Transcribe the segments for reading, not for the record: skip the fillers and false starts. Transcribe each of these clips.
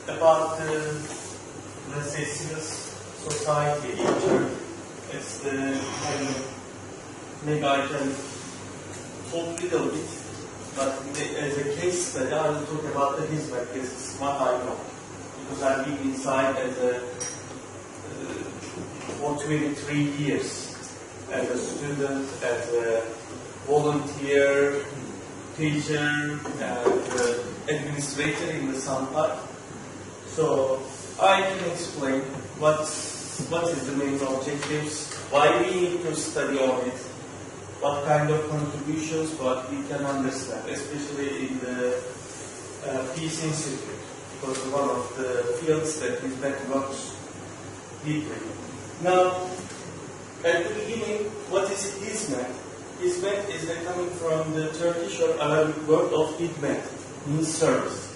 about the, let's say, civil society in Turkey. It's the kind of, maybe I can talk a little bit, but as a case study, I will talk about the hizmet. This is what I know, because I've been inside as a for 23 years as a student, as a volunteer, teacher, and administrator in the Sanpak. So I can explain what is the main objectives, why we need to study on it, what kind of contributions, what we can understand, especially in the Peace Institute, because one of the fields that Hizmet works deeply. Now, at the beginning, what is Hizmet? Hizmet is coming from the Turkish or Arabic word of hidmet, means service.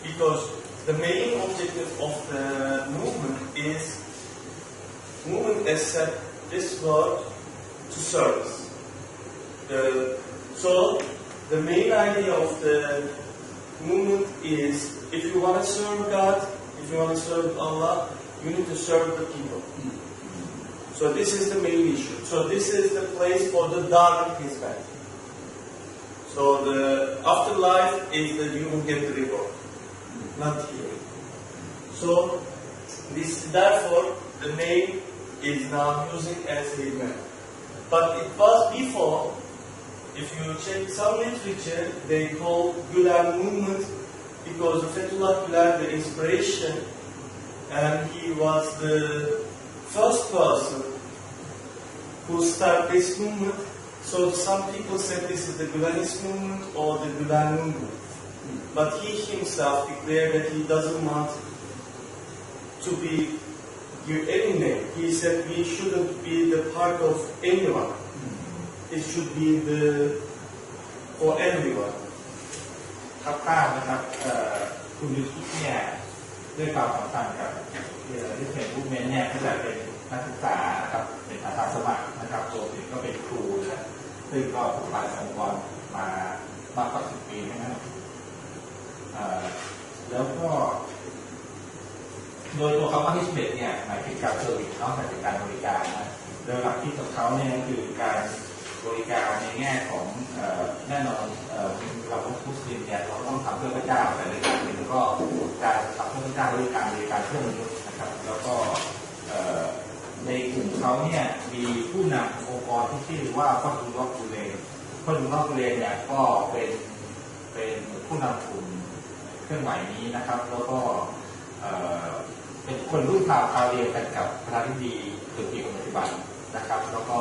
Because the main objective of the movement accept this word to service. So the main idea of the movement is, if you want to serve God, if you want to serve Allah, you need to serve the people. So this is the main issue. So this is the place for the dark hizmet. So the afterlife is that you will get the reward, not here. So this, therefore, the name is now using as hizmet. But it was before. If you check some literature, they call Gülen movement because Fethullah Gülen, the inspiration, and he was the first person who started this movement. So some people said this is the Gülenist movement or the Gülen movement. But he himself declared that he doesn't want to be give any name. He said we shouldn't be the part of anyone. It should be for everyone. ครับข้าวนะครับคุณยูซุฟเนี่ยด้วยความสัมพันธ์กับที่เป็นผู้เมนเนี่ยก็จะเป็นนักศึกษาครับเป็นอาสาสมัครนะครับรวมถึงก็เป็นครูนะซึ่งก็ผูกพันองค์กรมามากกว่า10 ปีนะครับแล้วก็โดยตัวเขาว่าฮิสเบตเนี่ยหมายถึงการเซอร์วิสนอกจากการบริการนะโดยหลักที่ของเขาเนี่ยคือการบริการในแง่ของแน่นอนเรามุสลิมเนี่ยเราต้องทำเพื่อพระเจ้าแต่ในการหนึ่งก็การทำเพื่อพระเจ้าด้วยการบริการเพื่อมนุษย์นะครับแล้วก็ในกลุ่มเขาเนี่ยมีผู้นำองค์กรที่ชื่อว่าพ่อดุลกุเลพ่อดุลกุเลเนี่ยก็เป็นผู้นำกลุ่มเครื่องหมายนี้นะครับแล้วก็เป็นคนรุ่นคราวเดียวกันกับประธานาธิบดีตุรกีคนปัจจุบันนะครับแล้วก็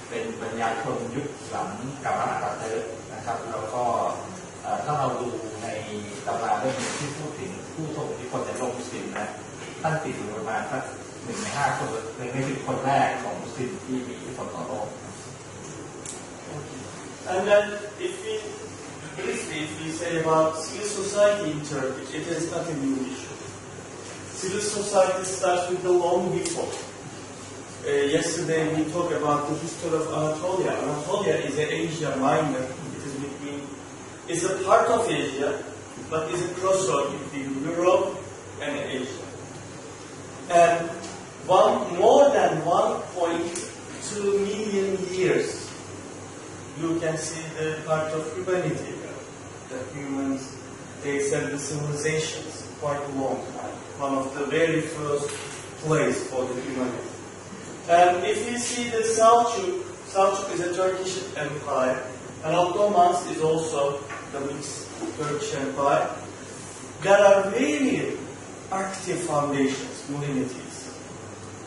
เป็นบรรยายชนยุคหลังกับอาตาเตอร์นะครับแล้วก็ถ้าเราดูในตำราเรื่องที่พูดถึงผู้ทรงอิทธิพลในโลกมุสลิมนะท่านติดอยู่ประมาณสัก1 ใน 5 คนใน10 คนแรกของมุสลิมที่มีอิทธิพลต่อโลก And then if we say about civil society in Turkey, it is not a new issue. Civil society starts with the long before. Yesterday we talked about the history of Anatolia. Anatolia is an Asia Minor. It is between, it's a part of Asia, but it's a crossroad between Europe and Asia. And more than 1.2 million years, you can see the part of humanity. The humans, they said the civilizations quite a long time. One of the very first place for the humanity. And if you see the Selçuk is a Turkish empire, and Ottomans is also the mixed Turkish empire. There are very active foundations, millennities.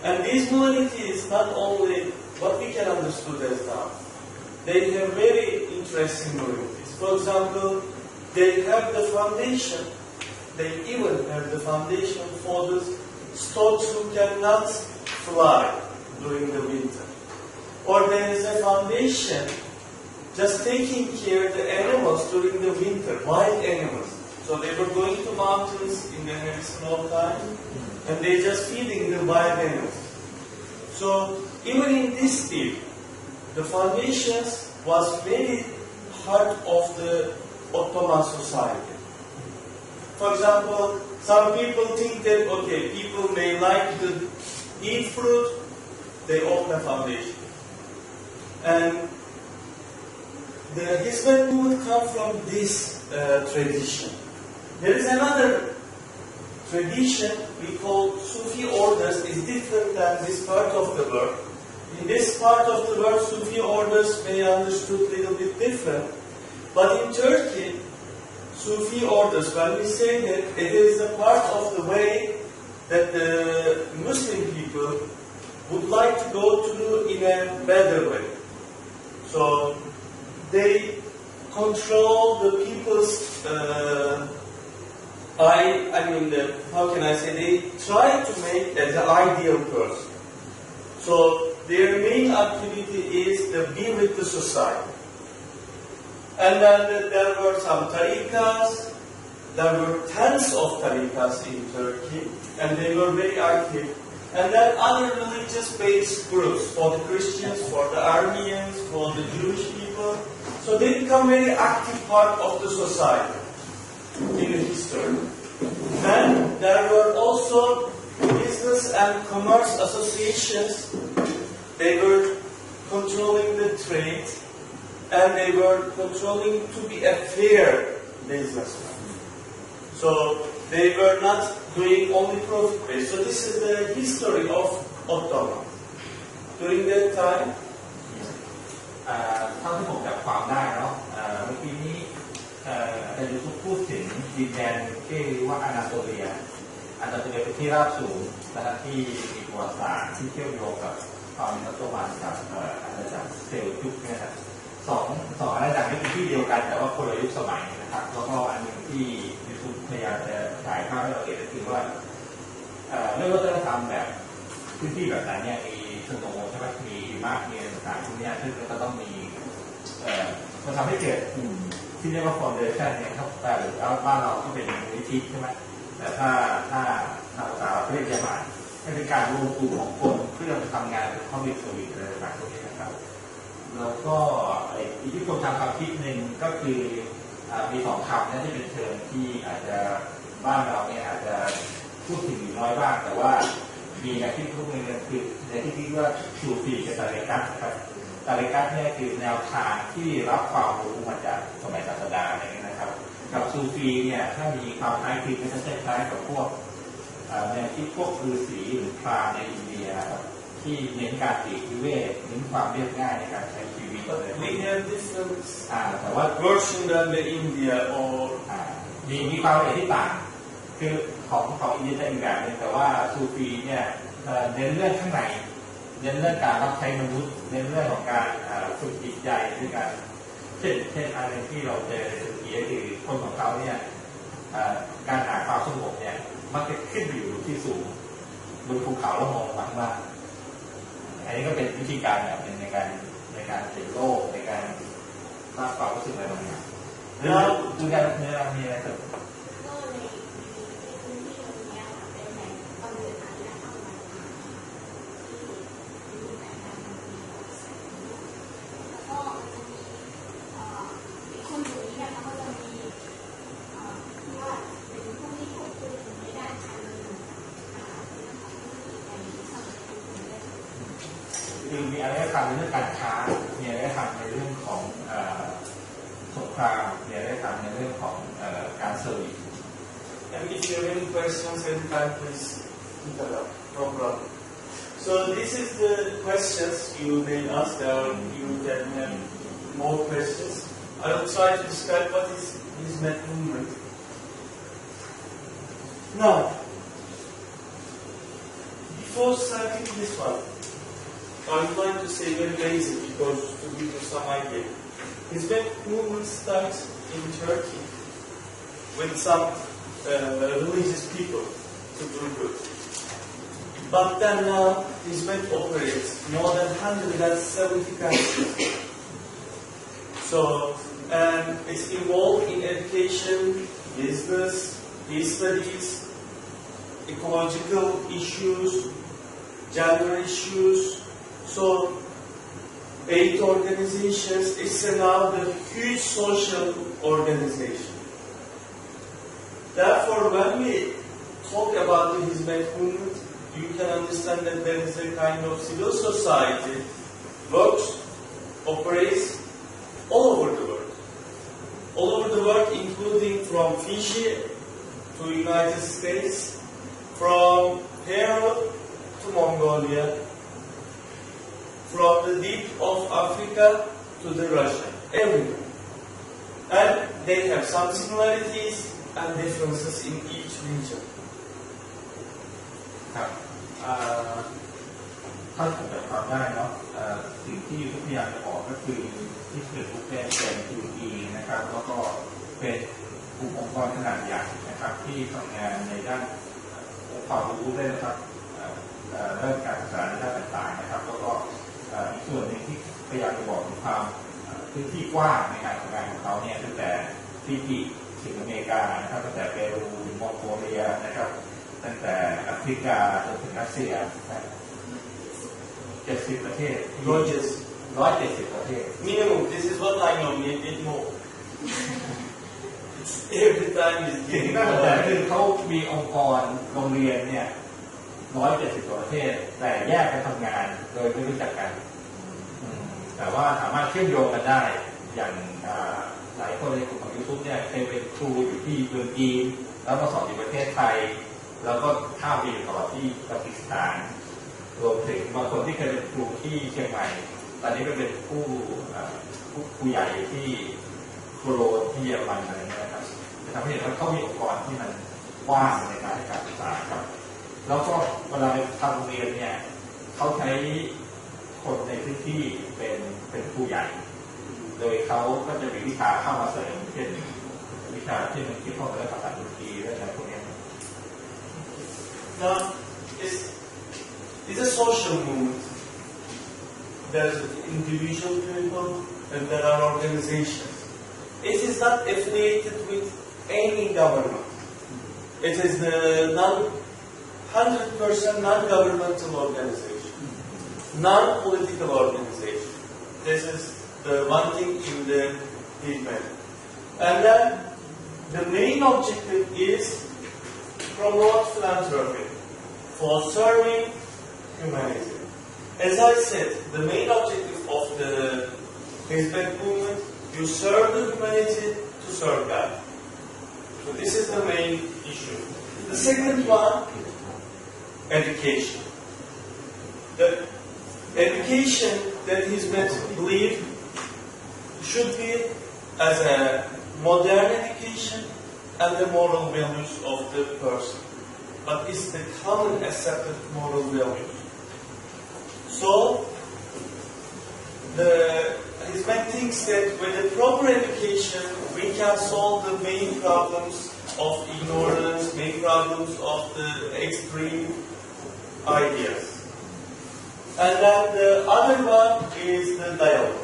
And these millennities not only what we can understand as now, they have very interesting millennities. For example, they have the foundation, they even have the foundation for the storks who cannot fly during the winter. Or there is a foundation just taking care of the animals during the winter, wild animals. So they were going to mountains in the heavy snow time, and they just feeding the wild animals. So even in this period, the foundations was very part of the Ottoman society. For example, some people think that, okay, people may like to eat fruit, they open a foundation. And the Hizmet movement comes from this tradition. There is another tradition we call Sufi orders, is different than this part of the world. In this part of the world, Sufi orders may be understood a little bit different. But in Turkey, Sufi orders, when we say that, it is a part of the way that the Muslim people would like to go to in a better way. So they control the people's, how can I say, they try to make as an ideal person. So their main activity is to be with the society. And then there were some tariqas, there were tens of tariqas in Turkey, and they were very active. And then other religious-based groups, for the Christians, for the Armenians, for the Jewish people. So they become very active part of the society in the history. Then there were also business and commerce associations. They were controlling the trade, and they were controlling to be a fair businessman. So they were not doing only profit-based. So this is the history of Ottoman. During that time, เท่าที่ผมจับความได้เนาะเมื่อกี้นี้อาจารย์ยูซุปพูดถึงดินแดนที่เรียกว่าอานาโตเลียเป็นที่ราบสูงและที่มีประวัติศาสตร์ที่เชื่อมโยงกับความเป็นรัฐบาลกับอาณาจักรเซลจุกเนี่ยครับสองอาณาจักรนี้เป็นที่เดียวกันแต่ว่าคนละยุคสมัยนะครับแล้วก็อันหนึ่งที่ยูซุปพยายามจะฉายภาพให้เราเห็นก็คือว่าไม่ว่าจะทำแบบพื้นที่แบบนั้นเนี่ยมีสโนว์ใช่ไหมมีมากมีต่างๆพวกนี้ซึ่งก็ต้องมีมันทำให้เกิดที่เรียกว่าฟอนเดชั่นเนี่ยครับแต่หรือบ้านเราก็เป็นวิธีใช่ไหมแต่ถ้าภาษาเรียกยาบาลเป็นการรวมกลุ่มของคนเพื่อทำงานเป็นคอมมิชชั่นอะไรต่างๆพวกนี้นะครับแล้วก็อิทธิพลทางความคิดหนึ่งก็คือมีสองคำนะที่เป็นเทอมที่อาจจะบ้านเราเนี่ยอาจจะพูดถึงน้อยบ้างแต่ว่ามีแนวคิดพวกนึงคือแนวคิดที่ว่าซูฟีกับตาเลกัสครับตาเลกัสเนี่ยคือแนวทางที่รับความรู้มาจากสมัยศาสดาอะไรอย่างนี้นะครับกับซูฟีเนี่ยถ้ามีความคล้ายคลึงก็จะคล้ายกับพวกแนวคิดพวกฤาษีหรือพราหมณ์ในอินเดียครับที่เน้นการปลีกวิเวกเน้นความเรียบง่ายในการใช้ชีวิตเลย we have different แต่ว่า version than the India or มีความละเอียดที่ต่างคือของอินเดียจะอีกแบบนึงแต่ว่าซูฟีเนี่ยเน้นเรื่องข้างในเน้นเรื่องการรับใช้มนุษย์เน้นเรื่องของการฝึกจิตใจด้วยการเช่นอะไรที่เราเจอในสุกีก็คือคนของเขาเนี่ยการหาความสงบเนี่ยมักจะขึ้นอยู่ที่สูงบนภูเขาแล้วมองลงมาอันนี้ก็เป็นวิธีการแบบนึงในการเปลี่ยนโลกในการสร้างความรู้สึกอะไรบางอย่างแล้วดูการเนื้อมีอะไรเสริมคือมีอะไรทำในเรื่องการค้ามีอะไรทำในเรื่องของสงครามมีอะไรทำในเรื่องของการเซอร์วิส And if you have any questions, anytime, please interrupt. No problem. So this is the questions you may ask, or you can have more questions. I will try to describe what is Hizmet movement. Now, before starting this one, I would like to say very basic because to give you some idea. Hizmet movement starts in Turkey with some religious people to do good. But then now Hizmet operates more than 170 countries. So, and it's involved in education, business, peace studies, ecological issues, gender issues. So 8 organizations. It's now a huge social organization. Therefore, when we talk about the Hizmet movement, you can understand that there is a kind of civil society works, operates all over the world. All over the world, including from Fiji to United States, from Peru to Mongolia, from the deep of Africa to the Russia, everywhere. And they have some similarities and differences in each region. ครับถ้าผมจำความได้เนาะสิ่งที่พยายามจะบอกก็คือที่เกิดรูปแบบเป็นQEนะครับแล้วก็เป็นกลุ่มองค์กรขนาดใหญ่นะครับที่ทำงานในด้านความรู้ได้นะครับด้านการศึกษาในด้านต่างๆนะครับแล้วก็อีกส่วนหนึ่งที่พยายามจะบอกถึงความพื้นที่กว้างในการทำงานของเขาเนี่ยตั้งแต่ฟิจิถึงอเมริกานะครับตั้งแต่เปรูมองโกเลียนะครับตั้งแต่แอฟริกาจนถึงรัสเซีย70 ประเทศ170 ประเทศ Minimum. This is what I know. Maybe more. Every time is สิ่ง getting ที่น่าสนใจ more. คือเขามีองค์กรโรงเรียนเนี่ย170 กว่าประเทศแต่แยกกันทำงานโดยไม่รู้จักกันแต่ว่าสามารถเชื่อมโยงกันได้อย่างหลายคนในกลุ่มของยูทูบเนี่ยเคยเป็นครูอยู่ที่เมืองจีนแล้วมาสอนอยู่ประเทศไทยแล้วก็ข้ามไปอยู่ต่อที่ปากีสถานรวมถึงบางคนที่เคยเป็นครูที่เชียงใหม่ตอนนี้ก็เป็นผู้ใหญ่ที่โคโลนที่เยอรมันอะไรเงี้ยครับจะทำให้เห็นว่าเขามีองค์กรที่มันกว้างในการศึกษาครับแล้วก็เวลาไปทำโรงเรียนเนี่ยเขาใช้คนในพื้นที่เป็นผู้ใหญ่โดยเขาก็จะมีวิชาเข้ามาเสริมเช่นวิชาที่มันเกี่ยวข้องกับเรื่องภาษาตุรกีและอะไรพวกนี้ Now, it's a social movement. There's individual people and there are organizations. It is not affiliated with any government. It is the 100% non-governmental organization, non-political organization. This is the one thing in the Hizmet. And then the main objective is promote philanthropy for serving humanity. As I said, the main objective of the Hizmet movement, you serve the humanity to serve God. So this is the main issue. The second one, education. The education that Hizmet believe should be as a modern education and the moral values of the person. But it's the common accepted moral values. So, Hizmet thinks that with a proper education, we can solve the main problems of ignorance, main problems of the extreme ideas. And then the other one is the dialogue.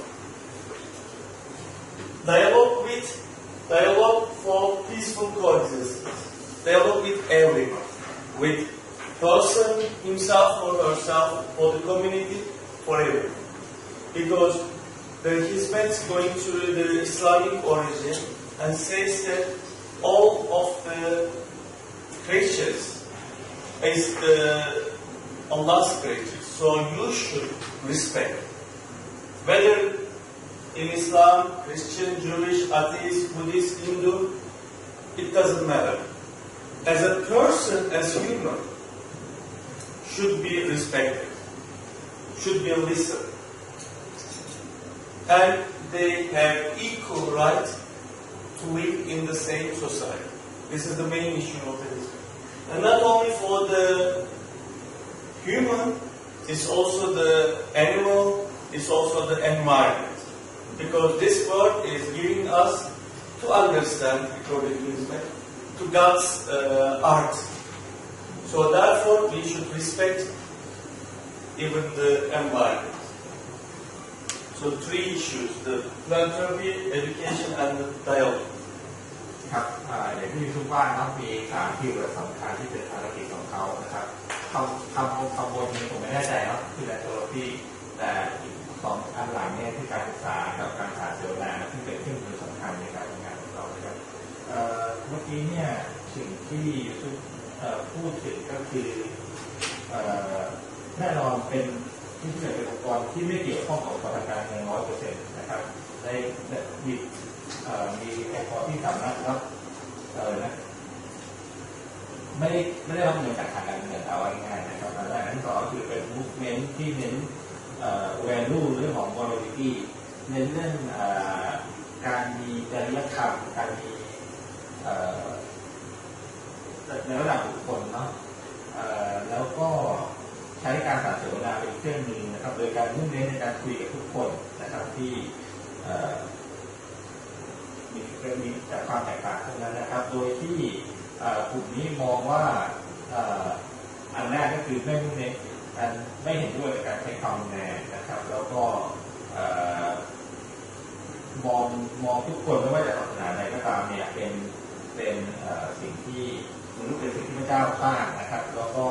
Dialogue for peaceful coexistence. Dialogue with everyone. With person, himself or herself, for the community, for everyone. Because the Hizmet is going to the Islamic origin and says that all of the creatures is Allah's creatures. So you should respect. Whether in Islam, Christian, Jewish, atheist, Buddhist, Hindu, it doesn't matter. As a person, as human, should be respected, should be listened. And they have equal right to live in the same society. This is the main issue of the Hizmet. And not only for the human, it's also the animal, it's also the environment. Because this word is giving us to understand, according to Hizmet, to God's art. So therefore, we should respect even the environment. So three issues, the philanthropy, education, and the dialogue. ครับอย่างที่ทุกว่านะมี3คีย์เวิร์ดสำคัญที่เป็นภารกิจของเขานะครับคำบนนี้ผมไม่แน่ใจเนาะคือ philanthropy แต่อีก2 อันหลัง การศึกษากับการสาธารณะที่เป็นเครื่องมือสำคัญในการทำงานของเรานะครับเมื่อกี้เนี่ยสิ่งที่พูดถึงก็คือแน่นอนเป็นที่เป็นองค์กรที่ไม่เกี่ยวข้องกับการการเงิน100%นะครับได้มีองค์กรที่สามารถรับไม่ได้รับเงินจากทางการเงินเอาง่ายๆนะครับอันแรกที่สองคือเป็น movement ที่เน้นvalue เรื่องของ morality เน้นเรื่องการมีจริยธรรมการมีในระดับบุคคลเนาะแล้วก็ใช้การสาธารณะเป็นเครื่องมือนะครับโดยการมุ่งเน้นในการคุยกับทุกคนนะครับที่มีแต่ความแตกต่างเท่านั้นนะครับโดยที่กลุ่มนี้มองว่าอันแรกก็คือไม่มุ่งเน้นการไม่เห็นด้วยกับการใช้ความรุนแรงนะครับแล้วก็มองทุกคนไม่ว่าจะศาสนาใดก็ตามเนี่ยเป็นสิ่งที่มนุษย์เป็นสิ่งที่พระเจ้าสร้างนะครับแล้วก็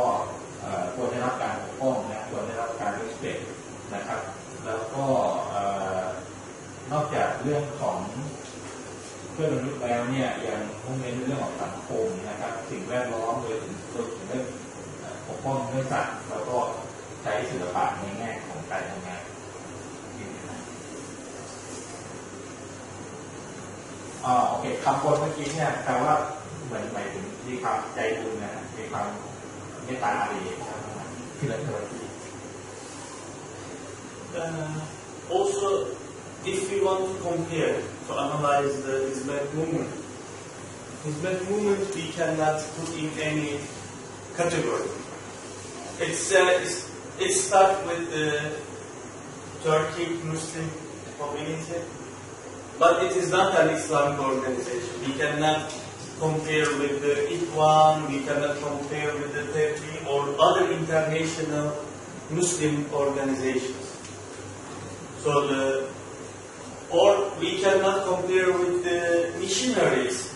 ควรได้รับการปกป้องนะควรได้รับการ respect นะครับแล้วก็นอกจากเรื่องของเพื่อนมนุษย์แล้วเนี่ยยังมุ่งเน้นเรื่องของสังคมนะครับสิ่งแวดล้อมโดยถึงเรื่องปกป้องเรื่องสัตว์แล้วก็ใช้ศิลปะในแง่ของการทำงานโอเคคำบนเมื่อกี้เนี่ยแปลว่าเหมือนหมายถึงมีความใจบุญนะมีความเมตตาอะไรคืออะไรAlso, if we want to compare, to analyze the Hizmet movement we cannot put in any category. It starts with the Turkic Muslim community, but it is not an Islamic organization. We cannot compare with the Ikhwan, we cannot compare with the Tebri or other international Muslim organizations. Or we cannot compare with the missionaries,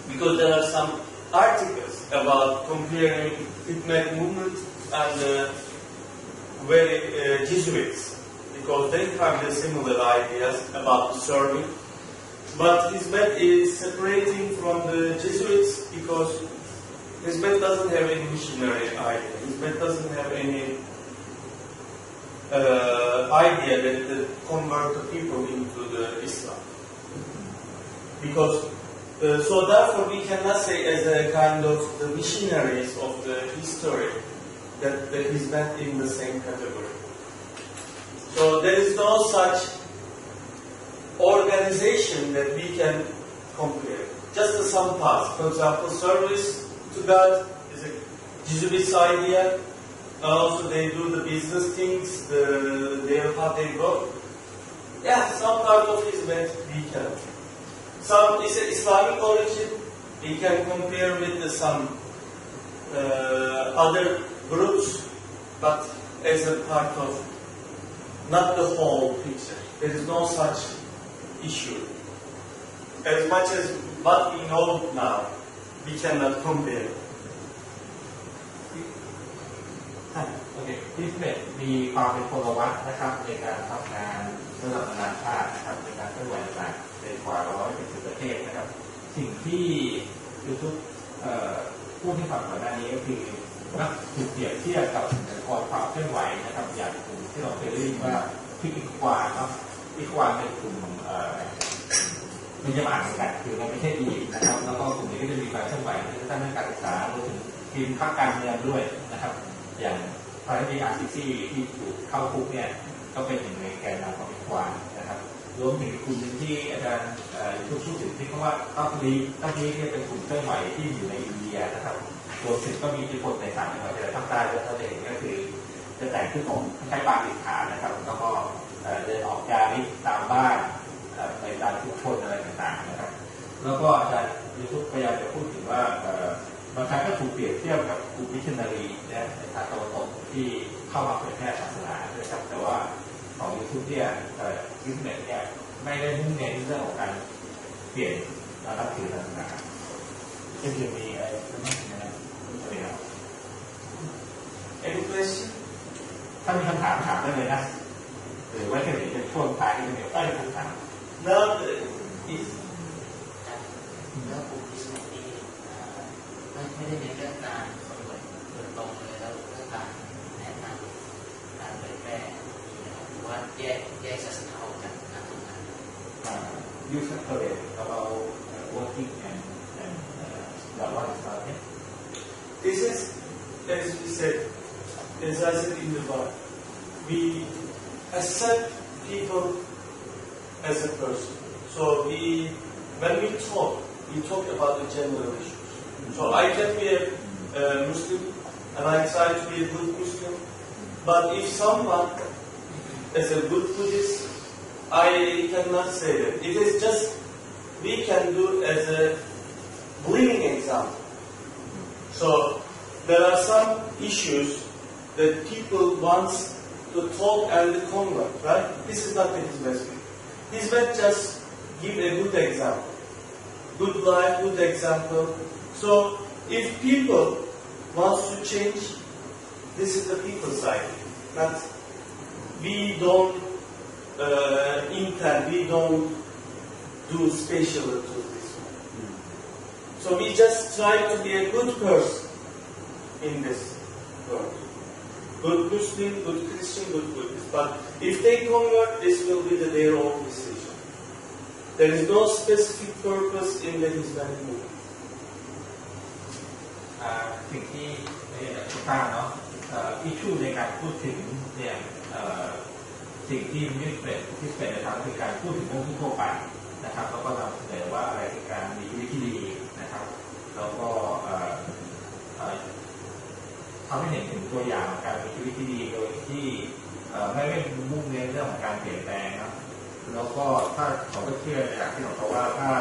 because there are some articles about comparing Hizmet movement and the very Jesuits, because they have the similar ideas about the serving. But Hizmet is separating from the Jesuits because Hizmet doesn't have any missionary idea. Hizmet doesn't have any idea that convert the people into the Islam. Because so therefore we cannot say as a kind of the missionaries of the history that is not in the same category. So there is no such organization that we can compare. Just some parts. For example, service to God is a Jesuit idea. Also, they do the business things, how they work. Yeah, some part of Hizmet we can. Some is an Islamic origin. We can compare with some other groups, but as a part of, not the whole picture. There is no such issue. As much as what we know now, we cannot compare. โอเคที่เป็นมีความเป็นพลวัตนะครับในการทำงานระดับนานาชาตินะครับในการเคลื่อนไหวต่างๆในกว่า170ประเทศนะครับสิ่งที่YouTubeพูดที่ฟังก่อนหน้านี้ก็คือนักถูกเปรียบเทียบกับองค์กรความเคลื่อนไหวนะครับอย่างกลุ่มที่เราเคยเรียกว่าพิกควาครับพิกควาเป็นกลุ่มมันจะอ่านเหมือนกันคือมันไม่ใช่อีกนะครับแล้วก็กลุ่มนี้ก็จะมีการเคลื่อนไหวในด้านการศึกษารวมถึงทีมพรรคการเมืองด้วยนะครับอย่างพระนิอาร์ซิซี่ที่ถูกเข้าคุกเนี่ยก็เป็นหนึ่งในแกนนำของพิกควานะครับรวมถึงกลุ่มหนึ่งที่อาจารย์พูดถึงที่เขาว่าตั้งนี้เนี่ยเป็นกลุ่มเคลื่อนไหวที่อยู่ในอินเดียนะครับรวมถึงก็มีอิทธิพลในสามจังหวัดชายแดนภาคใต้ด้วยเราจะเห็นก็คือจะแต่งขึ้นของใช้ปางอิฐานนะครับแล้วก็เดินออกจาริกตามบ้านในตามชุมชนอะไรต่างๆนะครับแล้วก็อาจารย์พยายามจะพูดถึงว่าบางครั้งก็ถูกเปรียบเทียบกับกลุ่มมิชชันนารีในทางตะวันตกที่เข้ามาเผยแพร่ศาสนาด้วยครับแต่ว่าของYouTubeเนี่ยอินเทอร์เน็ตเนี่ยไม่ได้มุ่งเน้นเรื่องของการเปลี่ยนนับถือศาสนาจะมีอะไรบ้างนะครับAny question? ถ้ามีคำถามถามได้เลยนะหรือว่าแค่นี้ ช่วงท้ายที่จะมีโอกาสต่างๆ Now is แล้วกลุ่มอิสลามที่ไม่ได้เน้นเรื่องการคอนเวิร์ตโดยตรงเลยแล้วเรื่องการแนะนำการเผยแพร่หรือว่าแยกศาสนาออกจากการทำงาน You separate about working and what is that? This is, as we said, as I said in the bar, we accept people as a person. So when we talk about the general issues. So I can be a Muslim and I try to be a good Muslim. But if someone is a good Buddhist, I cannot say that. It is just we can do as a living example. So there are some issues that people want to talk and convert, right? This is not the Hizmet. Hizmet just give a good example. Good life, good example. So if people want to change, this is the people side. Not we don't intend, we don't do special to this one. So we just try to be a good person in this world. Good Muslim, good Christian, good Buddhist. But if they convert, this will be their own decision. There is no specific purpose in the Islamic movement. สิ่งที่ทุกท่านเนาะอิชชูในการพูดถึงเนี่ยสิ่งที่มิสเป็นในทางคือการพูดถึงเรื่องทั่วไปนะครับแล้วก็นำเสนอว่าอะไรคือการมีชีวิตที่ดีนะครับแล้วก็ทำให้เห็นถึงตัวอย่างการมีชีวิตที่ดีโดยที่ไม่มุ่งเน้นเรื่องของการเปลี่ยนแปลงนะแล้วก็ถ้าเขาก็เชื่ออย่างที่บอกว่าถ้า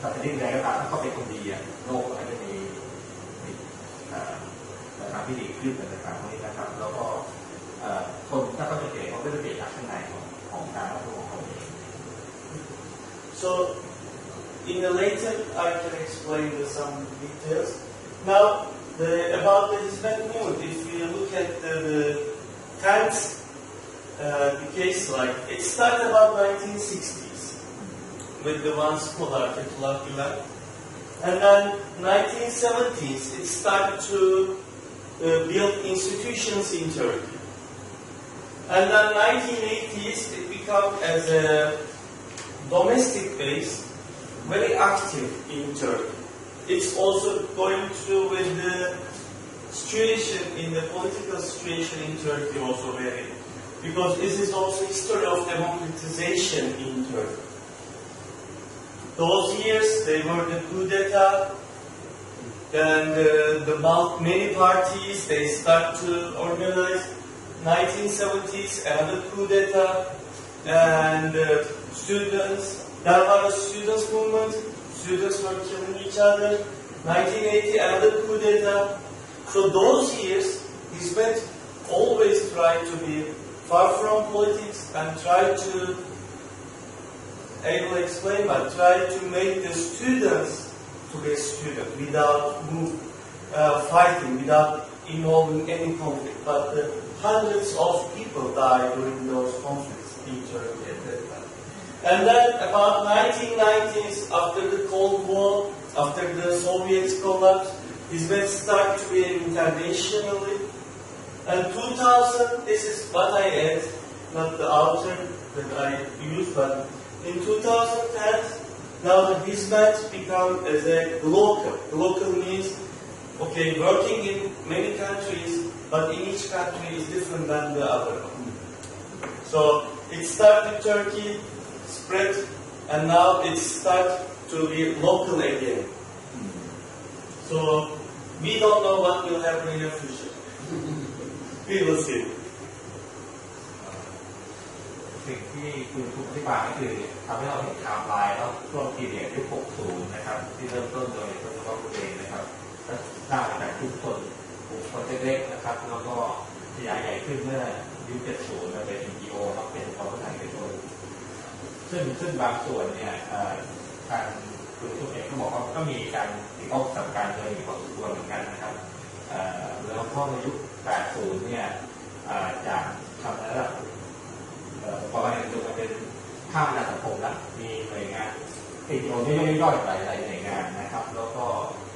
ศาสนาใดก็ตามถ้าเขาเป็นคนดีโลกก็จะมีทางที่ดีขึ้นในทางนี้นะครับแล้วก็คนถ้าเขาจะเปลี่ยนเขาก็จะเปลี่ยนจากข้างในของการรับรู้ของเขาเอง So in the later I can explain some details. Now about the Hizmet movement, if you look at the 10th case slide, it started about 1960s with the one scholar, Fethullah Gülen. And then 1970s, it started to build institutions in Turkey. And then 1980s, it became as a domestic base, very active in Turkey. It's also going through with the situation in the political situation in Turkey also very, because this is also history of democratization in Turkey. Those years, they were the coup d'etat, and many parties, they start to organize. 1970s, another coup d'etat, and students, there was a students movement, students were killing each other. 1980, another coup d'etat. So those years, Hizmet always tried to be far from politics and tried to try to make the students to be a student without fighting, without involving any conflict. But hundreds of people died during those conflicts in Turkey at that time. And then about 1990s, after the Cold War, after the Soviet collapse, Hizmet started to be internationally. And 2000, this is what I add, not the author that I used, but in 2010, now the Hizmet become as a local. Local means, okay, working in many countries, but in each country is different than the other. So it started in Turkey, spread, and now it starts to be local again. So we don't know what will happen in the future. We will see. สิ่งที่คุณทุกอธิบายก็คือทำให้เราเห็นไทม์ไลน์แล้วช่วงปีเดียยุค 60 นะครับที่เริ่มต้นโดยคุณพ่อคุณเองนะครับสร้างจากทุกคนกลุ่มคนเล็กๆนะครับแล้วก็ขยายใหญ่ขึ้นเมื่อยุค 70 มาเป็น NGO มาเป็นความพัฒนาเอกชนซึ่งบางส่วนเนี่ยทางคุณทุกเองก็บอกว่าก็มีการติดต่อกับการเมืองอยู่พอสมควรเหมือนกันนะครับแล้วก็ในยุค 80 เนี่ยจากทำระดับประมาณ1 ประเท ข้ามระดับสังคมแล้วมีหน่วยงานติดโยนย่อยๆหลายหน่วยงานนะครับแล้วก็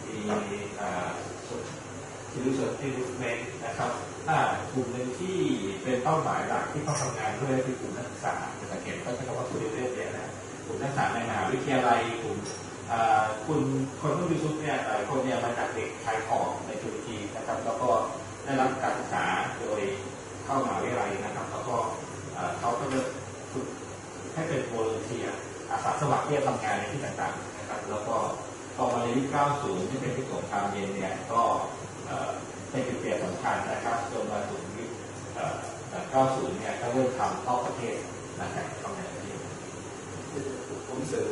มีที่รู้สึกที่รู้เมนนะครับกลุ่มหนึ่งที่เป็นเป้าหมายหลักที่เขาทำงานด้วยคือกลุ่มนักศึกษาสังเกตก็จะเรียกว่า student เนี่ยนะกลุ่มนักศึกษาในมหาวิทยาลัยกลุ่มคุณคนรุ่นยูทูบเนี่ยหลายคนเนี่ยมาจากเด็กชายขอบในตุรกีนะครับแล้วก็ได้รับการศึกษาโดยเข้ามหาวิทยาลัยนะครับแล้วก็เขาก็จะฝึกให้เป็นโวลันเทียร์อาสาสมัครที่จะทำงานในที่ต่างๆนะครับแล้วก็ต่อมาในยุค 90 ที่เป็นยุคสงครามเย็นเนี่ยก็เป็นจุดเปลี่ยนสำคัญนะครับจนมาถึงยุค 90 เนี่ยก็เริ่มทำนอกประเทศนะครับทำในประเทศผมเสริม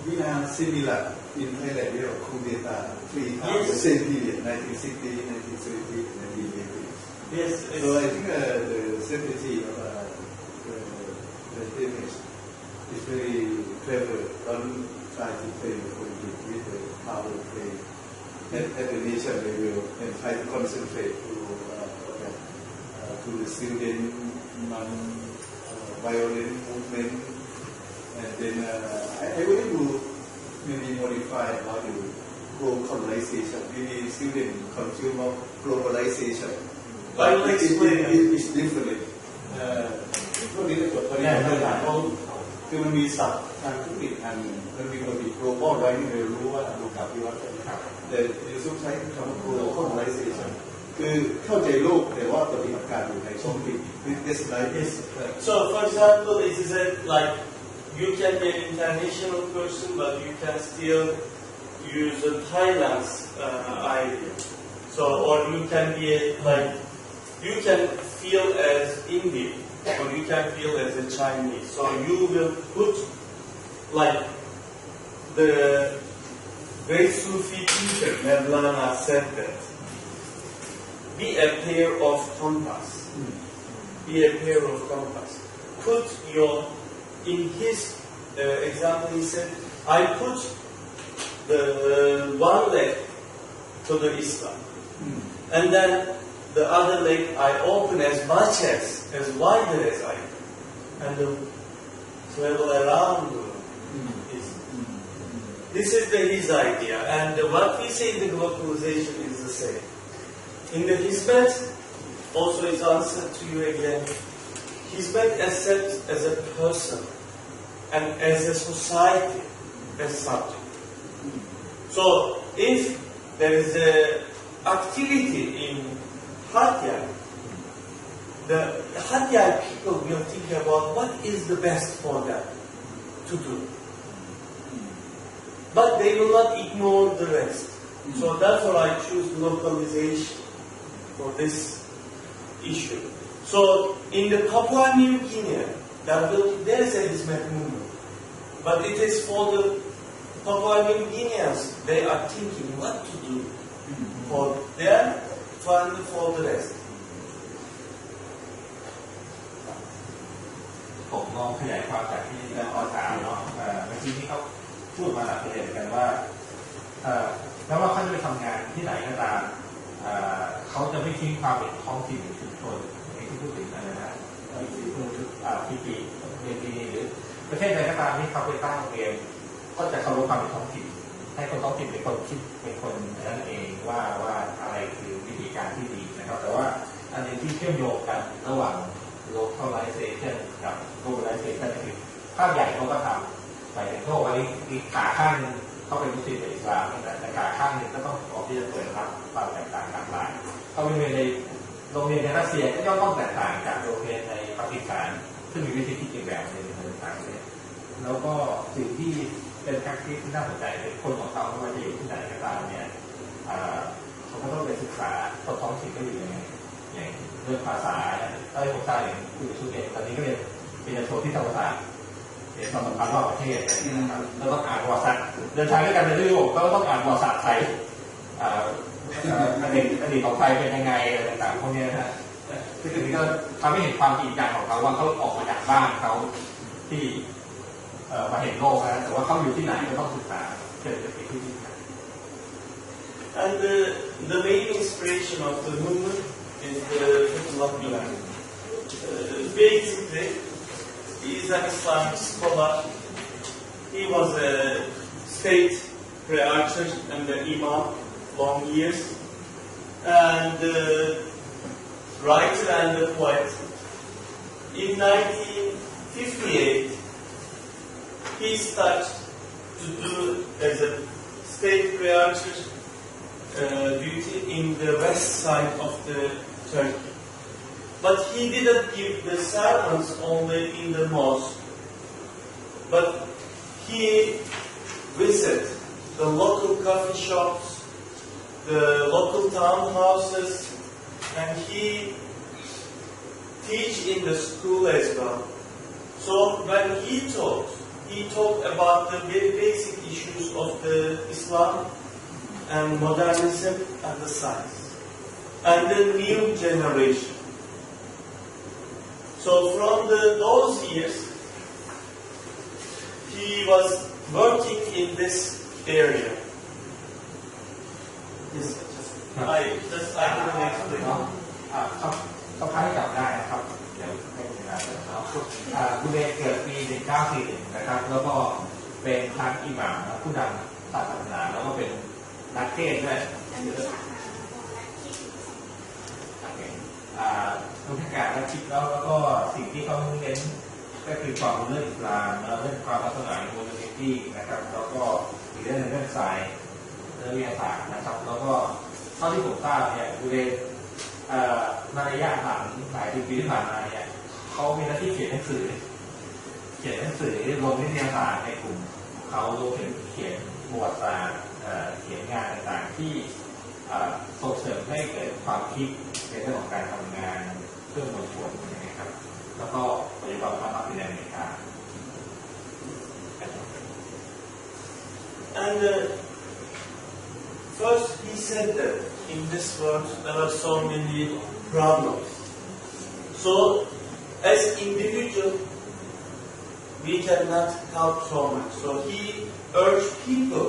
we are similar in Thailand we have coup d'etat 3 times the same period 1960 1970 1980 yes so I think the sympathy of the image is very clever don't try to play politics with the power play at the nation level and try to concentrate to the student non-violent movement and then I want to maybe modify about the globalization maybe student consume of globalization but it's different พวกนี้ในบทบริหารต่างๆคือมันมีศัพท์ทางธุรกิจทางมันมีคนติด global ไว้ที่เรารู้ว่าดูกับวิวัฒน์นะครับแต่ยูซุปใช้คำว่า globalization คือเข้าใจโลกแต่ว่าปฏิบัติการอยู่ในช่องที่ this like this so for example it is like you can be an international person but you can still use a Thailand's idea so or you can be like you can feel as Indian or you can feel as a Chinese so you will put like the great Sufi teacher Mevlana said that be a pair of compass be a pair of compass put your in his example he said I put the one leg to the Islam and then the other leg I open as much as wider as I can and travel around this is his idea and what we say in the globalization is the same in the Hizmet also is answered to you again Hizmet accepts as a person and as a society as subject so if there is a activity in Hatya, the Hatya people will think about what is the best for them to do. But they will not ignore the rest. So therefore I choose localization for this issue. So in the Papua New Guinea, there is a Hizmet movement. But it is for the Papua New Guineans, they are thinking what to do for them. Fund for the rest. ผมลองขยายความจากที่ขอถามเนาะเมื่อกี้ที่เขาพูดมาหลักประเด็นกันว่าแล้วว่าเขาจะไปทำงานที่ไหนก็ตามเขาจะไม่ทิ้งความเป็นท้องถิ่นหรือชุมชนอย่างที่พูดถึงอะไรนะที่ปีเรียนดีหรือประเทศใดก็ตามที่เขาไปตั้งโรงเรียนก็จะเคารพความเป็นท้องถิ่นให้คนท้องถิ่นเป็นคนคิดเป็นคนนั่นเองว่าอะไรคือวิธีการที่ดีนะครับแต่ว่าอันนี้ที่เชื่อมโยงกันระหว่าง localization กับ globalization คือภาพใหญ่เขาก็ทำไปถึงโลกวันนี้ขาข้างนึงเขาเป็นมุสลิมเป็นอิสลามแต่ขาข้างนึงก็ต้องออกที่จะเปิดรับความแตกต่างหลากหลายเขาเป็นในโรงเรียนในรัสเซียก็ย่อมต้องแตกต่างจากโรงเรียนในปากีสถานซึ่งมีวิธีคิดอีกแบบในต่างประเทศแล้วก็สิ่งที่เป็นแฟกต์ที่น่าสนใจคือคนของเขาไม่ว่าจะอยู่ที่ไหนก็ตามเนี่ยเขาก็ต้องไปศึกษาท้องถิ่นก็อยู่ยังไงอย่างเรื่องภาษาผมทราบอย่างคุณสุเดชตอนนี้ก็เรียนปริญญาโทที่ธรรมศาสตร์เรียนความสัมพันธ์ระหว่างประเทศนะครับแล้วต้องอ่านประวัติศาสตร์เดินทางด้วยกันในยุโรปก็ต้องอ่านประวัติศาสตร์ไทยอดีตของไทยเป็นยังไงอะไรต่างๆพวกนี้นะซึ่งอันนี้ก็ทำให้เห็นความจริงจังของเขาว่าเขาออกมาจากบ้านเขาที่มาเห็นโลกนะแต่ว่าเขาอยู่ที่ไหนก็ต้องศึกษาเกี่ยวกับที่นี่ And the main inspiration of the movement is the Fethullah Gulen. Basically, He is an Islamic scholar. He was a state preacher and the imam long years, and writer and a poet. In 1958, he started to do as a state preacher duty in the west side of the Turkey. But he didn't give the sermons only in the mosque, but he visited the local coffee shops, the local townhouses, and he teach in the school as well. So when he talked about the very basic issues of the Islam and modernism and the science and the new generation. So from those years, he was working in this area. Yes, I can explain. เขาพาให้จับได้นะครับเดี๋ยวให้คุณอาจารย์ครับคุณเดชเกิดปี 1941 นะครับแล้วก็เป็นทั้งอิหม่ามผู้นำศาสนาแล้วก็เป็นนักเทศน์ด้วยทุกการและคิดแล้วก็สิ่งที่เขาเน้นก็คือความรู้เรื่องอิสลามเรื่องความศาสนาโมเดลตี้นะครับแล้วก็อีกเรื่องสายเรื่องวิทยาศาสตร์นะครับแล้วก็เท่าที่ผมทราบเนี่ยดูเลยในระยะหลังหลายปีที่ผ่านมาเนี่ยเขามีหน้าที่เขียนหนังสือลงนิตยสารในกลุ่มเขารวมถึงเขียนประวัติศาสตร์เขียนงานต่างๆที่ส่งเสริมให้เกิดความคิดในเรื่องของการทำงานเพื่อมวลชนนะครับแล้วก็ปัจจุบันทำในอเมริกา And first he said that in this world there are so many problems. So as individual we cannot help so much. So he urged people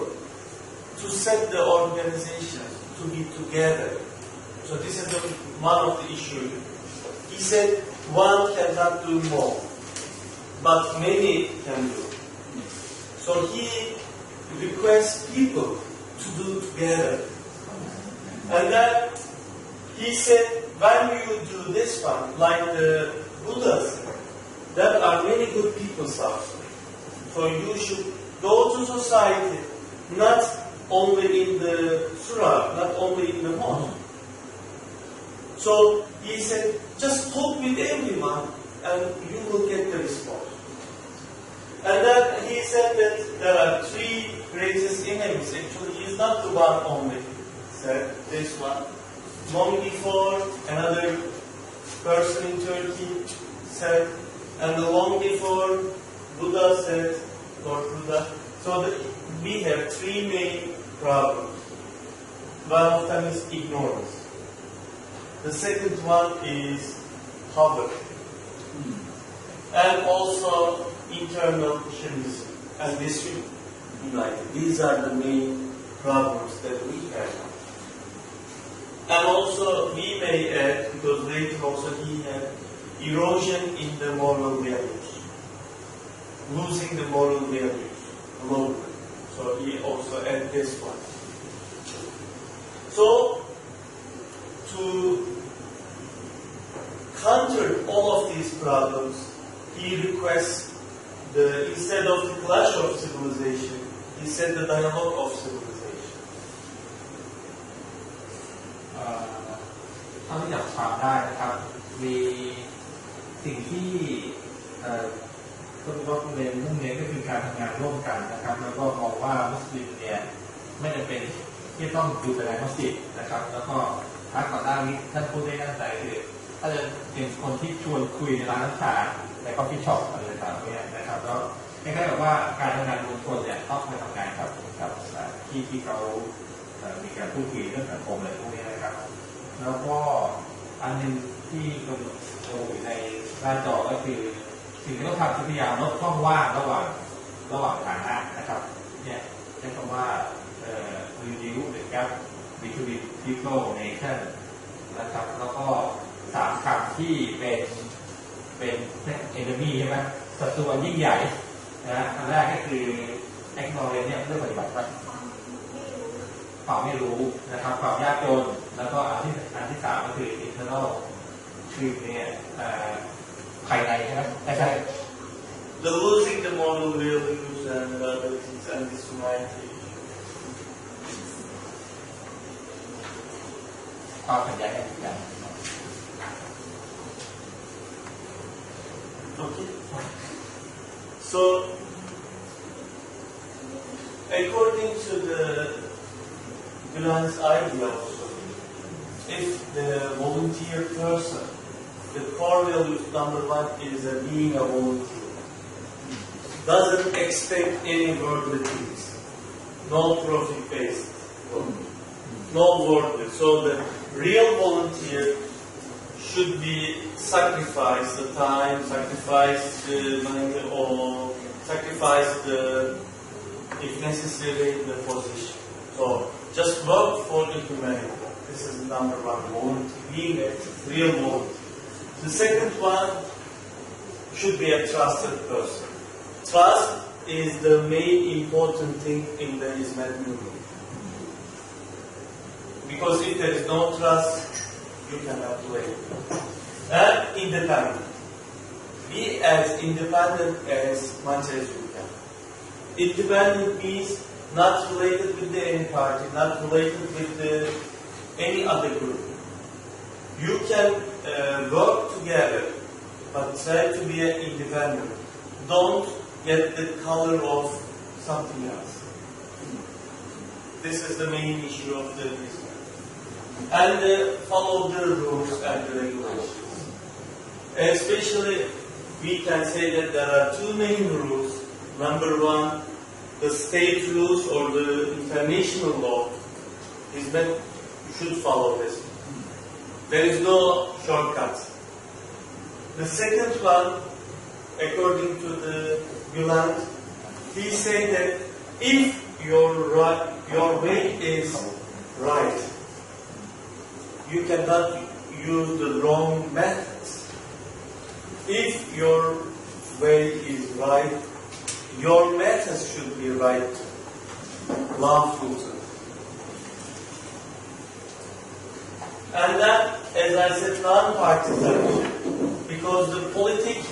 to set the organization to be together. So this is one of the issues. He said one cannot do more, but many can do. So he requests people to do together. And then he said, when you do this one, like the Buddha said, there are many good people suffering. So you should go to society, not only in the surah, not only in the mosque. So he said, just talk with everyone and you will get the response. And then he said that there are three greatest enemies. Actually, he is not the one only. He said this one. Long before, another person in Turkey said, and long before, Buddha said, Lord Buddha. So we have three main problems. One of them is ignorance. The second one is poverty. And also internal shirkism and disunity. These are the main problems that we have. And also we may add, because later also he had erosion in the moral values, losing the moral values globally. So he also added this one. So to counter all of these problems, he requests instead of the clash of civilization, he said the dialogue of civilization. เท่าที่จับความได้นะครับมีสิ่งที่ต้นว่าเรียนมุ่งเน้นก็คือการทำงานร่วมกันนะครับแล้วก็มองว่ามุสลิมเนี่ยไม่จำเป็นที่ต้องอยู่แต่ในมัสยิดนะครับแล้วก็ทักก่อนหน้านี้ท่านพูดได้น่าสนใจคือถ้าจะเป็นคนที่ชวนคุยในร้านอาหารในคอฟฟี่ช็อปอะไรต่างๆเนี่ยนะครับแล้วคล้ายๆแบบว่าการทำงานรวมคนเนี่ยต้องไปทำงานกับที่เขามีการพูดคุยเรื่องสังคมอะไรพวกนี้นะครับแล้วก็อันนึงที่กำหนดอยู่ในหน้าจอก็คือสิ่งที่ต้องทำคือพยายามลดช่องว่างระหว่างฐานะนะครับเนี่ยใช้คำว่า reduce the gap between people nation นะครับแล้วก็3 คำที่เป็น enemy ใช่ไหม สัดส่วนยิ่งใหญ่นะอันแรกก็คือ ignorance เนี่ยเรื่องปฏิบัติความไม่รู้นะครับความยากจนแล้วก็อันที่สามก็คือ internal คือเนี่ยภายในใช่ไหมใช่ The losing the moral values and values and this humanity. ความขัดแย้งกัน Okay. So, according to the Gulen's idea also, if the volunteer person, the core value number one is being a volunteer, doesn't expect any worldly things, no profit-based work, no worldly. So the real volunteer should be sacrifice the time, sacrifice the money, or sacrifice the, if necessary, the position. So just work for the humanity. This is number one, volunteer, being a real volunteer. The second one should be a trusted person. Trust is the main important thing in the Hizmet movement. Because if there is no trust, you cannot do it. And independent. Be as independent as much as you can. Independent means not related with any party, not related with any other group. You can work together, but try to be independent. Don't get the color of something else. This is the main issue of the business. And follow the rules and the regulations. Especially, we can say that there are two main rules. Number one, the state rules or the international law is that you should follow this. There is no shortcuts. The second one, according to the Gulen, he said that if your way is right, you cannot use the wrong methods. If your way is right, your methods should be right, lawful. And that, as I said, non-partisan, because the politics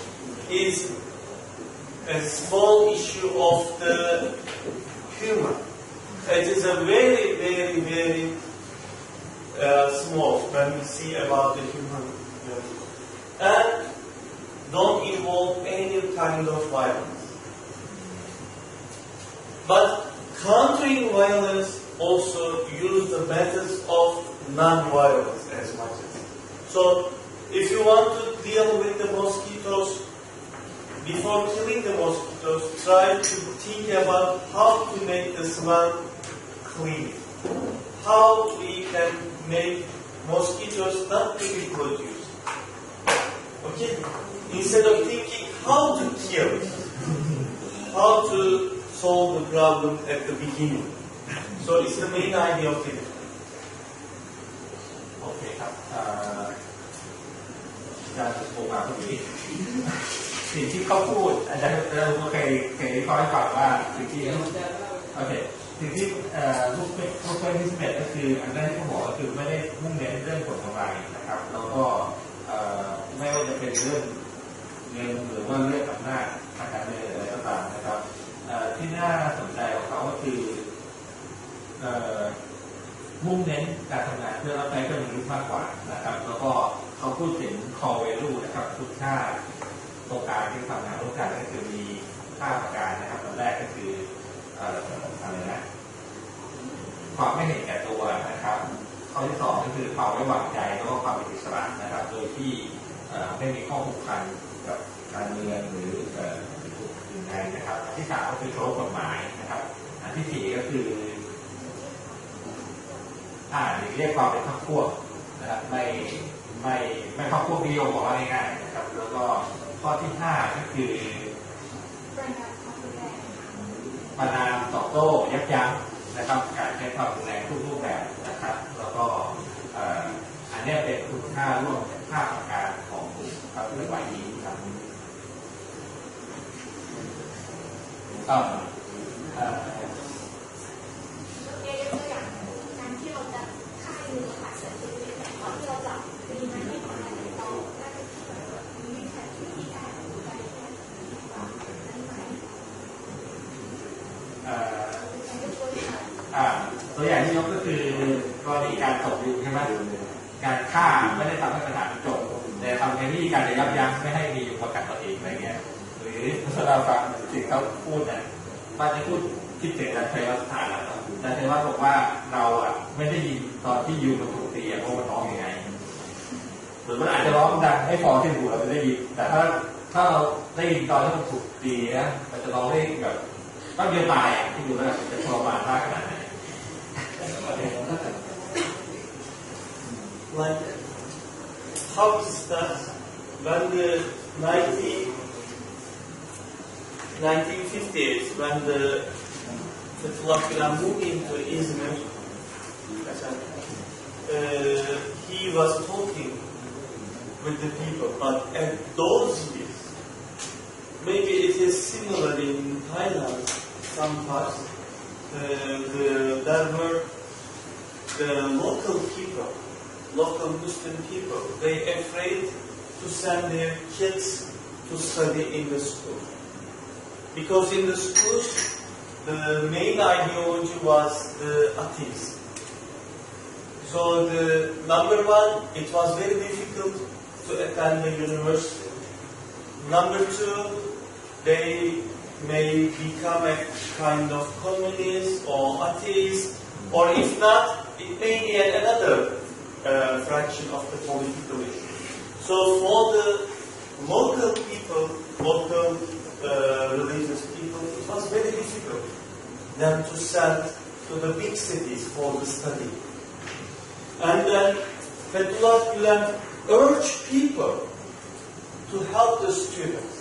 is a small issue of the human. It is a very, very, very small when we see about the human value. And don't involve any kind of violence. But countering violence also use the methods of non-violence as much as. So if you want to deal with the mosquitoes, before killing the mosquitoes, try to think about how to make the swamp clean. How we can make mosquitoes not to be produced. Okay? Instead of thinking how to kill, how to solve the problem at the beginning. So it's the main idea of it. โอเคครับการโทรมาพอดีสิ่งที่เขาพูดอาจารย์เราเคยวิเคราะห์ให้ฟังว่าสิ่งที่โอเคสิ่งที่ลูกเป็นที่11ก็คืออันแรกที่เขาบอกก็คือไม่ได้มุ่งเน้นเรื่องผลกำไรนะครับแล้วก็ไม่ว่าจะเป็นเรื่องเงินหรือว่าเรื่องอำนาจทางการเมืองอะไรก็ตามนะครับที่น่าสนใจของเขาก็คือมุ่งเน้นการทำงานเพื่อรับใช้ประโยชน์มากกว่านะครับแล้วก็เขาพูดถึง core value นะครับคุณค่าตัวการที่ทำงานร่วมกันก็คือมี5ประการนะครับอันแรกก็คืออะไรนะความไม่เห็นแก่ตัวนะครับข้อที่2ก็คือความไว้วางใจแล้วก็ความเป็นอิสระนะครับโดยที่ไม่มีข้อผูกพันกับการเมืองหรืออื่นใดนะครับอันที่3ก็คือเคารพกฎหมายนะครับอันที่4ก็คือเรียกความเป็นพรรคพวกนะครับไม่พรรคพวกนิยมบอกว่าง่ายๆนะครับแล้วก็ข้อที่5ก็คือประนามตอบโต้ยับยั้งนะครับการใช้ความรุนแรงทุกรูปแบบนะครับแล้วก็อันนี้เป็นคุณค่าร่วม5ประการของพรรคเคลื่อนไหวนี้ครับ ตัวอย่างการที่เราจะค่ายมือขาดเสร็จแต่ก่อนที่เราจะมีไหมไม่ก่อนอะไรต่อได้มีแผนที่ที่การดูใจแค่นั้นไหมตัวอย่างที่ยกก็คือกรณีการตกยุงใช่ไหมการฆ่าไม่ได้ทำให้ปัญหาจบแต่ทำในวิธีการจะยับยั้งไม่ให้มียุงมากัดตัวเองอะไรเงี้ยหรือเราฟังสิ่งเขาพูดเนี่ยป้าจะพูดคิดถึงการใช้วัฒนธรรมแล้วแต่เทว่าบอกว่าเราไม่ได้ยินตอนที่ยุงมันถูกตีเพราะมันร้องยังไงหรือมันอาจจะร้องดังให้พอที่หูเราจะได้ยินแต่ถ้าเราได้ยินตอนที่มันถูกตีนะมันจะร้องได้แบบต้องเดียวตายที่ดูแล้วจะทรมานมากขนาดไหน Like how is that when the 1958 when the Fethullah Gülen moved into Izmir, he was talking with the people, but at those years, maybe it is similar in Thailand, some parts, there were the local people, local Muslim people, they afraid to send their kids to study in the school. Because in the schools, the main ideology was the atheism. So the number one, it was very difficult to attend the university. Number two, they may become a kind of communist or atheist, or if not, it may be another fraction of the political issue. So for the local people, local religious people, it was very difficult them to send to the big cities for the study. And then Fethullah Gülen urged people to help the students.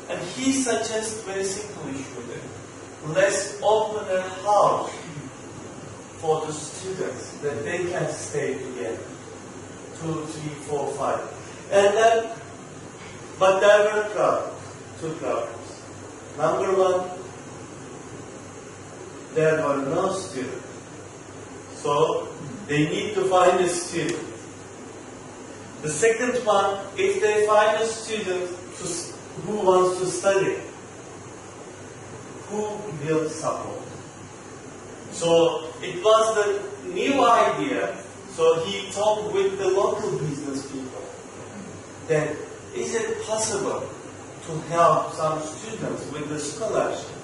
And he suggests very simple issue there. Let's open a house for the students that they can stay together. 2, 3, 4, 5. And then, but there were two problems. Number one, there were no students. So they need to find a student. The second one, if they find a student who wants to study, who will support? So it was the new idea. So he talked with the local business people that is it possible to help some students with the scholarship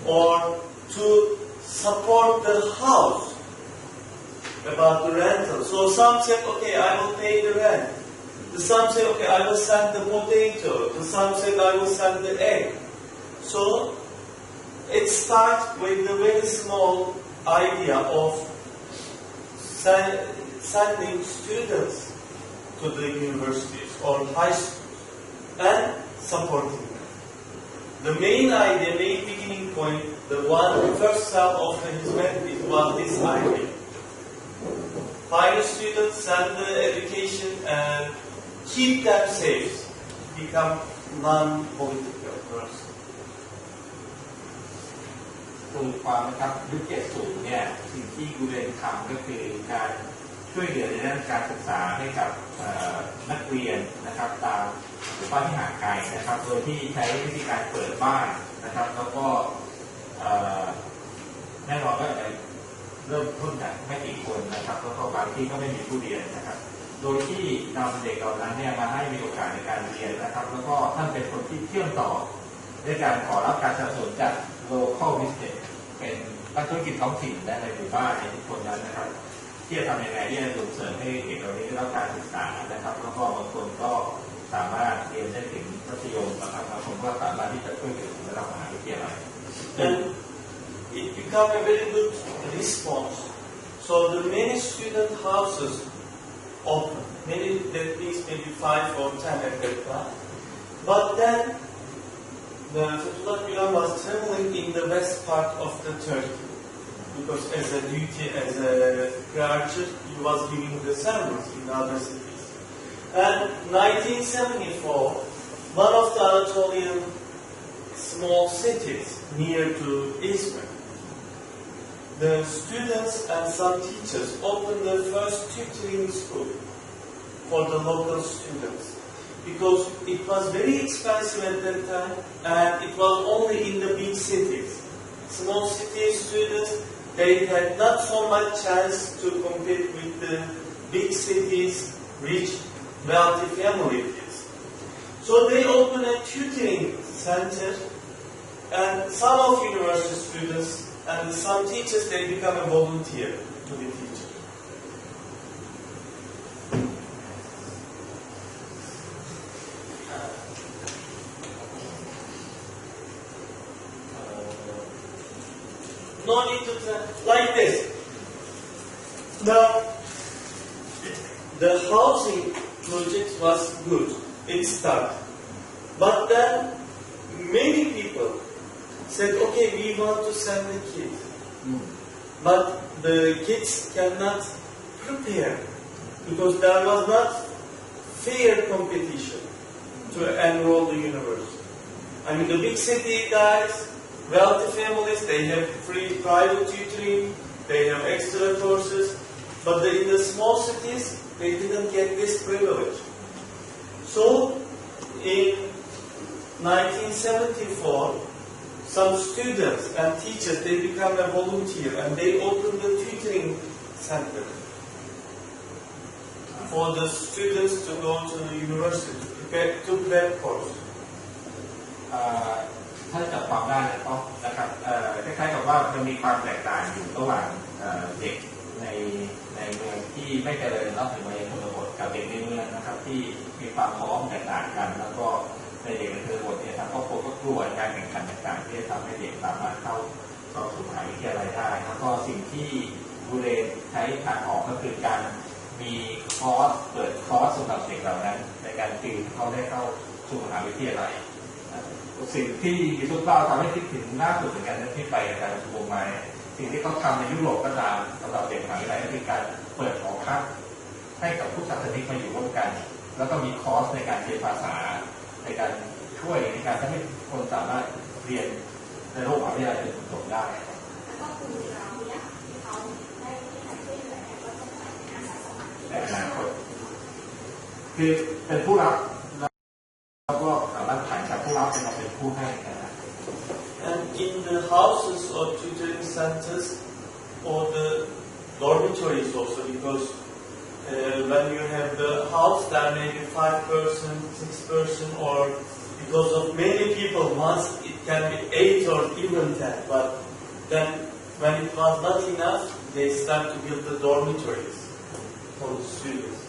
or to support the house about the rental. So some said, okay, I will pay the rent. Some said, okay, I will send the potato. Some said, I will send the egg. So it starts with a very small idea of sending students to the universities or high schools and supporting them. The main idea, main beginning point, the first step of his method was this idea. Find students, send the education, and keep them safe, become non-political person. ตัวความนะครับยุค70เนี่ยสิ่งที่กูเรียนทำก็คือการช่วยเหลือในด้านการศึกษาให้กับนักเรียนนะครับตามบ้านที่ห่างไกลนะครับโดยที่ใช้วิธีการเปิดบ้านนะครับแล้วก็แน่นอนก็จะเริ่มต้นจากไม่กี่คนนะครับแล้วก็บางที่ก็ไม่มีผู้เรียนนะครับโดยที่นำเด็กเหล่านั้นเนี่ยมาให้มีโอกาสในการเรียนนะครับแล้วก็ท่านเป็นคนที่เชื่อมต่อด้วยการขอรับการสนับสนุนจาก local business เป็นนักธุรกิจท้องถิ่นและในหมู่บ้านในทุกคนนั้นนะครับที่จะทำยังไงที่จะส่งเสริมให้เด็กเหล่านี้ได้รับการศึกษานะครับแล้วก็บางคนก็สามารถเรียนได้ถึงมัธยมนะครับบางคนก็สามารถที่จะช่วยถึงระดับมหาวิทยาลัย And it became a very good response. So the many student houses open, that means maybe 5 or 10 at that time. But then the Fethullah Gülen was traveling in the west part of the Turkey because as a duty, as a graduate, he was giving the sermons in other cities. And 1974, one of the Anatolian small cities near to Izmir, the students and some teachers opened the first tutoring school for the local students, because it was very expensive at that time and it was only in the big cities. Small city students, they had not so much chance to compete with the big cities, rich, wealthy families. So they opened a tutoring center, and some of university students and some teachers, they become a volunteer to be teachers. No need to like this. Now, the housing project was good. It started. But then many people said, okay, we want to send the kids. But the kids cannot prepare because there was not fair competition to enroll the university. I mean, the big city guys, wealthy families, they have free private tutoring, they have extra courses, but in the small cities, they didn't get this privilege. So, in 1974, some students and teachers, they become a volunteer and they opened the tutoring center for the students to go to the university to prepare course. ถ้าจับความได้นะครับคล้ายๆกับว่ามันมีความแตกต่างอยู่ระหว่างเด็กในเมืองที่ไม่เจริญแล้วถึงในชนบทกับเด็กในเมืองนะครับที่มีความพร้อมแตกต่างกันแล้วก็ในเด็กในชนบทเนี่ยทางครอบครัวก็กลัวการแข่งขันต่างๆที่จะทำให้เด็กสามารถเข้าสู่มหาวิทยาลัยได้แล้วก็สิ่งที่บูเรนใช้ทางออกก็คือการมีคอร์สเปิดคอร์สสำหรับเด็กเหล่านั้นในการติวเขาได้เข้าสู่มหาวิทยาลัยสิ่งที่ยูทูบเราทำให้คิดถึงล่าสุดเหมือนกันที่ไปการประชุมมาสิ่งที่เขาทำในยุโรปก็ตามสำหรับเด็กมหาวิทยาลัยก็คือการเปิดหอพักให้กับผู้ศาสนิกมาอยู่ร่วมกันแล้วก็มีคอร์สในการเรียนภาษาในการช่วยในการทำให้คนสามารถเรียนในโลกมหาวิทยาลัยจนจบได้แล้วก็คุณเราเนี่ยที่เขาได้ที่ให้ช่วยเหลือเนี่ยก็จะไปอาสาสมัครในอนาคตคือเป็นผู้รับแล้วก็สามารถผ่านจากผู้รับเป็นผู้ให้นะครับ And in the houses or tutoring centers or the dormitories also, because when you have the house, there may be 5 person, 6 person, or because of many people, once it can be 8 or even 10. But then when it was not enough, they start to build the dormitories for the students.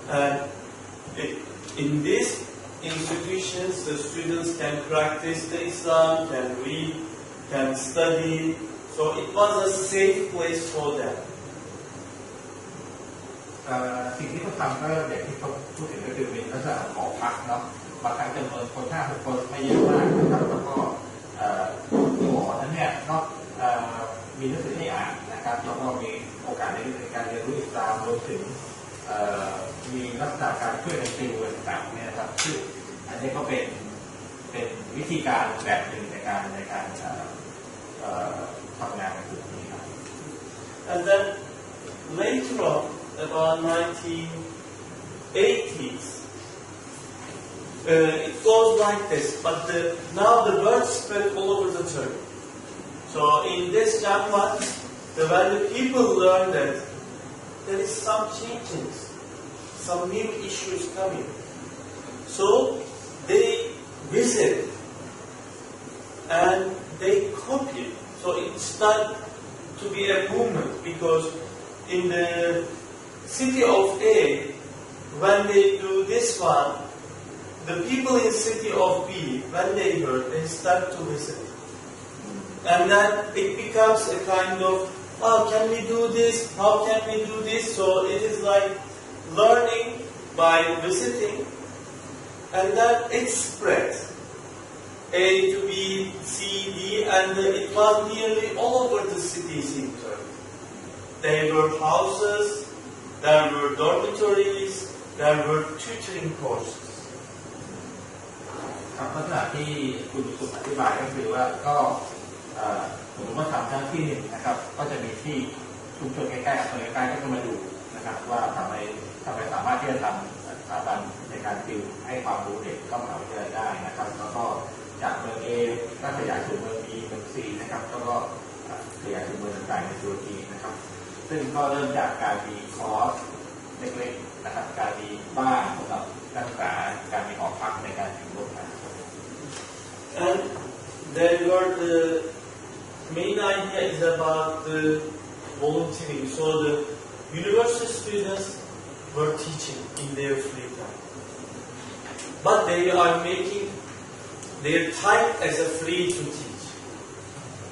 And in these institutions, the students can practice the Islam, can read, can study. So it was a safe place for them. สิ่งที่เขาทำก็อย่างที่เขาพูดถึงก็คือเป็นลักษณะหอพักเนาะบางครั้งจำนวนคน5-6 คนไม่เยอะมากนะครับแล้วก็หอนั้นเนี่ยก็มีหนังสือให้อ่านนะครับแล้วก็มีโอกาสในการเรียนรู้อิสลามรวมถึงมีลักษณะการช่วยกันติวต่างๆเนี่ยครับซึ่งอันนี้ก็เป็นวิธีการแบบหนึ่งในการทำงานในกลุ่มนี้ครับ And then later on, about 1980s, it goes like this. But now the word spread all over the Turkey. So in this Jamaat, when the people learn that there is some changes, some new issues coming. So they visit and they copy. So it's not to be a movement, because in the city of A, when they do this one, the people in city of B, when they heard, they start to visit. And then it becomes a kind of, oh, can we do this? How can we do this? So it is like learning by visiting, and then it spreads. A to B, C, D, and it was nearly all over the cities in Turkey. There were houses, there were dormitories, there were tutoring courses. ครับลักษณะที่คุณสุขอธิบายก็คือว่าก็สมมติว่าทำทั้งที่หนึ่งนะครับก็จะมีที่ชุมชนใกล้ๆคนใกล้ๆก็จะมาดูนะครับว่าทำไมสามารถที่จะทำสถาบันในการติวให้ความรู้เด็กเข้ามหาวิทยาลัยได้นะครับแล้วก็จากเมือง A ก็ขยายสู่เมือง B เมือง C นะครับแล้วก็ขยายสู่เมืองต่างๆในตุรกีนะครับซึ่งก็เริ่มจากการมีคอร์สเล็กๆนะครับการมีบ้านสำหรับนักศึกษาการมีหอพักในการอยู่ร่วมกัน And then the main idea is about the volunteering. So the university students were teaching in their free time, but they are making their time as a free to teach.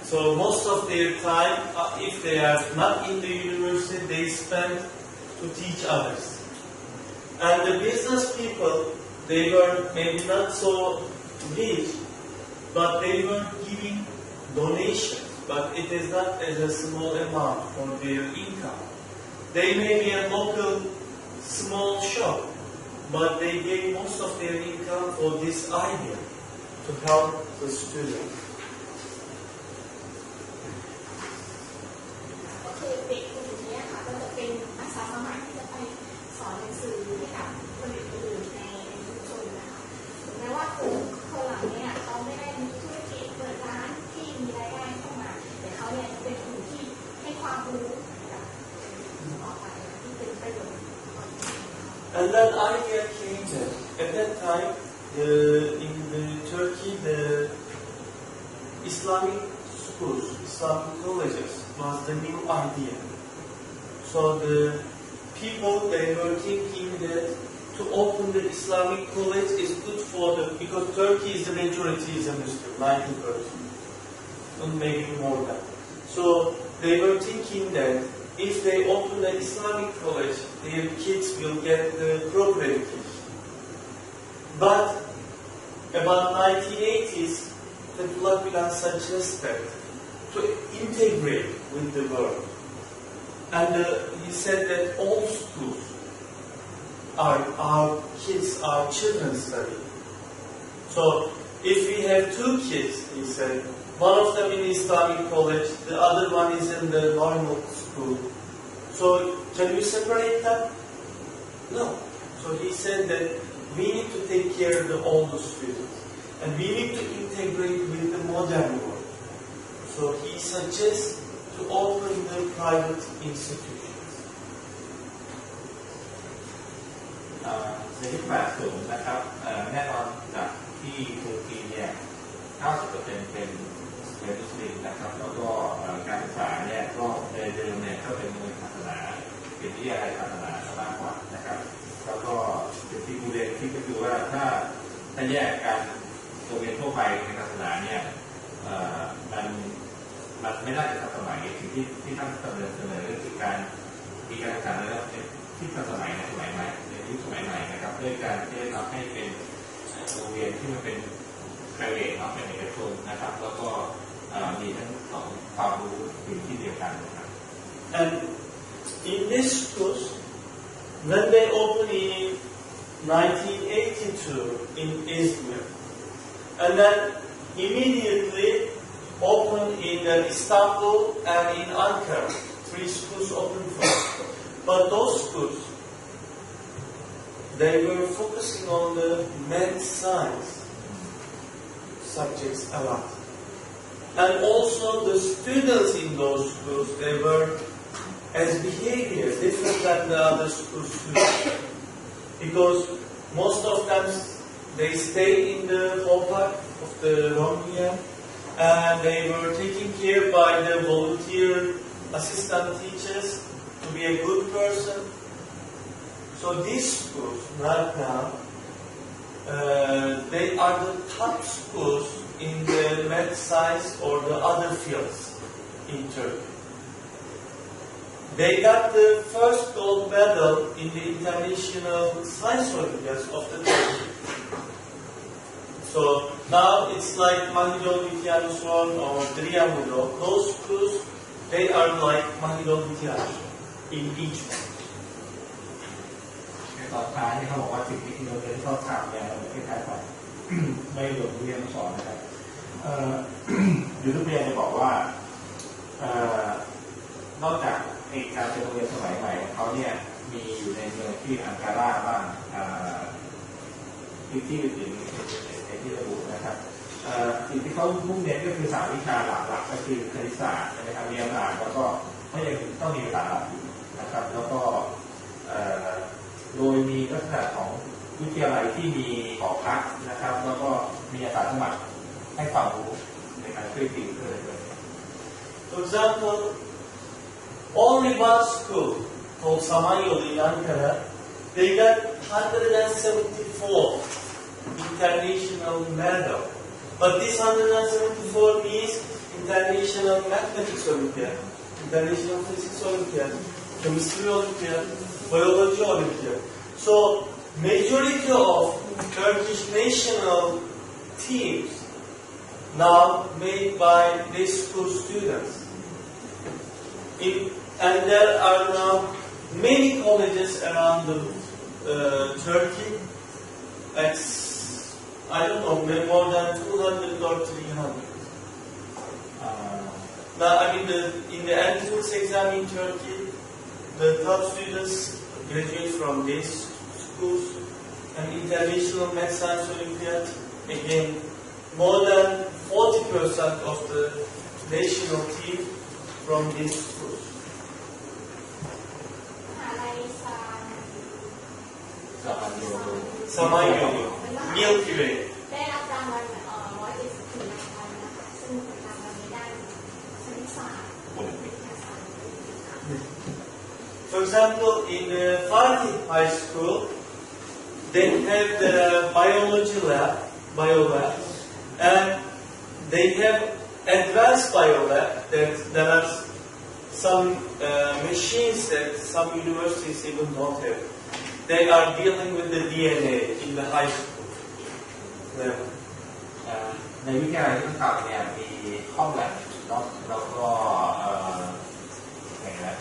So most of their time, if they are not in the university, they spend to teach others. And the business people, they were maybe not so rich, but they were giving donations, but it is not as a small amount for their income. They may be a local small shop, but they gave most of their income for this idea to help the students. ก็คือเด็กกลุ่มนี้ค่ะก็จะเป็นอาสาสมัครที่จะไปสอนหนังสือให้กับคนอื่นๆในชุมชนนะคะถึงแม้ว่ากลุ่มคนเหล่านี้เขาไม่ได้มีธุรกิจเปิดร้านที่มีรายได้เข้ามาแต่เขาเนี่ยเป็นกลุ่มที่ให้ความรู้กับต่อไปที่เป็นประโยชน์ And that idea came at that time in Turkey, the Islamic schools, Islamic colleges was the new idea. So the people, they were thinking that to open the Islamic college is good for them because Turkey is the majority is a Muslim, 90%, and maybe more than. So they were thinking that if they open the Islamic college, their kids will get the proper education. But about 1980s, Fethullah Gülen suggested to integrate with the world. And he said that all schools are our kids, our children study. So if we have two kids, he said, one of them in Islamic college, the other one is in the normal school. So can we separate them? No. So he said that we need to take care of all the students. And we need to integrate with the modern world. So he suggests to open the private institutions. ในยุค80นะครับแน่นอนจากที่ตุรกีเนี่ย 90% เป็นมุสลิมนะครับแล้วก็การศึกษาเนี่ยก็ในเดิมเนี่ยก็เป็นโรงเรียนศาสนาเป็นวิทยาลัยศาสนามากกว่านะครับแล้วก็จุดที่บูเรนที่ก็คือว่าถ้าแยกการโรงเรียนทั่วไปในศาสนาเนี่ยมันไม่ได้จะทันสมัยที่ท่านเสนอคือการมีการศึกษาแล้วที่ทันสมัยในสมัยใหม่ในยุคสมัยใหม่นะครับด้วยการที่ทำให้เป็นโรงเรียนที่มันเป็นprivate เนาะเป็นเอกชนนะครับแล้วก็มีทั้งสองความรู้อยู่ที่เดียวกันนะครับ And in these schools, when they opened in 1982 in Izmir, and then immediately opened in Istanbul and in Ankara, 3 schools opened first. But those schools, they were focusing on the math science subjects a lot. And also the students in those schools, they were as behavior different than the other school students. Because most of them, they stayed in the hall park of the Romania and they were taken care by the volunteer assistant teachers to be a good person. So these schools right now, they are the top schools in the math science or the other fields in Turkey. They got the first gold medal in the International Science Olympiads of the Turkey. So now it's like Mahidol Vityanuson or Driamudo. Those schools, they are like Mahidol Vityanuson in each one. ในตอนท้ายที่เขาบอกว่าสิ่งที่เราเรียนชอบทำเนี่ยเราคล้ายๆกัน ไม่หลงเรียนสอนนะครับยูทูบเบอร์จะบอกว่านอกจากการเป็นโรงเรียนสมัยใหม่เขาเนี่ยมีอยู่ในเมืองที่อังการาบ้างที่อื่นในที่ระบุนะครับสิ่งที่เขามุ่งเน้นก็คือ3 วิชาหลักๆก็คือคณิตศาสตร์นะครับเรียนอ่านแล้วก็ไม่ยังต้องมีภาษาอังกฤษนะครับแล้วก็โดยมีลักษณะของวิทยาลัยที่มีหอพักนะครับแล้วก็มีอาสาสมัครให้ความรู้ในการช่วยติวเลย For example, only one school called Samanyolu in Ankara, they got 174 international medal. But this 174 is International Mathematics Olympiad, International Physics Olympiad, Chemistry Olympiad, Biology Olympiad. So, majority of Turkish national teams now made by these school students. And there are now many colleges around Turkey. I don't know, more than 200 or 300. Now, I mean, in the entrance exam in Turkey, the top students graduate from these schools, and International Math Science Olympiad, again, more than 40% of the national team from these schools. Samanyolu, Milky Way. For example, in Fatih High School, they have the biology lab, biolab, and they have advanced biolab. That there are some machines that some universities even don't have. They are dealing with the DNA in the high school level. ในวิทยาลัยที่ต่างเนี่ยมีห้องแลบเนาะแล้วก็ไงนะ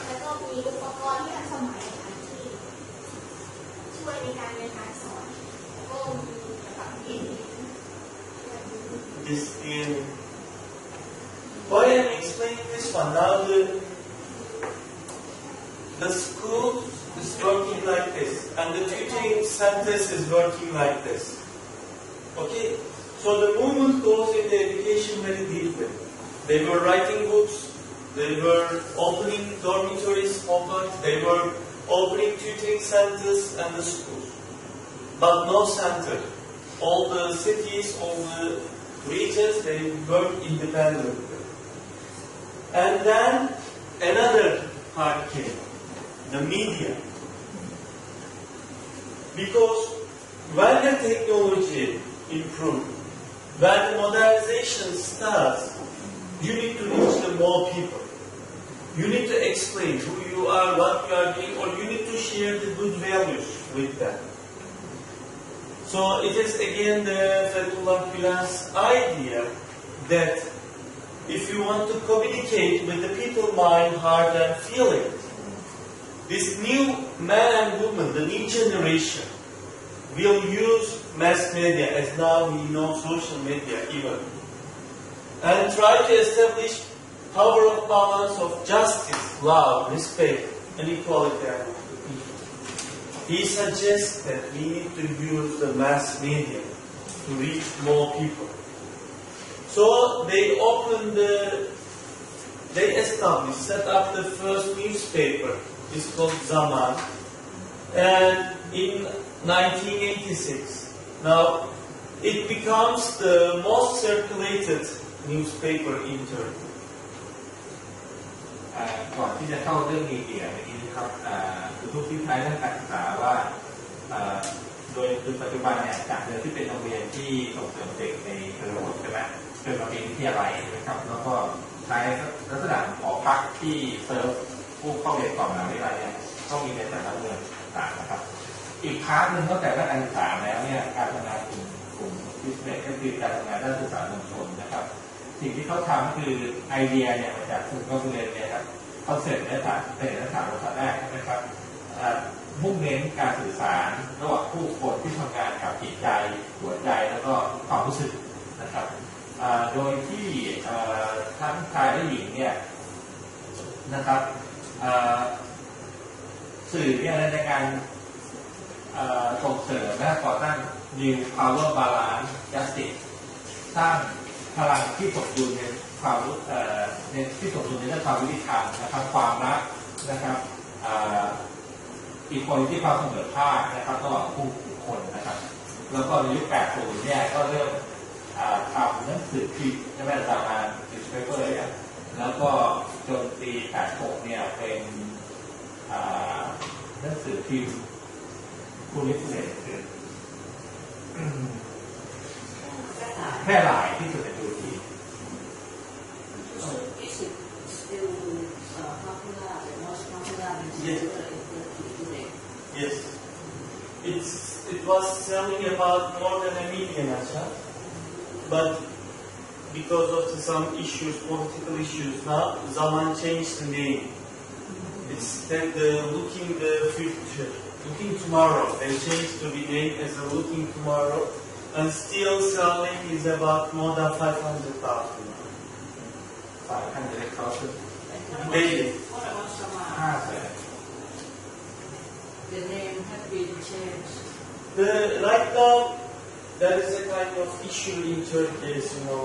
แล้วก็มีอุปกรณ์ที่ทันสมัยที่ช่วยในการเรียนการสอนแล้วก็มีแบบThis in why I'm explaining this one now the school is working like this and the tutoring centers is working like this. Okay, so the movement goes in the education very deeply. They were writing books, they were opening dormitories, they were opening tutoring centers and the schools. But no center. All the cities, all the regions, they work independently. And then another part came, the media. Because when the technology improves, when the modernization starts, you need to reach the more people. You need to explain who you are, what you are doing, or you need to share the good values with them. So it is again the Fethullah Gülen's idea that if you want to communicate with the people's mind, heart and feelings, this new man and woman, the new generation, will use mass media, as now we know social media even, and try to establish power of balance of justice, love, respect, and equality among the people. He suggests that we need to use the mass media to reach more people. So they set up the first newspaper. It's called Zaman. And in 1986, now it becomes the most circulated newspaper in Turkey. ก่อนที่จะเข้าเรื่องมีเดียเมื่อกี้นะครับทุกที่ท้ายเรื่องการศึกษาว่าโดยปัจจุบันเนี่ยจากเดิมที่เป็นโรงเรียนที่ส่งเสริมเด็กในระบบใช่ไหมเป็นมาเป็นวิทยาลัยนะครับแล้วก็ใช้ลักษณะหอพักที่เซิร์ฟผู้เข้าเรียนก่อนมหาวิทยาลัยเนี่ยต้องมีในแต่ละเมืองต่างนะครับอีกพาร์ทหนึ่งนอกจากด้านการศึกษาแล้วเนี่ยการทำงานกลุ่มบิสเนสก็คือการทำงานด้านศึกษามวลชนนะครับสิ่งที่เขาทำคือไอเดียเนี่ยมาจากคุณก็เรียนเนี่ยครับคอนเซ็ปต์เนื้อหาเป็นเนื้อหาภาษาแรกนะครับโ มุ่งเน้นการสื่อสารระหว่างผู้คนที่ทำงานกับจิตใจหัวใจแล้วก็ความรู้สึกนะครับโดยที่ทั้งชายและหญิงเนี่ยนะครับสื่อเนี่ยในการส่งเสริมและก่อตั้ง New Power Balance Justice สร้างพลังที่สมดุลในความในที่สมดุลในเรื่องความยุติธรรมนะครับความรักนะครับอีกคนที่ความเสมอภาคนะครับระหว่างผู้คนนะครับแล้วก็ในยุค 80 เนี่ยก็เริ่มทำหนังสือพิมพ์ใช่ไหมตามมาดิสเพเปอร์เนี่ยแล้วก็จนปี 86 เนี่ยเป็นหนังสือพิมพ์ผู้ลิสเนสแพร่หลายที่สุดในดูที Is it still popular, the most popular newspaper in Turkey today? Yes. It was selling about more than 1 million actually. But because of some issues, political issues, now Zaman changed the name. Instead looking the future, looking tomorrow. They changed to be named as a looking tomorrow. And still selling is about more than 500,000. 500,000 daily. What about Sama? 500,000 The name has been changed. Right now, there is a kind of issue in Turkey, as you know,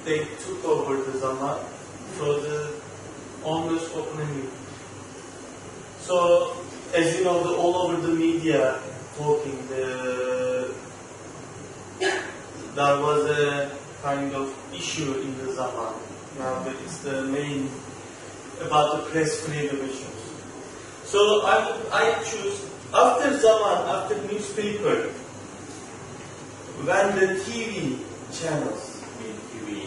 they took over the Zaman, so the owners opened a new. So, as you know, all over the media talking, there was a kind of issue in the Zaman. Now it's the main about the press freedom issues. So I choose after Zaman, after newspaper, when the TV channels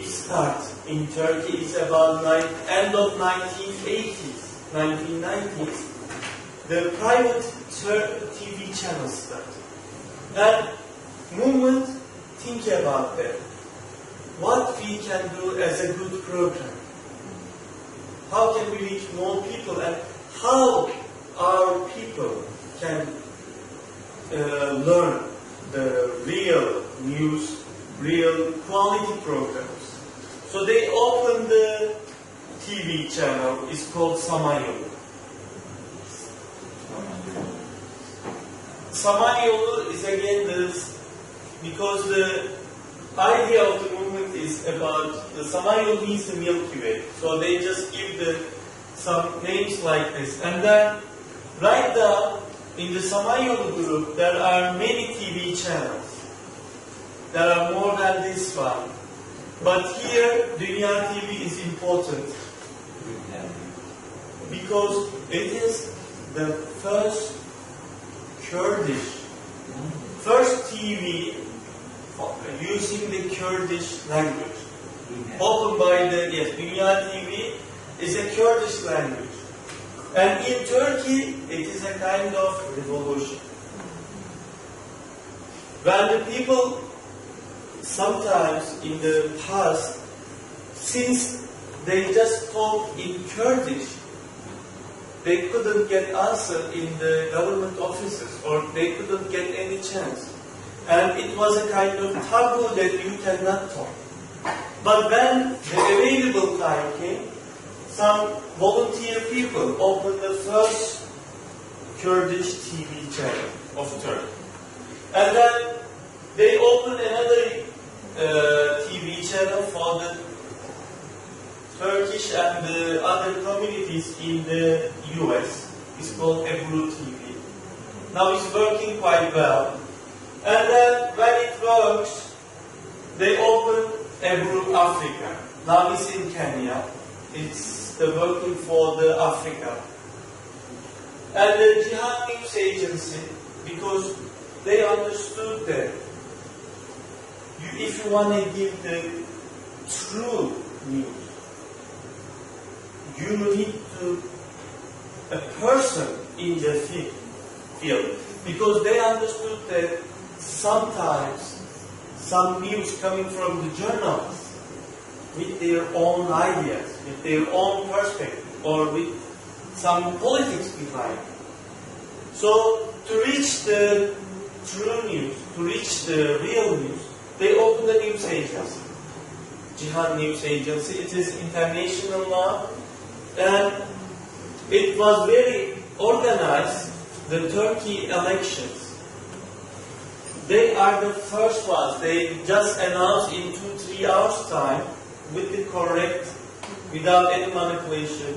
start in Turkey, it's about end of 1980s, 1990s. The private TV channels start. And movement think about that. What we can do as a good program. How can we reach more people and how our people can learn the real news, real quality programs. So they opened the TV channel, it's called Samanyolu. Samanyolu is again because the idea of the movement is about the Samanyolu means the Milky Way. So they just give some names like this. And then right now in the Samanyolu group there are many TV channels. There are more than this one. But here Dünya TV is important because it is the first TV using the Kurdish language. Opened by Dünya TV is a Kurdish language. And in Turkey, it is a kind of revolution. When the people, sometimes in the past, since they just talk in Kurdish, they couldn't get answer in the government offices or they couldn't get any chance. And it was a kind of taboo that you cannot talk. But when the available time came, some volunteer people opened the first Kurdish TV channel of Turkey. And then they opened another TV channel for the Turkish and the other communities in the US. It's called Ebru TV. Now it's working quite well. And then when it works, they open Ebru Africa. Now it's in Kenya. It's working for the Africa. And the Jihad News Agency, because they understood that if you want to give the true news, you need a person in the field. Because they understood that sometimes some news coming from the journalists with their own ideas, with their own perspective, or with some politics behind. So to reach the true news, to reach the real news, they opened a news agency, Jihad News Agency. It is international now, and it was very organized. The Turkey elections. They are the first ones. They just announced in 2-3 hours time with the correct, without any manipulation,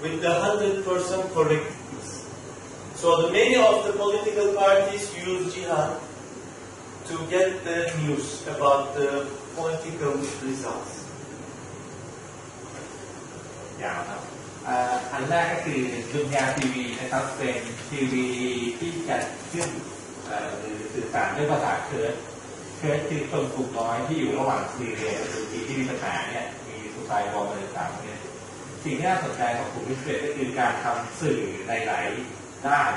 with the 100% correctness. So many of the political parties use jihad to get the news about the political results. ยาวครับอันแรกก็คือดุนยาทีวีนะครับเป็นทีวีที่จัดขึ้นหรือสื่อสารด้วยภาษาเคิร์ดคือคนกลุ่มน้อยที่อยู่ระหว่างซีเรียกับตุรกีที่มีปัญหาเนี่ยมีสุสานบอมอะไรต่างๆเนี่ยสิ่งที่น่าสนใจของกลุ่มอิสราเอลก็คือการทำสื่อในหลายด้าน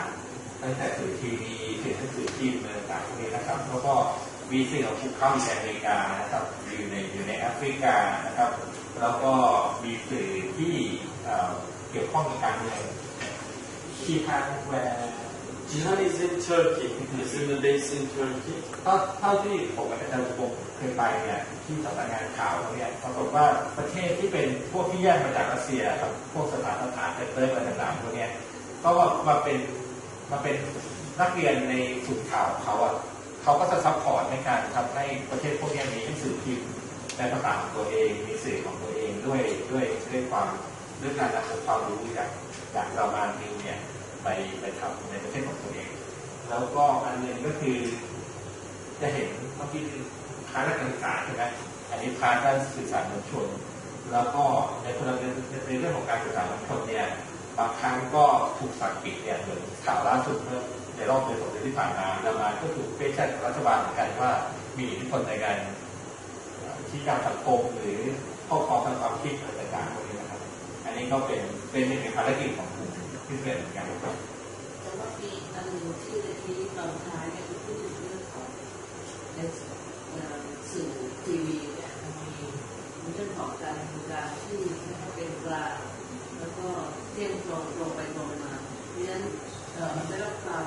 ตั้งแต่สื่อทีวีถึงสื่อทีมอะไรต่างๆพวกนี้นะครับแล้วก็มีสื่อของภูเขาในอเมริกานะครับอยู่ในแอฟริกานะครับแล้วก็มีสื่อที่เกี่ยวข้องกับการเมืองที่ทางแวร์ Jihad is in Turkey. It's in the base in Turkey. เท่าที่ผมกับอาจารย์ผมเคยไปเนี่ยที่สำนักงานข่าวเนี่ยปรากฏว่าประเทศที่เป็นพวกที่แยกมาจากรัสเซียกับพวกสถานเซ็นเตอร์อะไรต่างๆพวกนี้ก็มาเป็นนักเรียนในศูนย์ข่าวเขาก็จะซัพพอร์ตในการทำให้ประเทศพวกนี้มีหนังสือพิมพ์ในภาษาของตัวเองมีสื่อของตัวเองด้วยความด้วยการนำความรู้จากเรามานิวเนี่ยไปทำในประเทศของตัวเองแล้วก็อันนึงก็คือจะเห็นเมื่อกี้พาร์ทการศึกษาใช่ไหมอันนี้พาร์ทการสื่อสารมวลชนแล้วก็ในเรื่องของการสื่อสารมวลชนเนี่ยบางครั้งก็ถูกสั่งปิดเนี่ยเหมือนข่าวล่าสุดเมื่อในรอบเดือน2 เดือนที่ผ่านมาแล้วมาก็ถูกเฟซจากรัฐบาลเหมือนกันว่ามีอิทธิพลในการที่การสังคมหรือข้อความทางความคิดอะไรต่างๆพวกนี้นะครับอันนี้ก็เป็นหนึ่งในภารกิจของกลุ่มที่เป็นเหมือนกันครับแต่ว่ามีอันหนึ่งที่ตอนท้ายเนี่ยคือพูดถึงเรื่องของสื่อทีวีเนี่ยมีเรื่องของการทำงานที่เป็นกลางแล้วก็เที่ยงตรงไปตรงมาเพราะฉะนั้นได้รับความ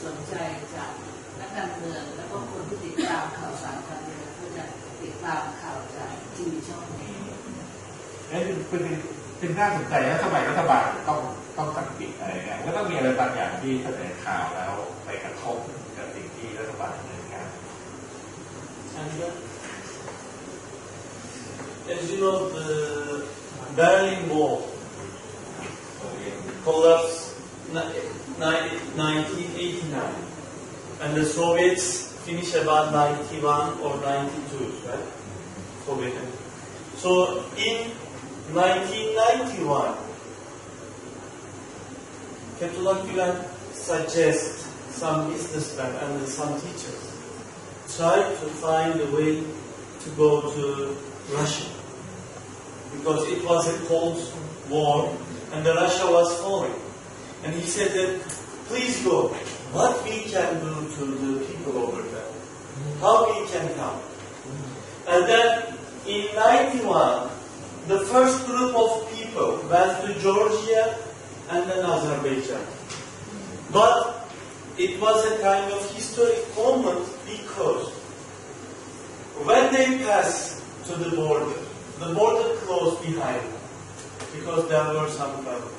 สนใจจากนักการเมืองแล้วก็คนที่ติดตามข่าวสารการเมืองก็จะติดตามข่าวจากทีวีช่องนี้เป็นน่าสนใจแล้วทำไมรัฐบาลต้องสั่งปิดอะไรเงี้ยก็ต้องมีอะไรบางอย่างที่เสนอข่าวแล้วไปกระทบกับสิ่งที่รัฐบาลดำเนินการ As you know, the Berlin Wall collapsed 1989, and the Soviets finished about 91 or 92, right? Soviet. So in 1991, Fethullah Gülen suggests some businessmen and some teachers tried to find a way to go to Russia, because it was a Cold War and Russia was falling. And he said that, please go, what we can do to the people over there, how we can help. And then in 91, the first group of people went to Georgia and then Azerbaijan. But it was a kind of historic moment because when they passed to the border closed behind them because there were some problems.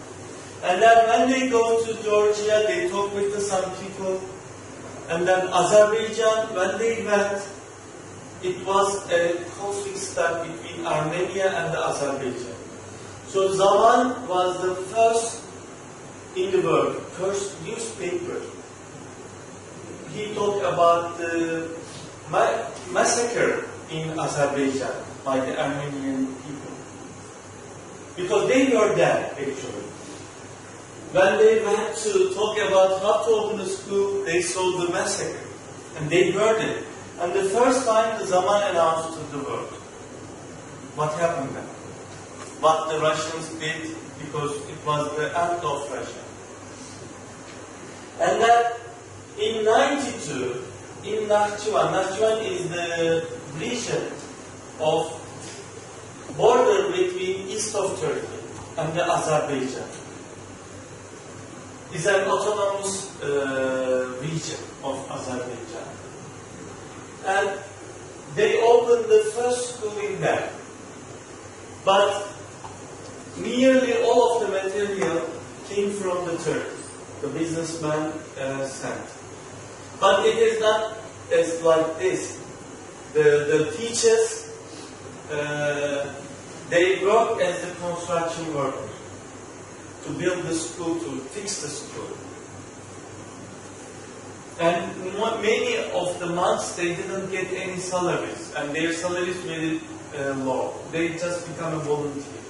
And then when they go to Georgia, they talk with some people. And then Azerbaijan, when they went, it was a conflict start between Armenia and Azerbaijan. So Zaman was the first in the world, first newspaper. He talked about the massacre in Azerbaijan by the Armenian people. Because they were there, actually. When they went to talk about how to open a school, they saw the massacre. And they heard it. And the first time the Zaman announced to the world what happened then. What the Russians did, because it was the end of Russia. And then in 92, in Nakhchivan is the region of border between east of Turkey and the Azerbaijan. is an autonomous region of Azerbaijan. And they opened the first school in there. But nearly all of the material came from the Turks, the businessman sent. But it is not as like this. The teachers, they work as the construction workers to build the school, to fix the school. And many of the months they didn't get any salaries, and their salaries very low. They just become a volunteer.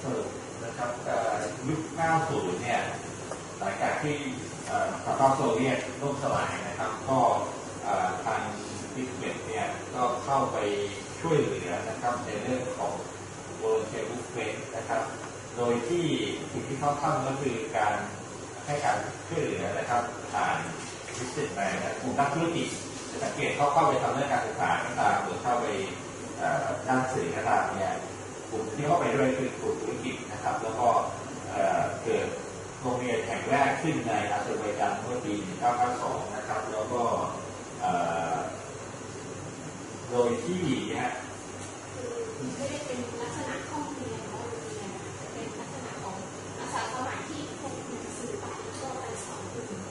สรุปนะครับยุค 90 เนี่ยหลังจากที่สหภาพโซเวียตล่มสลายนะครับก็ทางพิเศษเนี่ยก็เข้าไปช่วยเหลือนะครับในเรื่องของ volunteer movement นะครับโดยที่สิ่งที่เขาทำก็คือการให้การช่วยเหลือนะครับผ่านวิสิตแมนกลุ่มนักธุรกิจสังเกตเขาเข้าไปทำเรื่องการศึกษาก็ตามหรือเข้าไปด้านสื่อก็ตามเนี่ยกลุ่มที่เข้าไปด้วยคือกลุ่มธุรกิจนะครับแล้วก็เกิดโรงเรียนแห่งแรกขึ้นในอาเซอร์ไบจานเมื่อปี 1992 นะครับแล้วก็โดยที่ไม่ได้เป็นลักษณะห้องเรียนหรือโรงเรียนเป็นลักษณะของอาสาสมัครที่พกหนังสือไปแล้วก็ไปสอนคนอื่น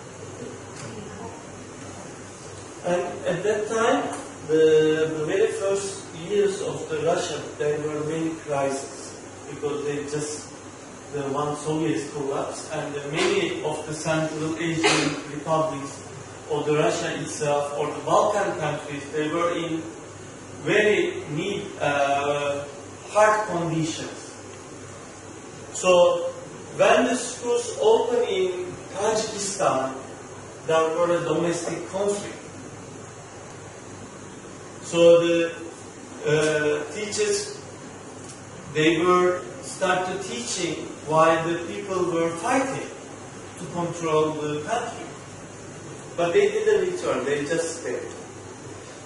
And at that time, the very first years of the Russia, there were many crises because the one Soviet collapsed, and many of the Central Asian republics, or the Russia itself, or the Balkan countries, they were in very hard conditions. So when the schools opened in Tajikistan, there were a domestic conflict. So the teachers, they were started teaching while the people were fighting to control the country. But they didn't return, they just stayed.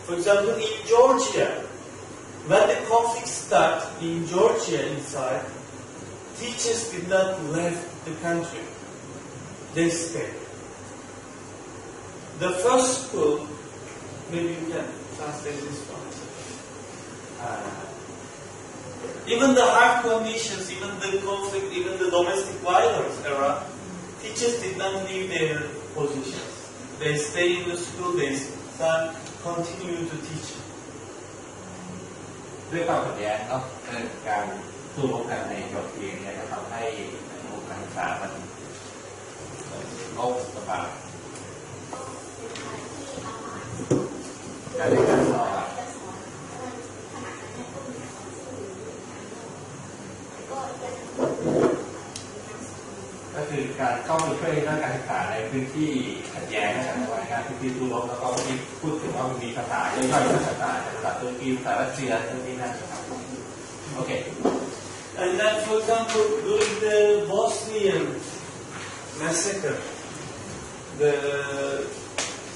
For example, in Georgia, when the conflict started in Georgia inside, teachers did not leave the country. They stayed. The first school, maybe you can translate this one. Even the hard conditions, even the conflict, even the domestic violence era, teachers did not leave their positions. They stay in the school, they continue to teach. ด้วยความขัดแย้งเนาะการสู้รบกันในจอร์เจียเนี่ยจะทำให้ระบบการศึกษามันล่มสบายการเรียนการสอนก็คือการเข้าไปช่วยด้านการศึกษาในพื้นที่ขัดแย้งนะครับว่าการพื้นที่สู้รบแล้วก็ที่พูดถึงว่ามีภาษาย่อยๆภาษาตุรกีภาษารัสเซียนู่นนี่นั่นนะครับโอเค And then, for example, during the Bosnian massacre, the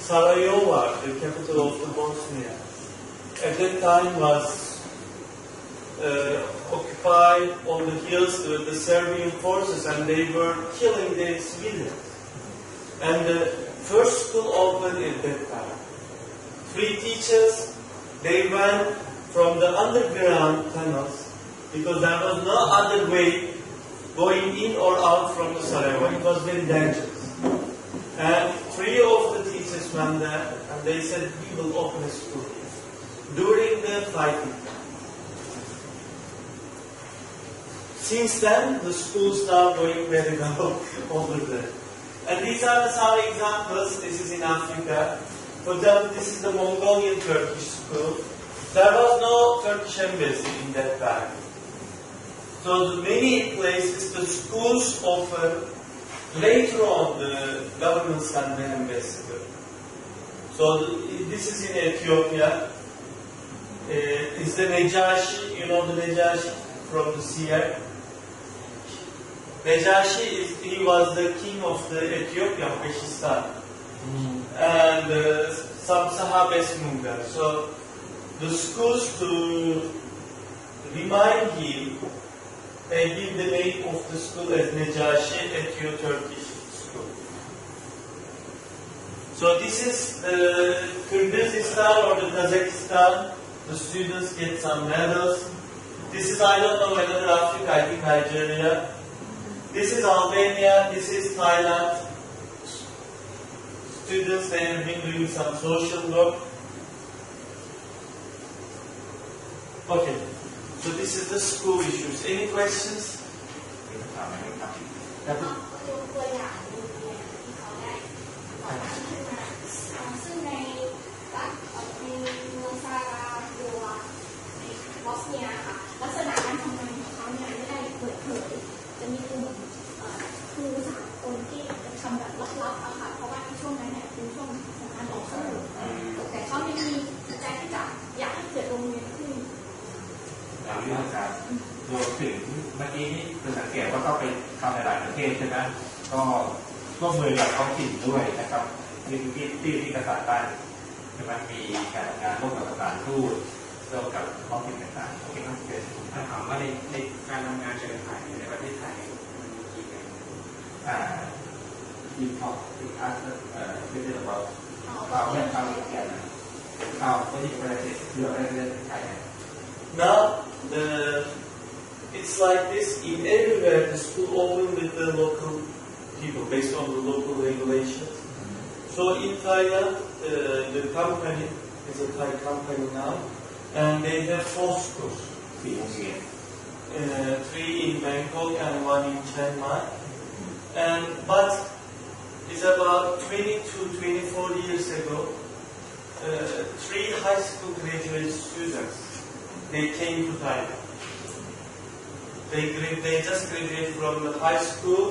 Sarajevo, the capital of the Bosnia, at that time was occupied on the hills with the Serbian forces, and they were killing the civilians. And the first school opened at that time. 3 teachers, they went from the underground tunnels because there was no other way going in or out from the Sarajevo. It was very dangerous. And 3 of the teachers went there, and they said, we will open a school here during the fighting. Since then, the schools are going very well over there. And these are some examples. This is in Africa. For example, this is the Mongolian Turkish school. There was no Turkish embassy in that time. So many places the schools offer. Later on, the government sent the ambassador. So this is in Ethiopia. It's the Nejashi. You know the Nejashi from the Seer. Nejashi, he was the king of the Ethiopia, Pakistan. And some Sahabes Mungar. So the schools to remind him they give the name of the school as Necashi Etio-Turkish School. So this is the Kyrgyzstan or the Kazakhstan. The students get some medals. This is, I don't know whether Africa, I think Nigeria. This is Albania, this is Thailand. Students, they have been doing some social work. Okay, so this is the school issues. Any questions? ก็ยกตัวอย่างโรงเรียนที่เขาได้ก่อตั้งขึ้นมาซึ่งในรัฐในเมืองซาราโดวาในบอสเนียค่ะลักษณะการทำงานของเขาเนี่ยไม่ได้เปิดเผยจะมีกลุ่มครูสามคนที่จะทำแบบลับๆอะค่ะเพราะว่าในช่วงนั้นเนี่ยเป็นช่วงของการต่อสู้แต่เขาไม่มีจิตใจที่จะอยากให้เกิดโรงเรียนขึ้นเรื่องการรวมถึงเมื่อกี้นี่คือสังเกตว่าเขาไปทำในหลายประเทศใช่ไหมก็ร่วมมือกับท้องถิ่นด้วยนะครับนี่คือที่กษัตริย์บ้านใช่ไหมมีการงานร่วมกับสถานทูตร่วมกับท้องถิ่นต่างๆโอเคครับเกิดถ้าถามว่าในการทำงานเชิงพาณิชย์ในประเทศไทยมันมีกี่แบบที่ท็อปที่อาร์ตที่เรียกว่าเขาเนี่ยเขาแก่เขาไม่ได้ประเทศเยอะในประเทศไทยNow, it's like this in everywhere. The school open with the local people based on the local regulations. So in Thailand, the company is a Thai company now, and they have 4 schools. 3 in Bangkok and 1 in Chiang Mai. But it's about 20 to 24 years ago, 3 high school graduate students. They came to Thailand. They just graduated from the high school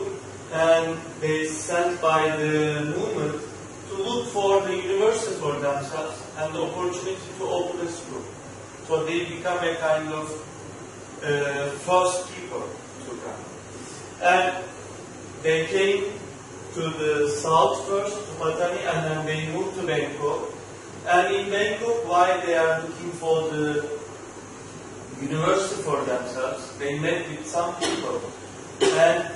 and they sent by the movement to look for the university for themselves and the opportunity to open a school. So they become a kind of first people to come. And they came to the south first, to Patani, and then they moved to Bangkok. And in Bangkok, while they are looking for the university for themselves, they met with some people and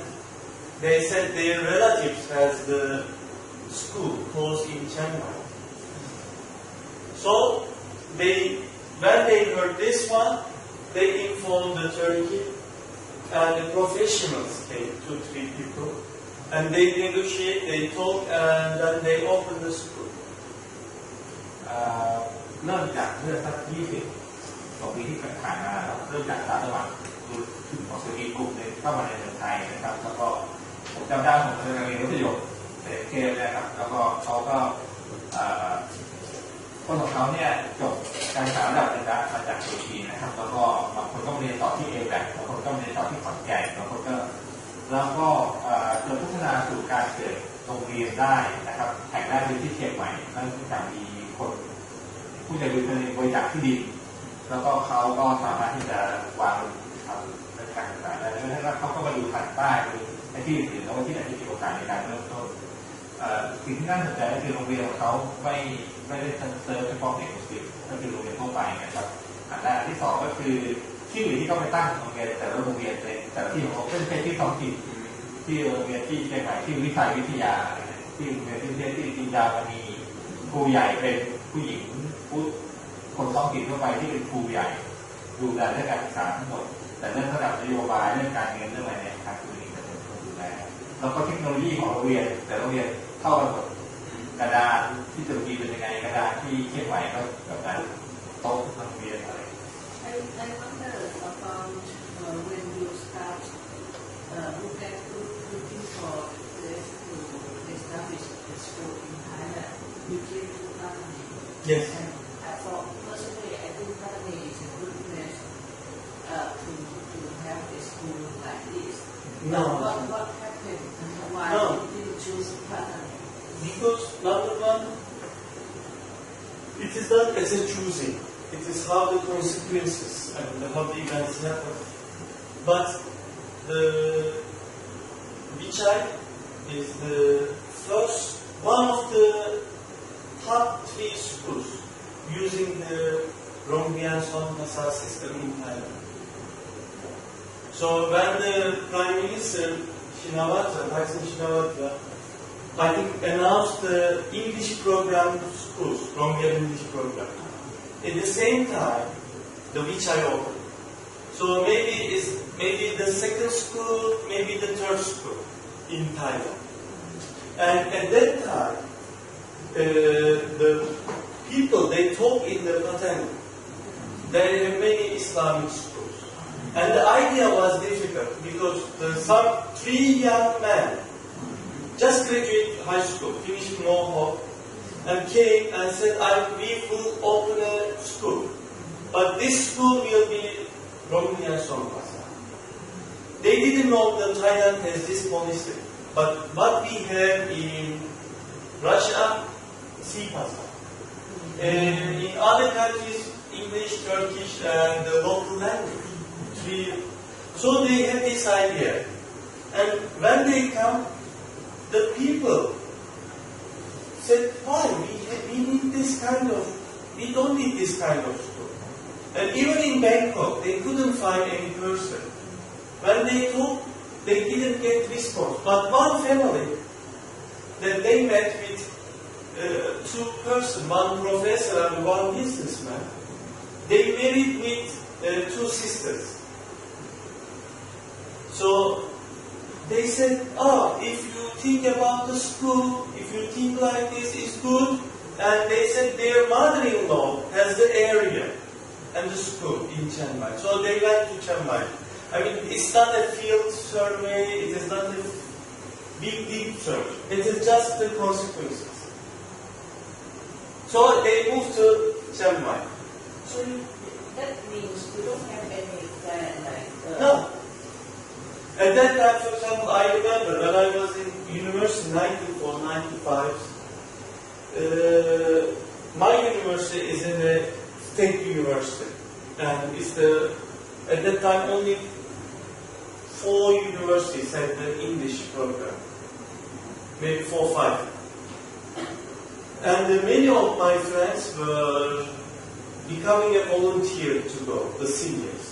they said their relatives has the school close in Chiang Mai. So when they heard this one, they informed the Turkey and the professionals came, 2-3 people, and they negotiate, they talk, and then they open the school. เริ่มจากเมื่อสัก20 กว่าปีที่ผ่านมาเริ่มจากสถานสวัสดิ์ถึงของสกีกลุ่มหนึ่งเข้ามาในเมืองไทยนะครับแล้วก็ผมจำได้ผมเคยเรียนวิทยุเด็กเกมนะครับแล้วก็เขาก็คนของเขาเนี่ยจบการศึกษาระดับปริญญามาจากตุรกีนะครับแล้วก็บางคนก็เรียนต่อที่เอแบกบางคนก็เรียนต่อที่ขอนแก่นบางคนก็แล้วก็จนพัฒนาสู่การเกิดโรงเรียนได้นะครับแห่งแรกเป็นที่เชียงใหม่นั่นคือการมีคนผู้ใจบุญบริจาคที่ดินแล้วก็เขาก็สามารถที่จะวางทำในการต่างๆได้แล้วเขาก็มาดูผ่านป้ายดูในที่อื่นแล้วก็ที่ไหนที่มีโอกาสในการเริ่มต้นสิ่งที่น่าสนใจก็คือโรงเรียนของเขาไม่ได้เซิร์ฟเฉพาะเด็กมุสลิมก็คือโรงเรียนทั่วไปนะครับอันแรกที่สองก็คือที่อื่นที่เขาไปตั้งโรงเรียนแต่ละโรงเรียนแต่ละที่ของเขาเป็นที่ท้องถิ่นที่โรงเรียนที่เชียงใหม่ที่วิทยาที่โรงเรียนที่จินดามณีครูใหญ่เป็นผู้หญิงคนท้องถิ่นทั่วไปที่เป็นครูใหญ่ดูแลเรื่องการศึกษาทั้งหมดแต่เรื่องระดับนโยบายเรื่องการเงินเรื่องอะไรเนี่ยทางครูจะเป็นคนดูแลแล้วก็เทคโนโลยีของโรงเรียนแต่โรงเรียนเข้ากันหมดกระดานที่ตุรกีเป็นยังไงกระดานที่เชียงใหม่ก็แบบนั้นโต๊ะโรงเรียนอะไร I wonder about when you start looking for place to establish a school in Thailand, you came to Patani. Yes. For personally, I think Patani is a good place to have a school like this. No. What happened and why did you choose Patani? Because number one, it is not as a choosing. It is how the consequences and how the events happen. But the A.chokchai is the first, one of the top 3 schools using the Rongbian Son Pasar system in Thailand. So when the Prime Minister Thaksin Shinawatra, I think announced the English program to schools, Rongyal English program. At the same time, which I opened. So maybe the second school, maybe the third school in Thailand. And at that time, the people, they talk in the Patani. There are many Islamic schools. And the idea was difficult because some 3 young men just graduated high school, finished Mohawk, and came and said, we will open a school. But this school will be Rohingya Songpasa. They didn't know that Thailand has this policy. But what we have in Russia, Sipasa. In other countries, English, Turkish, and the local language. So they had this idea. And when they come, the people said, why? We need this kind of, we don't need this kind of school. And even in Bangkok, they couldn't find any person. When they talked, they didn't get response. But one family that they met with 2 persons, one professor and one businessman, they married with 2 sisters. So they said, if you think about the school, if you think like this is good, and they said their mother-in-law has the area and the school in Chiang Mai. So they went to Chiang Mai. I mean, it's not a field survey, it is not a big, deep search. It is just the consequences. So they moved to Chiang Mai. So that means you don't have any plan like... No. At that time, for example, I remember when I was in university, 94, 95, my university is in a state university. And it's at that time only 4 universities had the English program. Maybe 4 or 5. And many of my friends were becoming a volunteer to go, the seniors.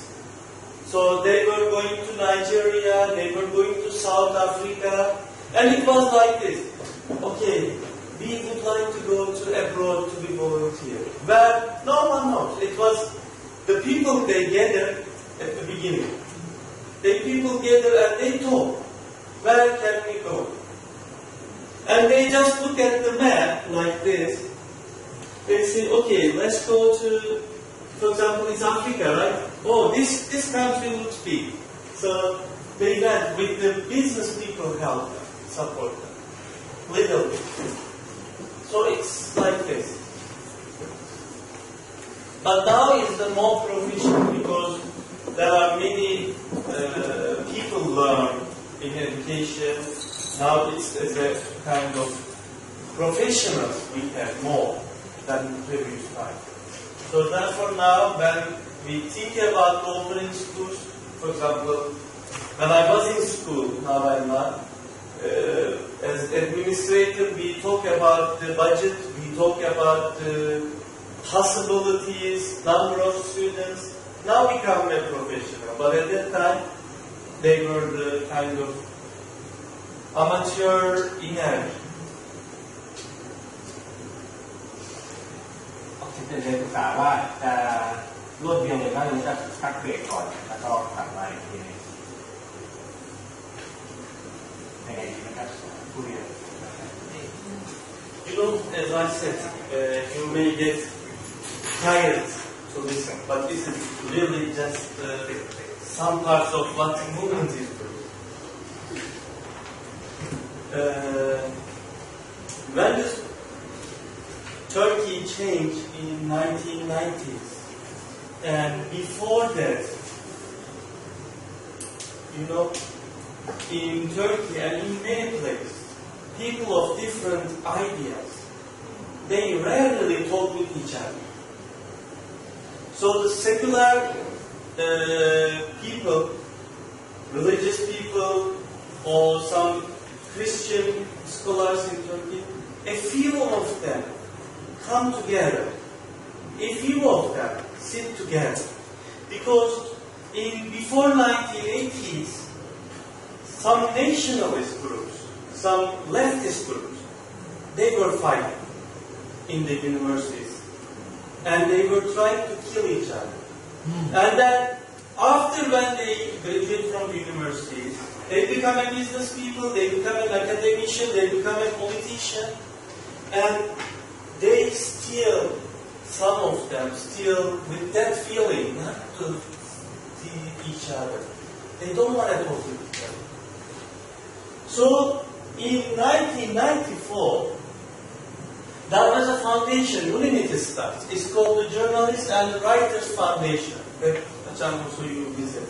So they were going to Nigeria, they were going to South Africa, and it was like this. Okay, we would like to go to abroad to be volunteer. But no one knows. It was the people they gathered at the beginning. The people gathered and they talk. Where can we go? And they just look at the map like this. They say, okay, let's go to, for example, it's Africa, right? Oh, this country looks big. So they went with the business people help them, support them. Little bit. So it's like this. But now it's the more professional because there are many people learn in education. Now it's as a kind of professionals we have more than previous time. So therefore now when we think about opening schools, for example, when I was in school, now I'm not, as administrator we talk about the budget, we talk about the possibilities, number of students. Now become a professional, but at that time they were the kind of amateur energy. จะเรียนศึกษาว่าจะรวดเดียวเลยว่าหรือจะคัดเกรดก่อนแล้วก็ถัดมาอีกทีนึงในไงดีนะครับผู้เรียน You know, as I said, you may get tired to listen, but this is really just some parts of what the movement is doing. When Turkey changed in 1990s, and before that, you know, in Turkey and in many places, people of different ideas, they rarely talk with each other. So the secular people, religious people, or some Christian scholars in Turkey, a few of them come together. A few of them sit together. Because before 1980s, some nationalist groups, some leftist groups, they were fighting in the universities, and they were trying to kill each other. And then, after when they graduate from the universities, they become a business people, they become an academician, they become a politician, and they still, some of them still with that feeling not to see each other. They don't want to talk to each other. So, in 1994, there was a foundation, Limited Studies. It's called the Journalists and Writers Foundation. You visit.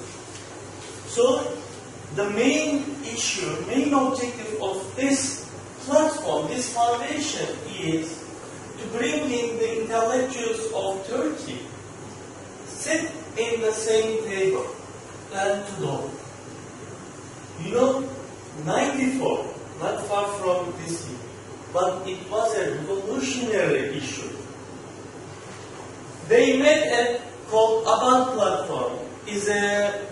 So, the main issue, main objective of this platform, this foundation, is to bring in the intellectuals of Turkey, sit in the same table, and to know. You know, 94, not far from this year, but it was a revolutionary issue. They met at called Aban platform. Is a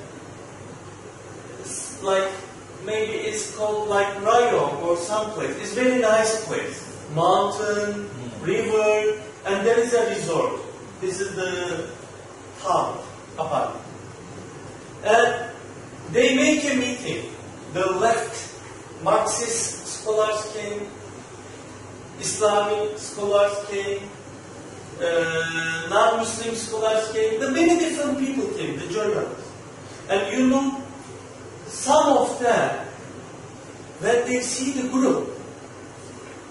like maybe it's called like Rayong or someplace. It's a very nice place, mountain, river, and there is a resort. This is the town, Aban. And they make a meeting. The left Marxist scholars came, Islamic scholars came, non-Muslim scholars came, the many different people came, the journalists. And you know, some of them, when they see the group,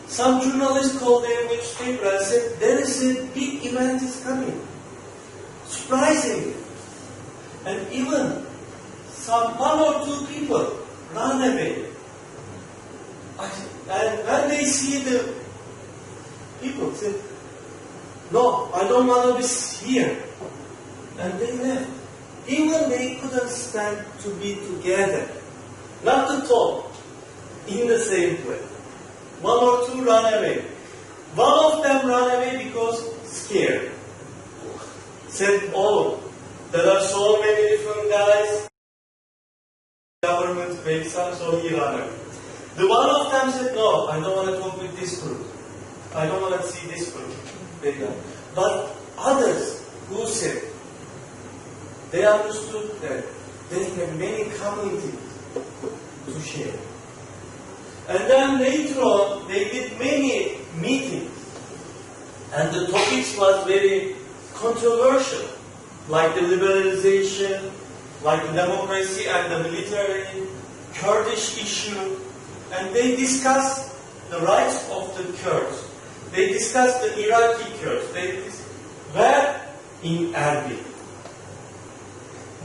some journalists called their newspaper and said, there is a big event is coming. Surprisingly. And even some one or two people run away. And when they see the people, say, no, I don't want to be here. And they left. Even they couldn't stand to be together. Not to talk in the same place. One or two run away. One of them ran away because scared. Said, oh, there are so many different guys. Government makes up, so he ran away. The one of them said, no, I don't want to talk with this group. I don't want to see this group. But others who said, they understood that they have many communities to share. And then later on, they did many meetings. And the topics was very controversial, like the liberalization, like the democracy and the military, Kurdish issue. And they discussed the rights of the Kurds. They discussed the Iraqi Kurds. They were in Erbil.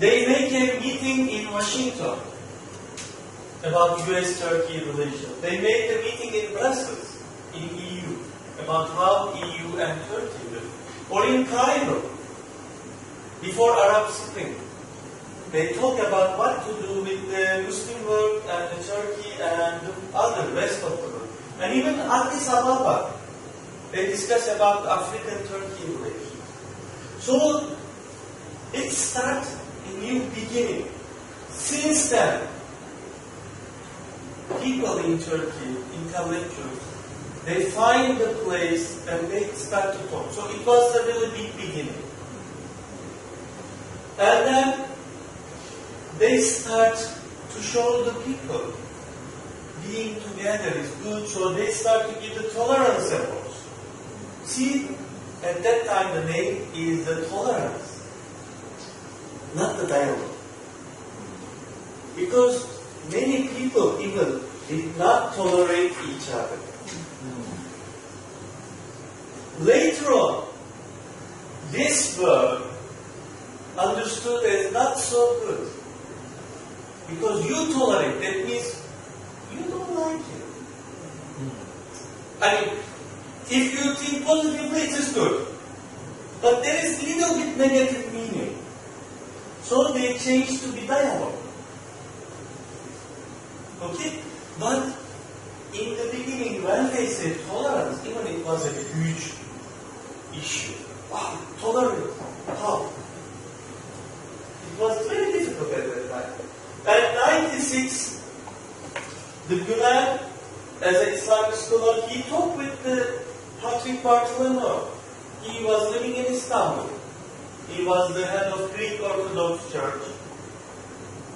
They make a meeting in Washington about U.S.-Turkey relations. They made a meeting in Brussels, in EU, about how EU and Turkey live. Or in Cairo, before Arab Spring. They talk about what to do with the Muslim world and the Turkey and the other rest of the world. And even Addis Ababa, they discuss about African-Turkey relations. So, it starts a new beginning. Since then, people in Turkey, intellectuals, they find the place and they start to talk. So it was a really big beginning. And then they start to show the people being together is good, so they start to give the tolerance approach. See, at that time the name is the tolerance, not the dialogue. Because many people even did not tolerate each other. Later on, this word understood as not so good. Because you tolerate, that means you don't like it. I mean, if you think positively, it is good. But there is little bit negative meaning. So they changed to be dialogue. Okay? But in the beginning, when they said tolerance, even it was a huge issue. Wow, tolerance. How? It was very as an Islamic scholar, he talked with the Patrick Bartolomeo. He was living in Istanbul. He was the head of Greek Orthodox Church.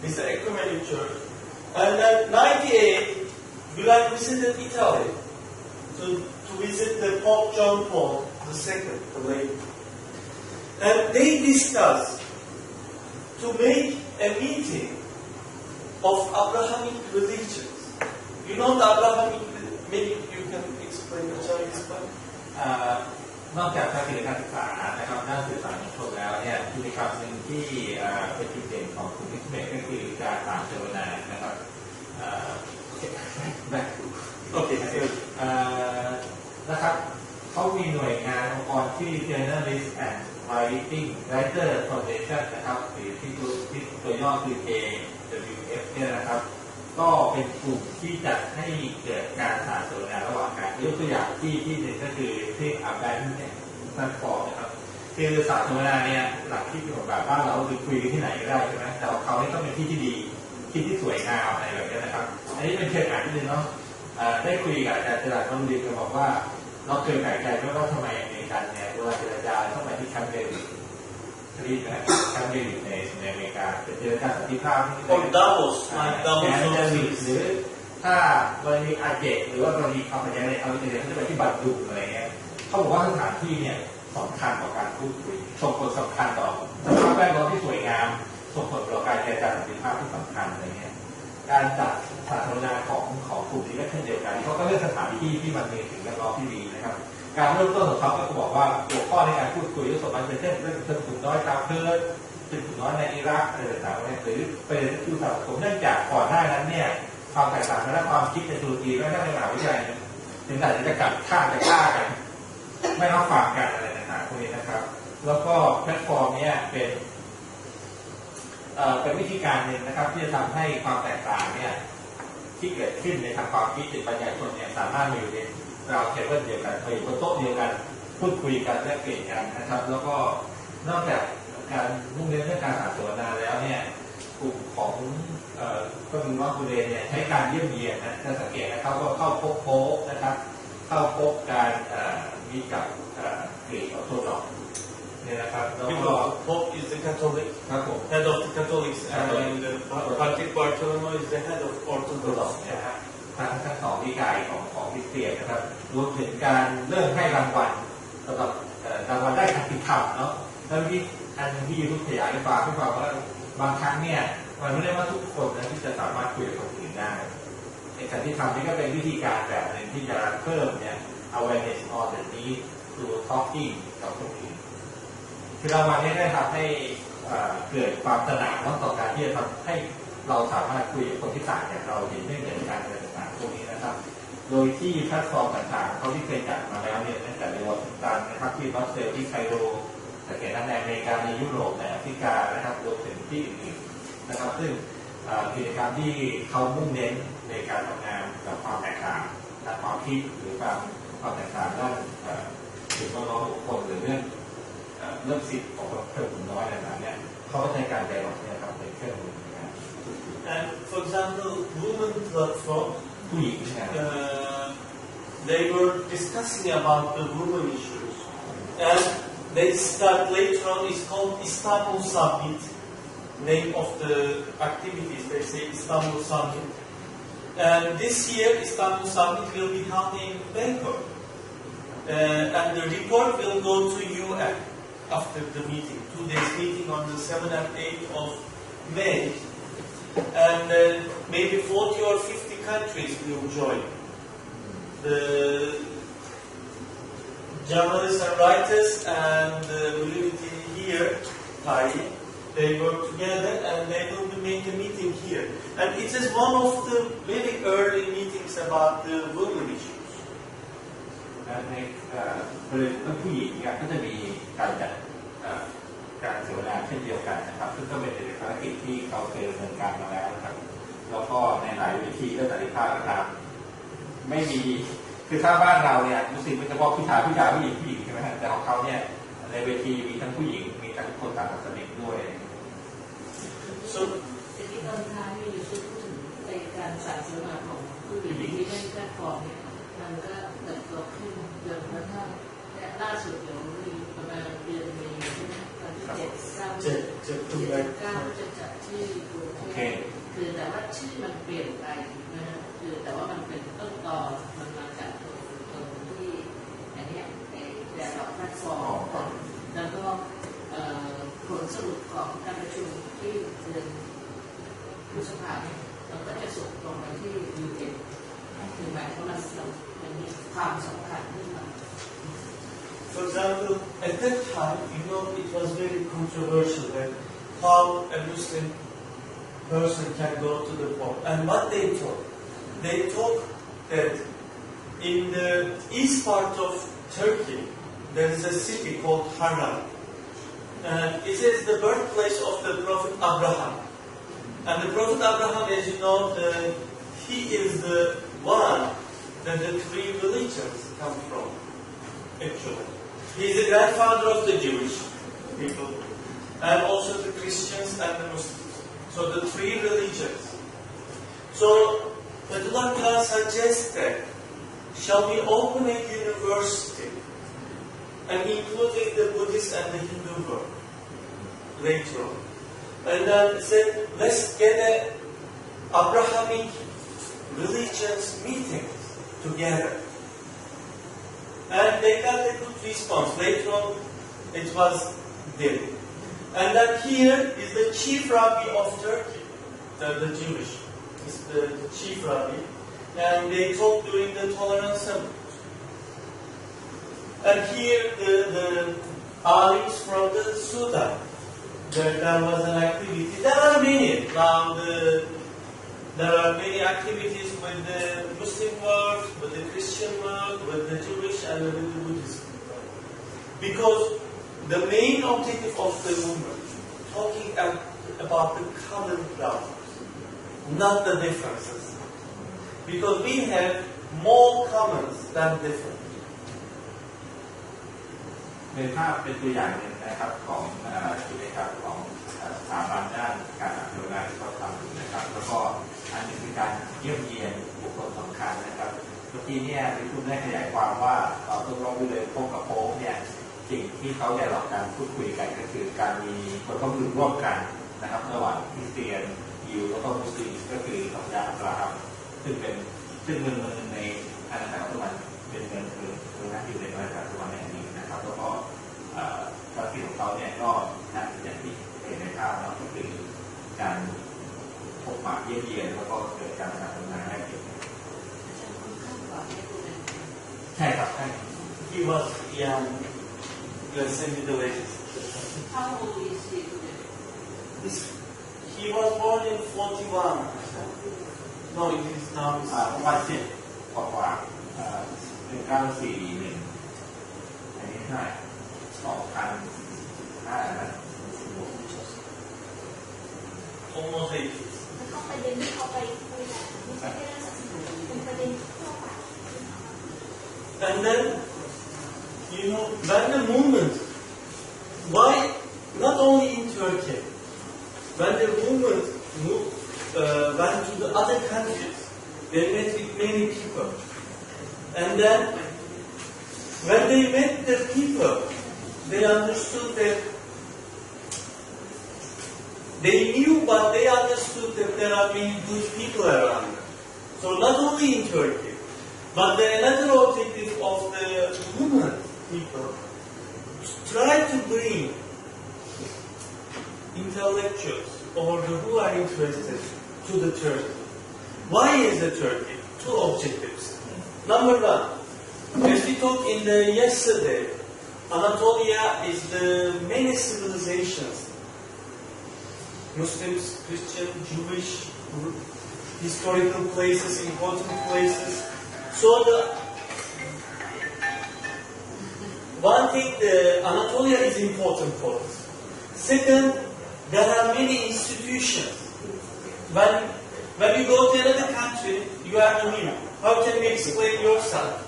It's an ecumenical church. And then 98, Bülent visited Italy to visit the Pope John Paul II, the late. And they discussed to make a meeting of Abrahamic religions. You know the Abrahamic, maybe you can explain, shall I explain? นอกจากการเรียนการศึกษานะครับด้านสื่อสารมวลชนแล้วเนี่ยกิจกรรมหนึ่งที่เป็นจุดเด่นของกลุ่มอิสลามก็คือการอ่านเจรนานะครับโอเคนะครับเขามีหน่วยงานองค์กรที่ Journalist and Writer Foundation นะครับหรือที่ตัวย่อคือ AWF เนี่ยนะครับก็เป็นกลุ่มที่จะให้เกิดการสนทนาระหว่างกันยกตัวอย่างที่หนึ่งก็คือที่อาแบนเนี่ยนั่นฟอร์นะครับคือสนทนาเนี่ยหลักที่เป็นแบบบ้านเราคือคุยกันที่ไหนก็ได้ใช่ไหมแต่เขาเนี่ยต้องเป็นที่ที่ดีที่สวยงามอะไรแบบนี้นะครับอันนี้เป็นเชิงอ่านนิดนึงเนาะได้คุยกับอาจารย์จรัสน้องดินก็บอกว่าเราเคยแปลกใจว่าทำไมอเมริกันเนี่ยเวลาเจรจาต้องไปที่แคมป์เดวิดที่นะแคมป์เดวิดในอเมริกาเป็นเจรจาสันติภาพที่ Davos หรือถ้ากรณีอาเจกหรือว่ากรณีความขัดแย้งในอเมริกาเขาจะไปที่บัตรดุอะไรเงี้ยเขาบอกว่าสถานที่เนี่ยสำคัญต่อการพูดคุยส่งผลสำคัญต่อสภาพแวดล้อมที่สวยงามส่งผลต่อการเจรจาสันติภาพที่สำคัญอะไรเงี้ยการจัดสาธารณะของกลุ่มนี้ก็เช่นเดียวกันเขาก็เลือกสถานที่ที่มันมีสิ่งแวดล้อมที่ดีนะครับการเริ่มต้นของเขาก็บอกว่าหัวข้อในการพูดคุยก็สมมติเป็นเช่นเรื่องชนกลุ่มน้อยชาวเคิร์ดชนกลุ่มน้อยในอิรักอะไรต่างๆหรือเป็นคือสังคมเนื่องจากก่อนหน้านั้นเนี่ยความแตกต่างทางด้านความคิดในตุรกีและในมหาวิทยาลัยถึงแต่จะกัดฆ่ากันไม่รับฟังกันอะไรต่างๆพวกนี้นะครับแล้วก็แพลตฟอร์มนี้เป็นวิธีการหนึ่งนะครับที่จะทำให้ความแตกต่างเนี่ยที่เกิดขึ้นในทางความคิดในประชาชนเนี่ยสามารถมาอยู่ในราวเทเบิลเดียวกันมาอยู่บนโต๊ะเดียวกันพูดคุยกันแลกเปลี่ยนกันนะครับแล้วก็นอกจากการมุ่งเน้นเรื่องการสนทนาแล้วเนี่ยกลุ่มของก็มีว่าคุณเรนเนี่ยใช้การเยี่ยมเยียนนะจะสังเกตนะครับว่าเข้าพบโพสนะครับเข้าพบการมีกับเกรดออโตดอกเนี่ยนะครับแล้วก็ Pope is the Catholic, head of the Catholics, and Patrick Bartolomeo is the head of Orthodox. นะฮะทั้งสองนิกายของคริสเตียนนะครับรวมถึงการเริ่มให้รางวัลสำหรับรางวัลได้การติดขับเนาะแล้วที่อันที่ยูทูบขยายให้ฟังว่าบางครั้งเนี่ยมันไม่ได้ว่าทุกคนนะที่จะสามารถคุยกับคนอื่นได้ในการที่ทำนี่ก็เป็นวิธีการแบบหนึ่งที่จะเพิ่มเนี่ย awareness on the need to talking กับคนอื่นคือรางวัลนี้ได้ทำให้เกิดความตระหนักต่อการที่จะทำให้เราสามารถคุยกับคนที่ต่างจากเราเห็นเรื่องเหตุการณ์ต่างๆพวกนี้นะครับโดยที่แพลตฟอร์มต่างๆเขาที่เคยจัดมาแล้วเนี่ยตั้งแต่ในวอชิงตันนะครับที่บรัสเซลที่ไคโรแต่แก่นั้นในอเมริกาในยุโรปในแอฟริกานะครับรวมถึงที่อื่นๆนะครับซึ่งกิจกรรมที่เขามุ่งเน้นในการทำงานกับความแตกต่างทางความคิดหรือความแตกต่างด้านสิ่งแวดล้อมบุคคลหรือเรื่องสิทธิ์ของคนกลุ่มน้อยต่างๆเนี่ยเขาก็ใช้การไดร็อกเนี่ยครับเป็นเครื่องมือAnd for example, women platform, they were discussing about the women issues, and they start later on. It's called Istanbul Summit. Name of the activities they say Istanbul Summit, and this year Istanbul Summit will be held in Bangkok, and the report will go to UN after the meeting. 2 days meeting on the 7th and 8th of May. And maybe 40 or 50 countries will join. The journalists and writers and the community here, Thai, they work together and they will be making a meeting here. And it is one of the very early meetings about the women issues. ในประเด็นเรื่องผู้หญิงเนี่ยก็จะมีการจัดการเสวนาเช่นเดียวกันนะครับซึ่งก็เป็นภารกิจที่เขาเคยดำเนินการมาแล้วนะครับแล้วก็ในหลายวิธีก็สันติภาพนะครับไม่มีคือถ้าบ้านเราเนี่ยรู้สึกมันจะบอกผู้ชายผู้หญิงใช่ไหมฮะแต่ของเขาเนี่ยในเวทีมีทั้งผู้หญิงมีทั้งคนต่างศาสนาด้วยที่ตอนท้ายมีอยู่ชุดพูดถึงในการสารเสวนาของ ผู้หญิงที่เล่นแพลตฟอร์มเนี่ยมันก็เติบโตขึ้นจนกระทั่งและล่าสุดเดี๋ยวมีประมาณเดือนมีวันที่7 9จะจัดที่กรุงเทพคือแต่ว่าชื่อมันเปลี่ยนไปนะคือแต่ว่ามันเป็นต้นตอมันมาจากตรงที่อันนี้แต่ละแพลตฟอร์มแล้วก็ผลสรุปของการประชุมที่เดือนพฤษภาคมเราก็จะส่งตรงไปที่ UN คือหมายความว่ามันมีความสำคัญขึ้นมา For example, at that time, it was very controversial that how a Muslim person can go to the Pope. And what they talk that in the east part of Turkey, there is a city called Haran. And it is the birthplace of the Prophet Abraham. And the Prophet Abraham, as you know, he is the one that the three religions come from, actually. He is the grandfather of the Jewish people, and also the Christians and the Muslims. So the three religions. So Fethullah suggests that shall we open a university and including the Buddhist and the Hindu world later on. And then said, let's get a Abrahamic religions meetings together. And they got a good response. Later on, it was there. And then here is the chief rabbi of Turkey, the Jewish, is the chief rabbi. And they talk during the tolerance summit. And here the alims from the Sudan. There was an activity. There are many now. There are many activities with the Muslim world, with the Christian world, with the Jewish and with the Buddhist world. Because the main objective of the movement, talking about the common ground, not the differences. Because we have more commons than different. เป็นภาพเป็นตัวอย่างหนึ่งนะครับของกิจกรรมของสถาบันด้านการอนุรักษ์ที่เขาทำนะครับแล้วก็อันนี้คือการเยี่ยมเยียนบุคคลสำคัญนะครับเมื่อกี้เนี่ยที่คุณได้ขยายความว่าเราต้องลองไปเลยพบกับโป๊ปเนี่ยสิ่งที่เขาได้หลอกการพูดคุยกันก็คือการมีคนร่วมมือร่วมกันนะครับระหว่างคริสเตียนยิวแล้วก็มุสลิมก็คือศาสนาอับราฮัมซึ่งเมืองในอาณาจักรปัจจุบันเป็นเมืองอยู่ในอาณาจักรปัจจุบันแห่งนี้นะครับแล้วก็ภารกิจของเขาเนี่ยก็อย่างที่เห็นในภาพเราก็คือการพบปะเยี่ยมเยียนแล้วก็เกิดการทำงานได้เกิดใช่ครับใช่ He was young, let's say middle ages. How old is he today? He was born in 41. No, it is now. วันเจ็ดกว่าเป็น941อันนี้เท่าไหร่2,005นะ Almost 80. แล้วก็ประเด็นที่เขาไปคุยกันไม่ใช่แค่เรื่องศาสนาเป็นประเด็นทั่วไป And then, when the movement, why not only in Turkey, when the movement went to the other countries, they met with many people. And then, when they met the people, they understood that they knew, but they understood that there are many good people around them. So not only in Turkey, but another objective of the movement people try to bring intellectuals or who are interested to the Turkey. Why is the Turkey? Two objectives. Number one, as we talked in the yesterday, Anatolia is the many civilizations. Muslims, Christian, Jewish, historical places, important places. So one thing, Anatolia is important for us. Second, there are many institutions. When you go to another country, you are new. How can you explain yourself?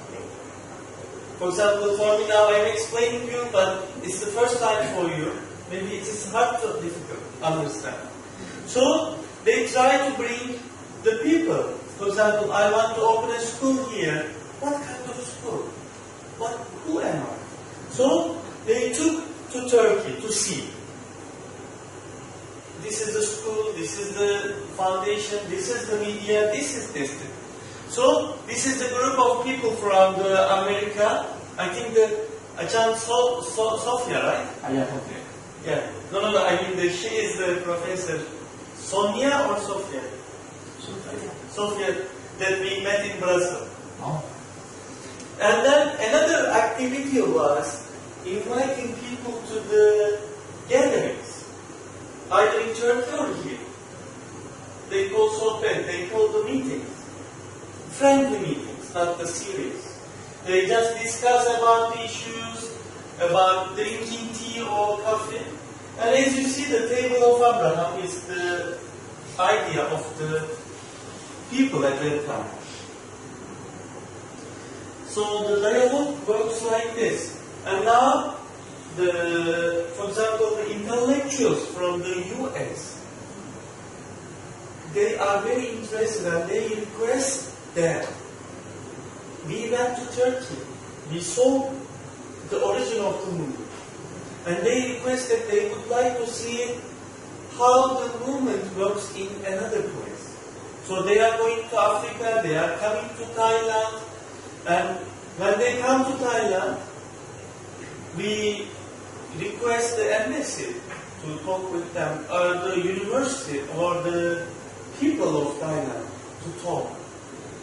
For example, for me now I'm explaining you, but it's the first time for you. Maybe it is hard to difficult to understand. So they try to bring the people For example, I want to open a school here. What kind of school? Who am I? So they took to Turkey to see. This is the school, this is the foundation, this is the media, this is this. So this is the group of people from America. I think the Sofia, right? A.chokchai. Yeah. No. I mean she is the professor. Sonia or Sofia? Sofia, that we met in Brussels. Oh. And then another activity was inviting people to the gatherings, either in Turkey or here. They call sohbet, they call the meetings, friendly meetings, not the serious. They just discuss about the issues, about drinking tea or coffee. And as you see, the table of Abraham is the idea of the people at that time. So the dialogue works like this. And now, for example, the intellectuals from the US, they are very interested and they request that we went to Turkey, we saw the origin of the movement, and they request that they would like to see how the movement works in another place. So they are going to Africa, they are coming to Thailand, and when they come to Thailand, we request the embassy to talk with them, or the university, or the people of Thailand to talk.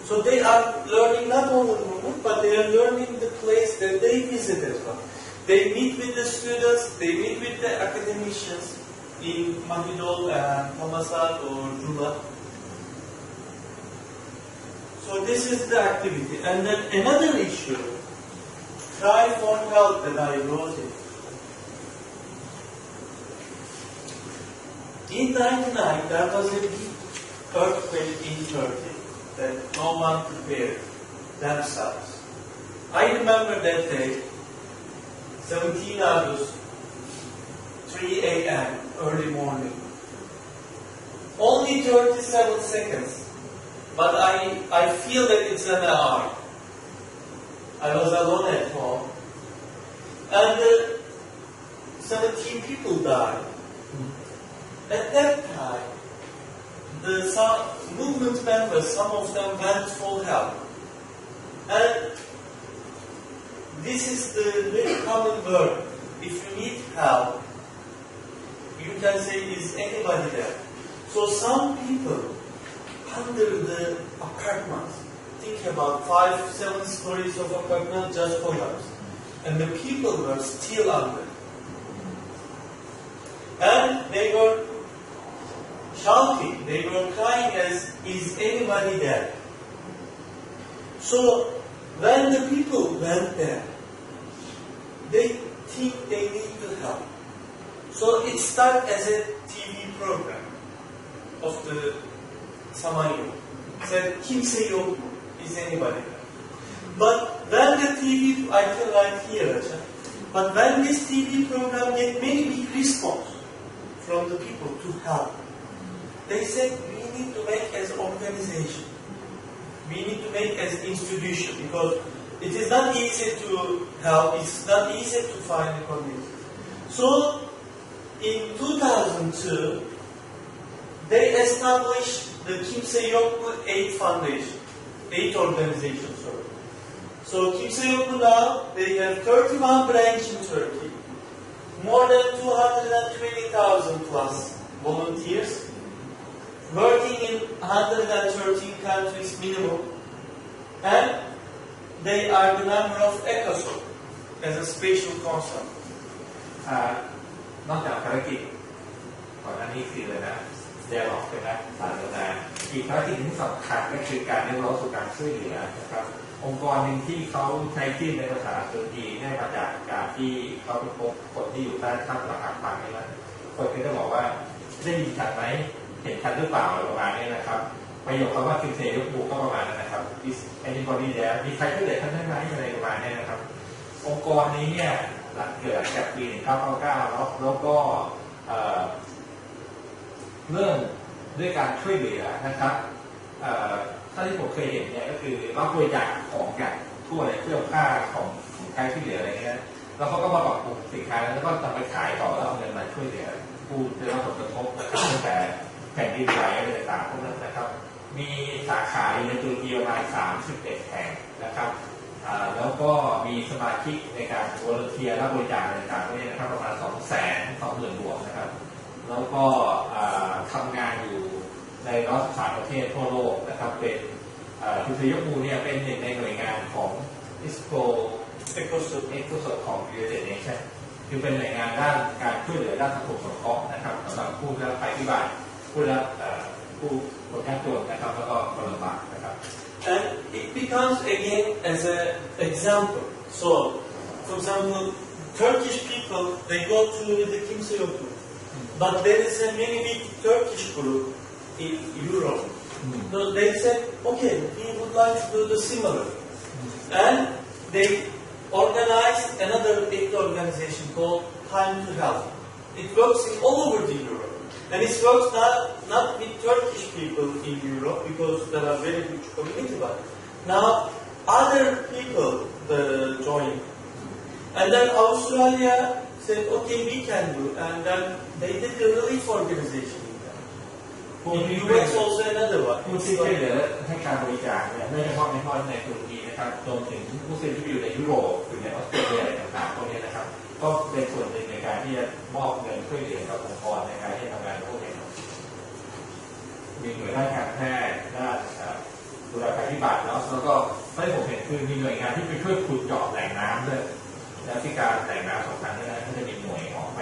So they are learning not only the movement, but they are learning the place that they visit as well. They meet with the students, they meet with the academicians in Mahidol and Thammasat or Jula. So this is the activity. And then another issue, cry for help, that I wrote it. In 1999, there was a big earthquake in Turkey that no one prepared themselves. I remember that day, 17 August, 3 a.m., early morning. Only 37 seconds, but I feel that it's an hour. I was alone at home, and 17 people died. At that time, the movement members, some of them went for help. And this is the very common word. If you need help, you can say, is anybody there? So some people under the apartments, think about 5-7 stories of apartment just collapsed. And the people were still under. And they were shouting, they were crying as, is anybody there? So when the people went there, they think they need to help. So it started as a TV program of the Samanyolu. Said, kimse yok mu? Is anybody there? But when the TV, I can write here, but when this TV program get many big response from the people to help, they said, we need to make as organization. We need to make as institution, because it is not easy to help, it's not easy to find a community. So, in 2002, they established the Kimse Yok Mu Aid Foundation, aid organization, sorry. So, Kimse Yok Mu now, they have 31 branches in Turkey, more than 220,000 plus volunteers, working in 113 countries minimum, and they are the member of ECOSOC as a special concern. นอกจากภารกิจก่อนหน้านี้คือเลยนะเดียร์ล็อกเป็นนะสารนาอีกภารกิจที่สำคัญก็คือการเรียกร้องสู่การช่วยเหลือนะครับองค์กรหนึ่งที่เขาใช้ชื่อในภาษาตุรกีได้มาจากการที่เขาไปพบคนที่อยู่ใต้ถ้ำหลักอาคารนี่นะคนก็จะบอกว่าได้ยินชัดไหมเห็นชัดหรือเปล่าประมาณนี้นะครับประโยคคำว่าคิมเซยกบุกก็ประมาณนั้นนะครับ is anybody there มีใครช่วยเหลือท่านได้ไหมอะไรประมาณนี้นะครับองค์กรนี้เนี่ยหลังเกิดจากปี1999แล้วก็เริ่มด้วยการช่วยเหลือนะครับ ถ้าที่ผมเคยเห็นเนี่ยก็คือรับบริจาคของจากทั่วเลยเสื้อผ้าของใช้ที่เหลืออะไรเงี้ยแล้วเขาก็มาปรับปรุงสินค้าแล้วก็นำไปขายต่อแล้วเอาเงินมาช่วยเหลือผู้ได้รับผลกระทบนะครับตั้งแต่แผ่นดินไหวอะไรต่างๆพวกนั้นนะครับมีสาขาอยู่ในตุรกีประมาณ31 แห่งนะครับแล้วก็มีสมาชิกในการวอลเทียรับบริจาคอะไรต่างๆพวกนี้นะครับประมาณ220,000 บวกนะครับแล้วก็ทำงานอยู่ใน113 ประเทศทั่วโลกนะครับเป็นคุณยกมูเนี่ยเป็นหนึ่งในหน่วยงานของอิสโกของ United Nations คือเป็นหน่วยงานด้านการช่วยเหลือด้านสังคมสงเคราะห์นะครับสำหรับผู้ได้รับภัยพิบัติผู้ได้รับผู้คนยากจนนะครับแล้วก็คนลำบากนะครับ And it becomes again as an example. So, for example, Turkish people they go to the Kimseyo group, but there is a many big Turkish group in Europe. So they said, okay, we would like to do the similar, and they organized another big organization called Time to Help. It works in all over the Europe. And it works not with Turkish people in Europe because there are very huge community, but now other people join. And then Australia said, okay, we can do. And then they did the relief organization in that. In US also another one. ผู้ที่ช่วยเหลือให้การบริจาคเนี่ยไม่เฉพาะในตุรกีนะครับรวมถึงผู้ที่อยู่ในยุโรปหรือในออสเตรเลียอะไรต่างๆพวกนี้นะครับก็เป็นส่วนหนึ่งในการที่จะมอบเงินช่วยเหลือกับองค์กรในการที่ทำงานพวกนี้มีหน่วยด้านการแพทย์ด้านดูแลภัยพิบัติแล้วก็ที่ผมเห็นคือมีหน่วยงานที่ไปช่วยขุดเจาะแหล่งน้ำด้วยและที่การแหล่งน้ำสำคัญนี่นะก็จะมีหน่วยออกไป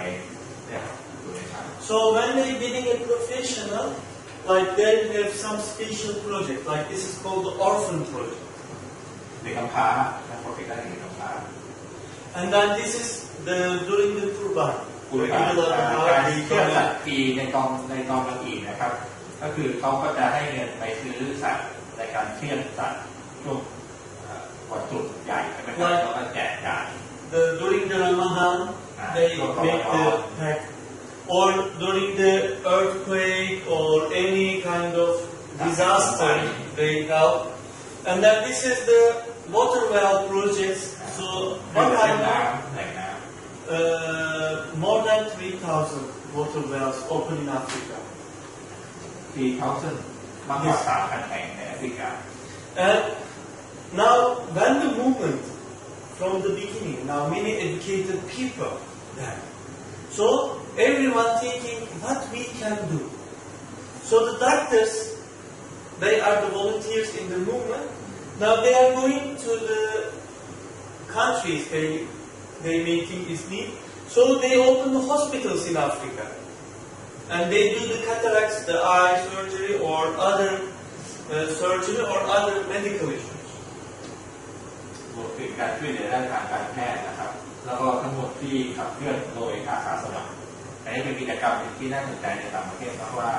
เนี่ยดูในชั้น So when they getting a professional, like then we have some special project, like this is called the orphan project. เด็กกำพร้าโปรเจกต์ด้านเด็กกำพร้า And then this is during the Kurban. การเชื่อสัตว์ปีในกองบางอีนะครับก็คือเขาก็จะให้เงินไปซื้อสัตว์ในการเชื่อสัตว์ช่วงวันจุดใหญ่ใช่ไหมครับแล้วก็แจกจ่าย During the Ramadan, they make the pack, or during the earthquake or any kind of disaster, they help. And then this is the water well projects. So what happened? More than 3,000 water wells open in Africa. 3,000 มากกว่า 3,000 แห่งในแอฟริกา And now, when the movement from the beginning, now many educated people there. So everyone thinking what we can do. So the doctors, they are the volunteers in the movement. Now they are going to the countries they may think is need. So they open the hospitals in Africa. And they do the cataracts, the eye surgery or other surgery or other medical issues. รวมถึงการช่วยเหลือด้านการแพทย์นะครับแล้วก็ทั้งหมดที่ขับเคลื่อนโดยอาสาสมัครอันนี้เป็นกิจกรรมที่น่าสนใจในต่างประเทศเพราะว่า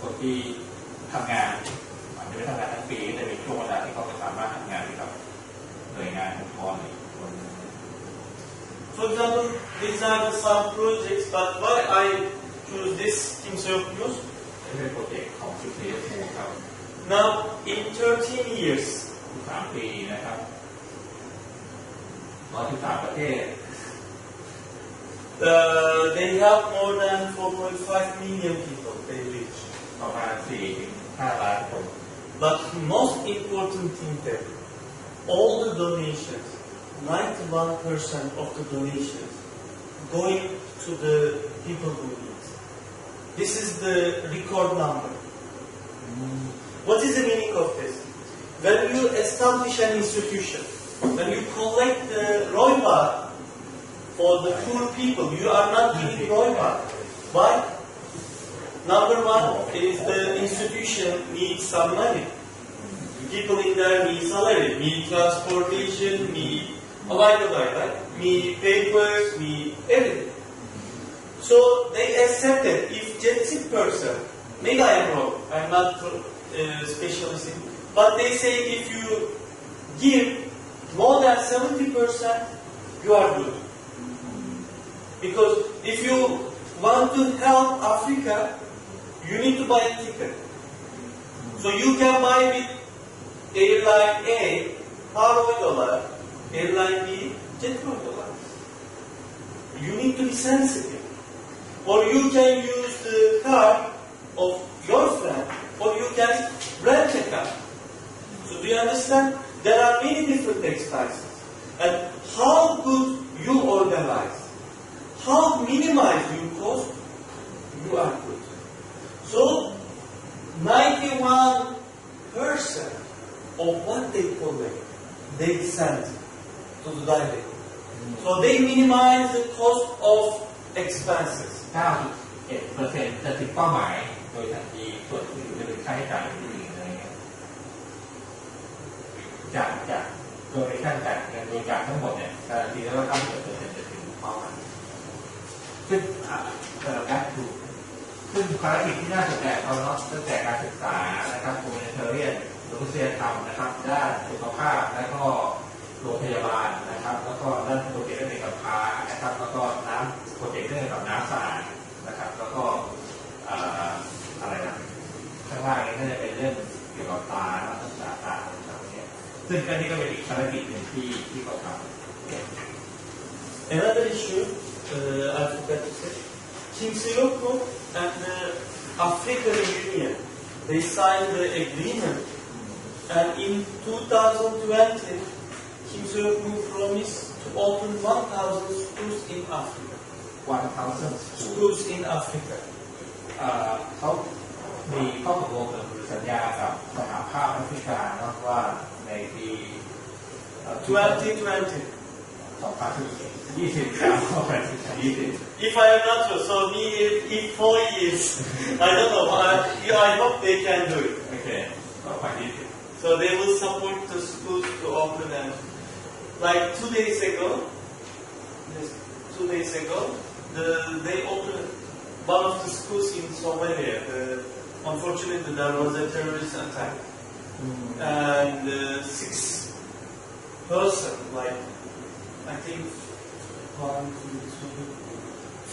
คนที่ทำงานอาจจะไม่ทำงานทั้งปีแต่มีช่วงเวลาที่เขาสามารถทำงานกับหน่วยงานองค์กรอีกคน For example, these are some projects, but why I choose this Kimseyo News? เป็นโปรเจกต์ของCCSU ครับ Now, in 13 years, 3 ปีนะครับ113 ประเทศ they have more than 4.5 million people they reach. ประมาณ 4-5 ล้านคน But most important thing there, all the donations, 91% of the donations going to the people who need. This is the record number. What is the meaning of this? When you establish an institution, when you collect the roybar for the poor people, you are not giving roybar. Why? Number one is the institution needs some money. People in there need salary, need transportation, need need papers, need everything. So they accepted if genetic person, maybe I am wrong, I'm not specialist in, but they say if you give more than 70%, you are good. Because if you want to help Africa, you need to buy a ticket. So you can buy with airline A hava dolar, airline B jet dolar. You need to be sensitive. Or you can use the car of your friend, or you can rent a car. So do you understand? There are many different expenses. And how good you organize, how minimize your cost, you are good. So 91% of what they collect, they send to the direct. So they minimize the cost of expenses. 91%จะถึงเป้าหมายโดยทันทีส่วนที่จะเป็นค่าใช้จ่ายที่อื่นอะไรเงี้ยจากโดยขั้นจากเงินบริจาคทั้งหมดเนี่ยการันตีได้ว่า 90% จะถึงเป้าหมายซึ่งการถูกซึ่งภารกิจที่น่าสนใจเขาเนาะตั้งแต่การศึกษานะครับคอมมูนิเทเรียนมนุษยธรรมนะครับด้านสุขภาพและก็โรงพยาบาลนะครับแล้วก็ด้านโปรเจกต์เรื่องการค้านะครับแล้วก็น้ำโปรเจกต์เรื่องกับน้ำสะอาดนะครับแล้วก็อะไรนะข้างล่างนี้ก็จะเป็นเรื่องเกี่ยวกับตารักษาตาต่างๆเนี่ยซึ่งอันนี้ก็เป็นอีกภารกิจหนึ่งที่เขาทำ Another issue I forgot to say, King Sirocco and the African Union, they signed the agreement, and in 2020, King Sirocco promised to open 1,000 schools in Africa. 1,000 schools in Africa. เขามีข้อตกลงหรือสัญญากับสหภาพแอฟริกาเนาะว่าในปี 2020. 2020 If I am not sure, so in 4 years, I don't know. I hope they can do it. Okay. So they will support the schools to open and like 2 days ago, they opened one of the schools in Somalia. Unfortunately, there was a terrorist attack, and 6 persons, like I think 1, 2,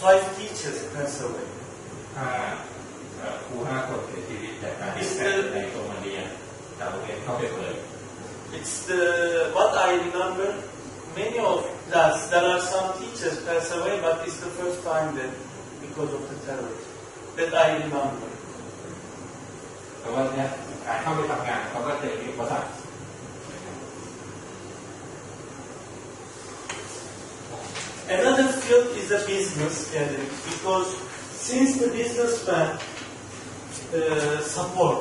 3, 5 teachers passed away. ครู5 คนเสียชีวิตจากการที่ในโซมาเลียจากโรงเรียนเข้าไปเปิด It's what I remember. Many of us, there are some teachers pass away, but it's the first time that because of the terrorism that I remember. แต่ว่าเนี่ยการเข้าไปทำงานเขาก็เจออุปสรรค Another field is the business gathering, because since the businessmen support,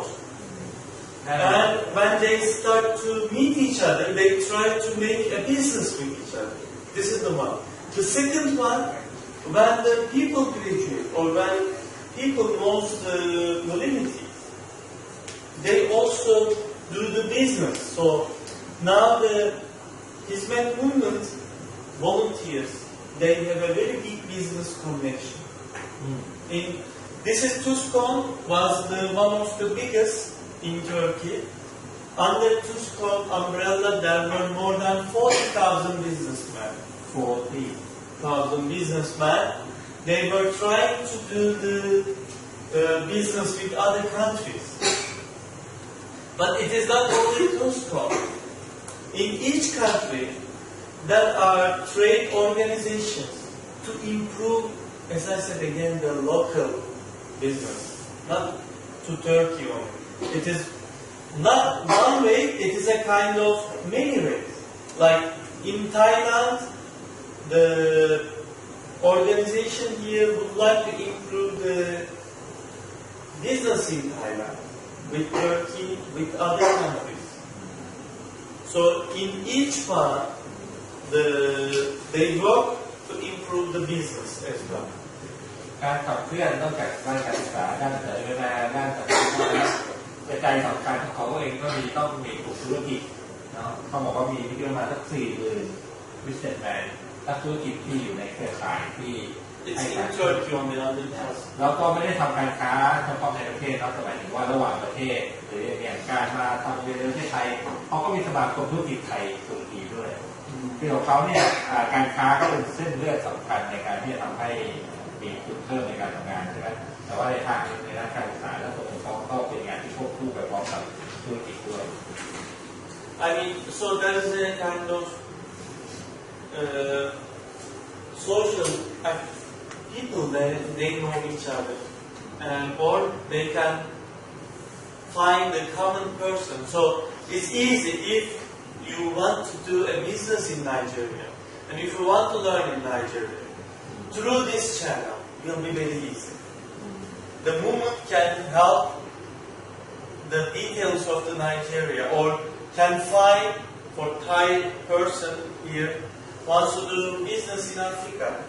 and when they start to meet each other, they try to make a business with each other. This is the one. The second one, when the people graduate or when people know the community, they also do the business. So now the Hizmet movement volunteers, they have a very big business connection. This is Tuskon was one of the biggest in Turkey. Under Tuskon umbrella, there were more than 40,000 businessmen. 40,000 businessmen. They were trying to do the business with other countries. But it is not only Tuskon. In each country, there are trade organizations to improve, as I said again, the local business, not to Turkey only. It is not one way, it is a kind of many ways. Like in Thailand, the organization here would like to improve the business in Thailand, with Turkey, with other countries. So in each one, they work to improve the business as well. การขับเคลื่อนนอกจากด้านการศึกษาด้านการพัฒนาด้านการพัฒนาแต่ใจสำคัญของเขาเองก็ต้องมีกลุ่มธุรกิจเนาะเขาบอกว่ามีประมาณสัก 40,000 businessman นักธุรกิจที่อยู่ในเครือข่ายที่ให้การช่วยแล้วก็ไม่ได้ทำการค้าเฉพาะในประเทศนะแต่หมายถึงว่าระหว่างประเทศหรืออย่างการมาทำในประเทศไทยเขาก็มีสมาคมธุรกิจไทยตุรกีด้วยคือของเขาเนี่ยการค้าก็เป็นเส้นเลือดสำคัญในการที่จะทำให้มีจุดเพิ่มในการทำงานใช่ไหมแต่ว่าในทางในด้านการศึกษาและส่วนของเขาก็เป็นงานที่ควบคู่ไปพร้อมกับธุรกิจด้วย I mean, so there is a kind of social people they know each other, or they can find a common person. So it's easy if you want to do a business in Nigeria, and if you want to learn in Nigeria, through this channel, it will be very easy. The movement can help the details of the Nigeria, or can find for Thai person here wants to do business in Africa.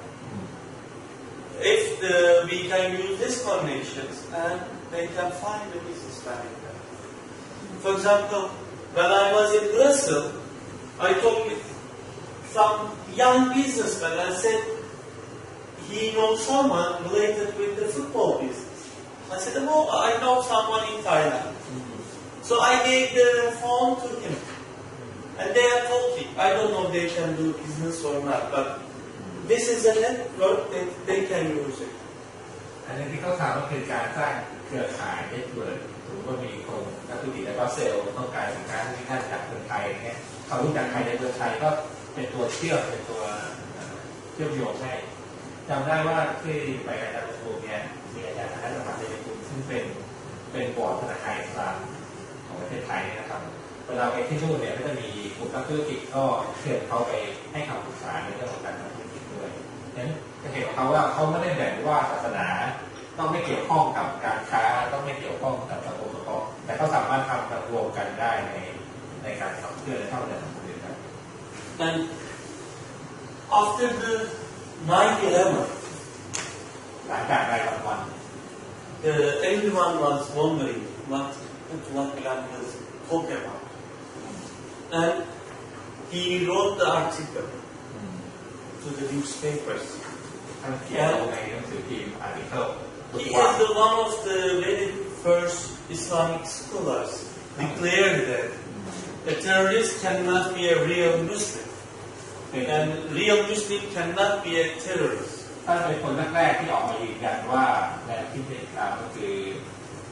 If we can use these connections, and they can find the businessman in there. For example, when I was in Brazil, I talked with some young businessman and said he knows someone related with the football business. I said, oh, I know someone in Thailand. So I gave the phone to him. And they are talking. I don't know if they can do business or not, but this is a network that they can use it. อันนี้ที่เขาทำก็คือการสร้างเครือข่ายเน็ตเวิร์กถือว่ามีคนนักธุรกิจและก็เซลล์ต้องการสินค้าที่ท่านจากคนไทยเนี่ยเขารู้จักใครในเมืองไทยก็เป็นตัวเชื่อมเป็นตัวเชื่อมโยงให้จำได้ว่าที่ไปอาจารย์ประชุมเนี่ยมีอาจารย์คณะสถาปัตยกรรมซึ่งเป็นบอร์ดธนาคารกลางของประเทศไทยนะครับเวลาไปที่นู่นเนี่ยก็จะมีกลุ่มนักธุรกิจก็เชิญเขาไปให้คำปรึกษาในเรื่องของการทำธุรกิจด้วยฉะนั้นจะเห็นของเขาว่าเขาไม่ได้แบ่งว่าศาสนาต้องไม่เกี่ยวข้องกับการค้าต้องไม่เกี่ยวข้องกับสังคมเฉพาะแต่เขาสามารถทำรวมกันได้ในการขับเคลื่อนและเข้าใจสังคมได้ And after the 9/11, หลังจาก9/11 everyone was wondering what Gandhi was talking about. And he wrote the article to the newspapers. And he is the one of the very first Islamic scholars declared that a terrorist cannot be a real Muslim, and real Muslim cannot be a terrorist. ท่านเป็นคนแรกๆที่ออกมายืนยันว่าแนวคิดอิสลามก็คือ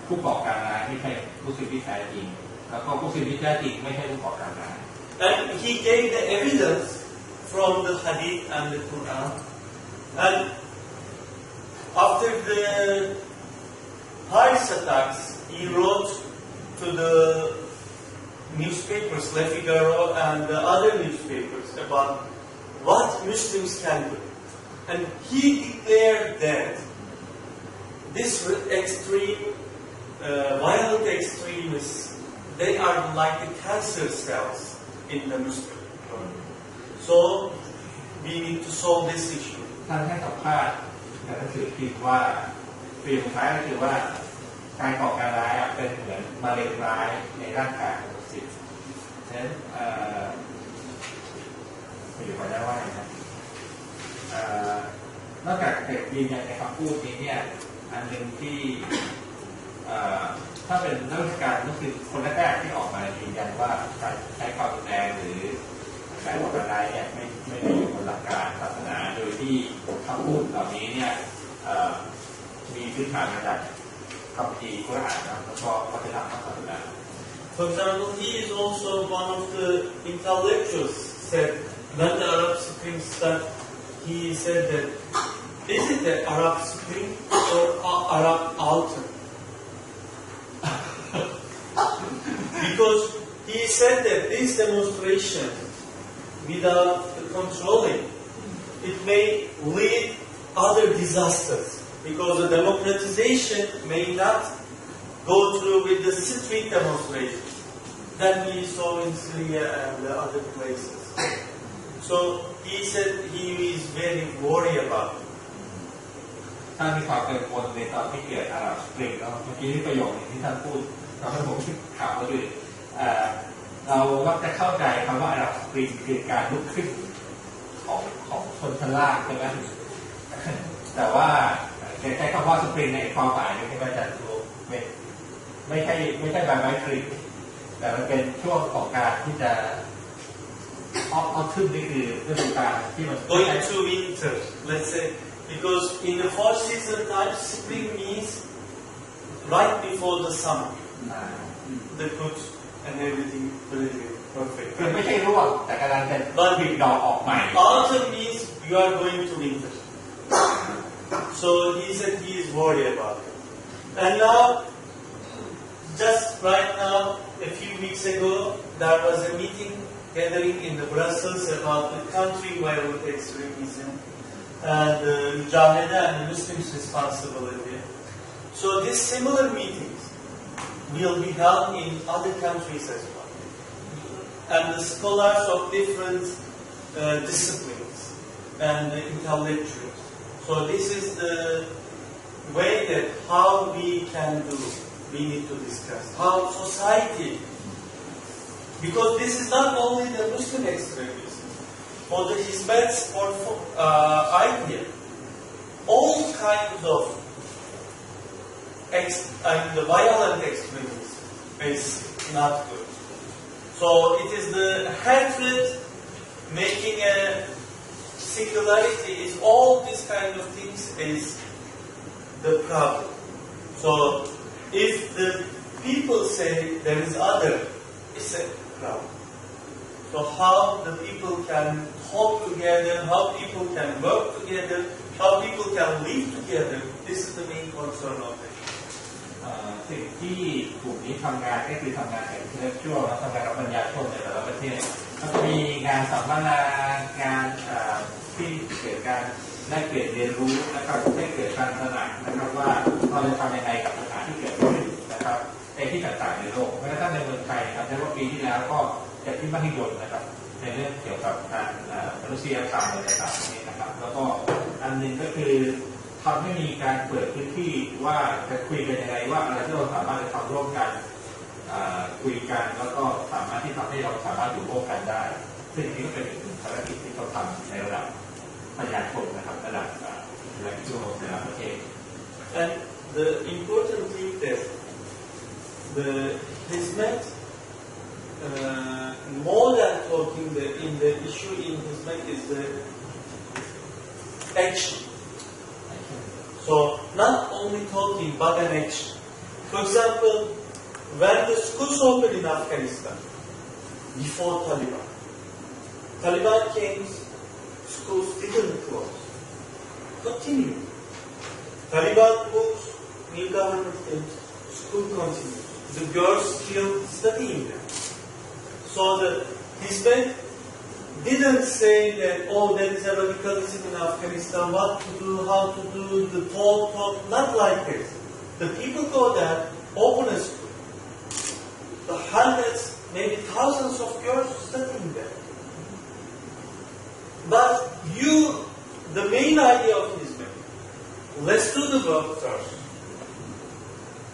ผู้ก่อการร้ายไม่ใช่มุสลิมที่แท้จริงแล้วก็มุสลิมที่แท้จริงไม่ใช่ผู้ก่อการร้าย And he gave the evidence from the Hadith and the Quran. And after the Paris attacks, he wrote to the newspapers, Le Figaro and the other newspapers, about what Muslims can do. And he declared that this extreme, violent extremists, they are like the cancer cells in the Muslim world. So we need to solve this issue. ท่านให้สัมภาษณ์ในหนังสือพิมพ์ว่าปีสุดท้ายก็คือว่าการก่อการร้ายเป็นเหมือนมะเร็งร้ายในร่างกายของมุสลิมฉะนั้นไม่อยู่ได้ว่าไงครับนอกจากยืนยันในคำพูดนี้เนี่ยอันหนึ่งที่ถ้าเป็นนักวิชาการก็คือคนแรกๆที่ออกมายืนยันว่าการใช้ความรุนแรงหรือการก่อการร้ายเนี่ยไม่ได้อยู่บนหลักการศาสนาโดยที่คำพูดเหล่านี้เนี่ยมีพื้นฐานมาจากคัมภีร์กุรอานนะแล้วก็วัฒนธรรมทางศาสนา For example, he is also one of the intellectuals said when the Arab Spring started, he said that is it the Arab Spring or Arab Autumn? Because he said that this demonstration without controlling, it may lead other disasters. Because the democratization may not go through with the street demonstrations that we saw in Syria and the other places. So he said he is very worried about it. ท่านมีความกังวลในตอนที่เกิดอาหรับสปริงแล้วเมื่อกี้ที่ประโยคที่ท่านพูดทำให้ผมคิดถามว่าด้วยเราก็จะเข้าใจคำว่าอาหรับสปริงคือการลุกขึ้นของชนชั้นล่างใช่ไหมแต่ว่าใช้คำว่าสปริงในความหมายนี่ที่อาจารย์ดูไม่ใช่ใบไม้คลิปแต่มันเป็นช่วงของการที่จะออขึ้นนี่คือฤดูกาลที่มัน Going to winter, let's say, because in the four season time, spring means right before the summer, the good and everything will be perfect. คือไม่ใช่ร่วงแต่กำลังจะผลิดอกออกใหม่ Autumn means you are going to winter. So he said he is worried about it. And now, just right now, a few weeks ago, there was a meeting gathering in the Brussels about the country-wide extremism and the Mujahideen and the Muslims' responsibility. So these similar meetings will be held in other countries as well. And the scholars of different disciplines and the intellectuals. So this is the way that how we can do, we need to discuss. How society, because this is not only the Muslim extremism, or the Hizbet's idea, all kinds of the violent extremism is not good. So it is the hatred, making a singularity, is all these kind of things is the problem. So if the people say there is other, it's a problem. So how the people can talk together, how people can work together, how people can live together, this is the main concern of it. สิ่งที่กลุ่มนี้ทำงานก็คือทำงานกับอินเทลเล็กชวลและทำงานกับปัญญาชนในแต่ละประเทศก็จะมีงานสัมมนางานที่เกิดการได้เปลี่ยนเรียนรู้นะครับได้เกิดการตระหนักนะครับว่าเราจะทำยังไงกับปัญหาที่เกิดขึ้นนะครับในที่ต่างๆในโลกแม้กระทั่งในเมืองไทยครับในว่าปีที่แล้วก็จัดที่มัธยมนะครับในเรื่องเกี่ยวกับการมนุษยธรรมอะไรต่างๆนี้นะครับแล้วก็อันหนึ่งก็คือทำให้มีการเปิดพื้นที่ว่าจะคุยกันยังไงว่าอะไรที่เราสามารถจะทำร่วมกันคุยกันแล้วก็สามารถที่ทำให้เราสามารถอยู่ร่วมกันได้ซึ่งนี้ก็เป็นอีกหนึ่งภารกิจที่เขาทำในระดับปัญญาชนนะครับระดับอินเทลเล็กชวลในระดับประเทศ And the important thing that the Hizmet, more than talking in the issue in Hizmet is the action. So not only talking but an action. For example, when the schools opened in Afghanistan, before Taliban came, schools didn't close. Continue. Taliban moves, new government came, school continues. The girls still studying there. So the Hizmet didn't say that, oh, there is a radicalism in Afghanistan, what to do, how to do, the talk, not like this. The people go there, open a school. The hundreds, maybe thousands of girls studying there. But the main idea of Hizmet, let's do the work first.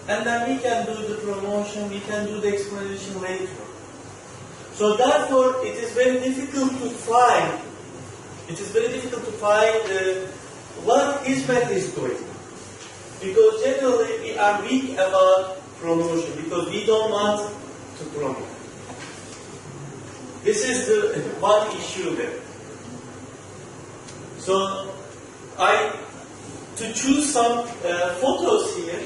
And then we can do the promotion, we can do the explanation later. So therefore, it is very difficult to find what Hizmet is doing. Because generally we are weak about promotion, because we don't want to promote. This is the one issue there. So to choose some photos here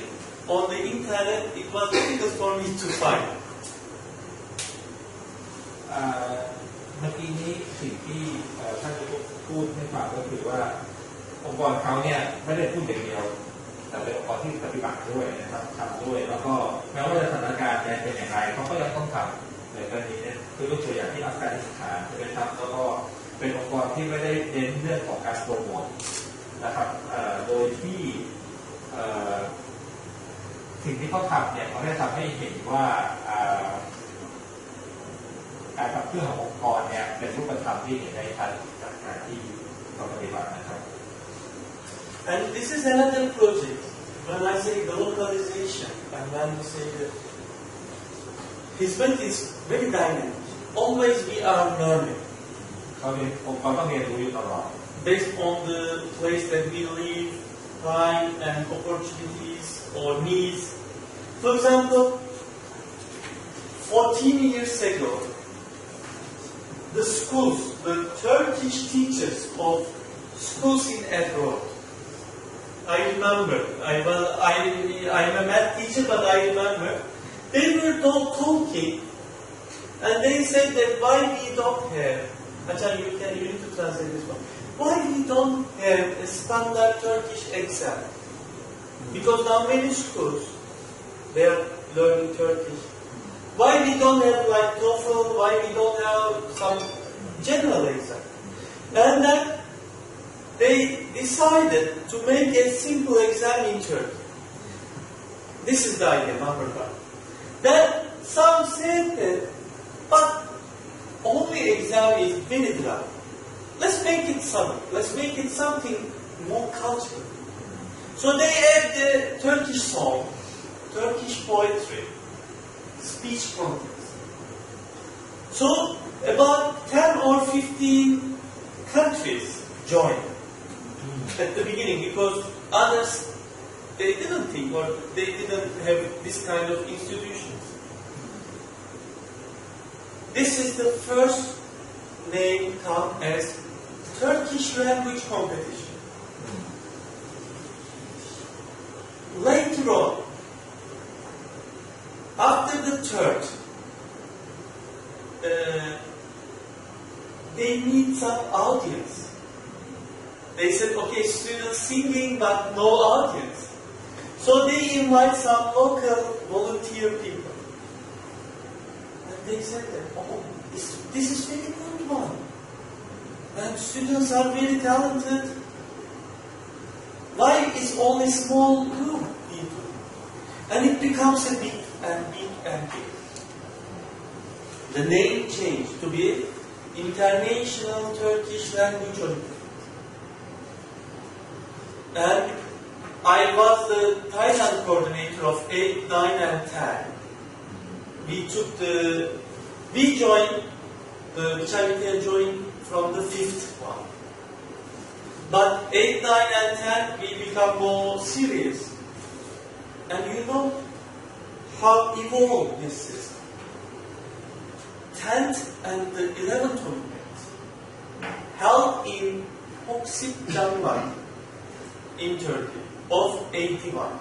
on the internet, it was difficult for me to find. เมื่อกี้นี้สิ่งที่ท่านพูดให้ฟังก็คือว่าองค์กรเขาเนี่ยไม่ได้พูดอย่างเดียวแต่เป็นองค์กรที่ปฏิบัติด้วยนะครับทำด้วยแล้วก็แม้ว่าสถานการณ์จะเป็นอย่างไรเขาก็ยังต้องทำในกรณีนี้คือยกตัวอย่างที่อัฟกานิสถานใช่ไหมครับแล้วก็เป็นองค์กรที่ไม่ได้เน้นเรื่องของการโปรโมทนะครับโดยที่สิ่งที่เขาทำเนี่ยเขาได้ทำให้เห็นว่าการขับเคลื่อนขององค์กรเนี่ยเป็นรูปธรรมที่เห็นได้ชัดจากการที่เราปฏิบัตินะครับ And this is another project. When I say globalization, and when we say that Hizmet is very dynamic. Always we are learning. เขาเป็นองค์กรต้องเรียนรู้อยู่ตลอด Based on the place that we live, time and opportunities or needs. For example, 14 years ago, the schools, the Turkish teachers of schools in abroad, I remember, I'm a math teacher, but I remember, they were talking And they said that why we don't have, Achal, you need to translate this one. Why we don't have a standard Turkish exam? Because now many schools, they are learning Turkish. Why we don't have like TOEFL, why we don't have some general exam? And then they decided to make a simple exam in Turkey. This is the idea, number one. Then some said that, but only exam is very dry. Let's make it something. Let's make it something more cultural. So they add the Turkish song, Turkish poetry, speech contest. So about 10 or 15 countries joined at the beginning because others, they didn't think or they didn't have this kind of institutions. This is the first name come as Turkish language competition. Later on, after the third, they need some audience. They said, okay, students singing, but no audience. So they invite some local volunteer people. And they said that, oh, this is very good one. And students are very talented. Why is only small group people? And it becomes a big and big and big. The name changed to be International Turkish Language Olympiad. And I was the Thailand coordinator of 8, 9 and 10. We joined, the Charity joined from the 5th one. But 8, 9 and 10 we become more serious. And you know how evolved this system. 10th and the 11th Olympiads held in Hoxit, Denmark, in Turkey, of 81.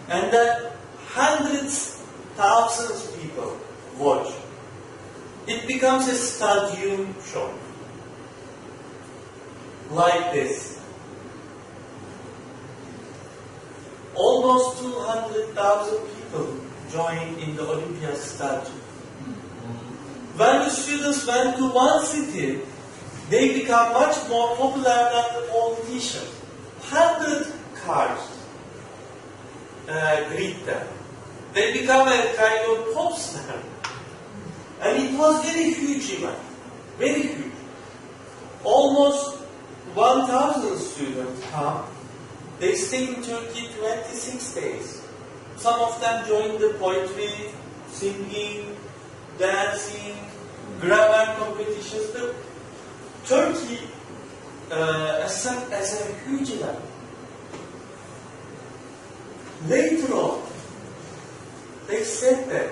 And then hundreds, thousands of people watch. It becomes a stadium show. Like this. Almost 200,000 people joined in the Olympiad Stadium. When the students went to one city, they become much more popular than the politicians. 100 cars greet them. They become a kind of pop star. And it was very huge event. Very huge. Almost 1,000 students come. They stay in Turkey 26 days. Some of them join the poetry, singing, dancing, grammar competitions. Turkey accepted as a huge event. Later on, they said that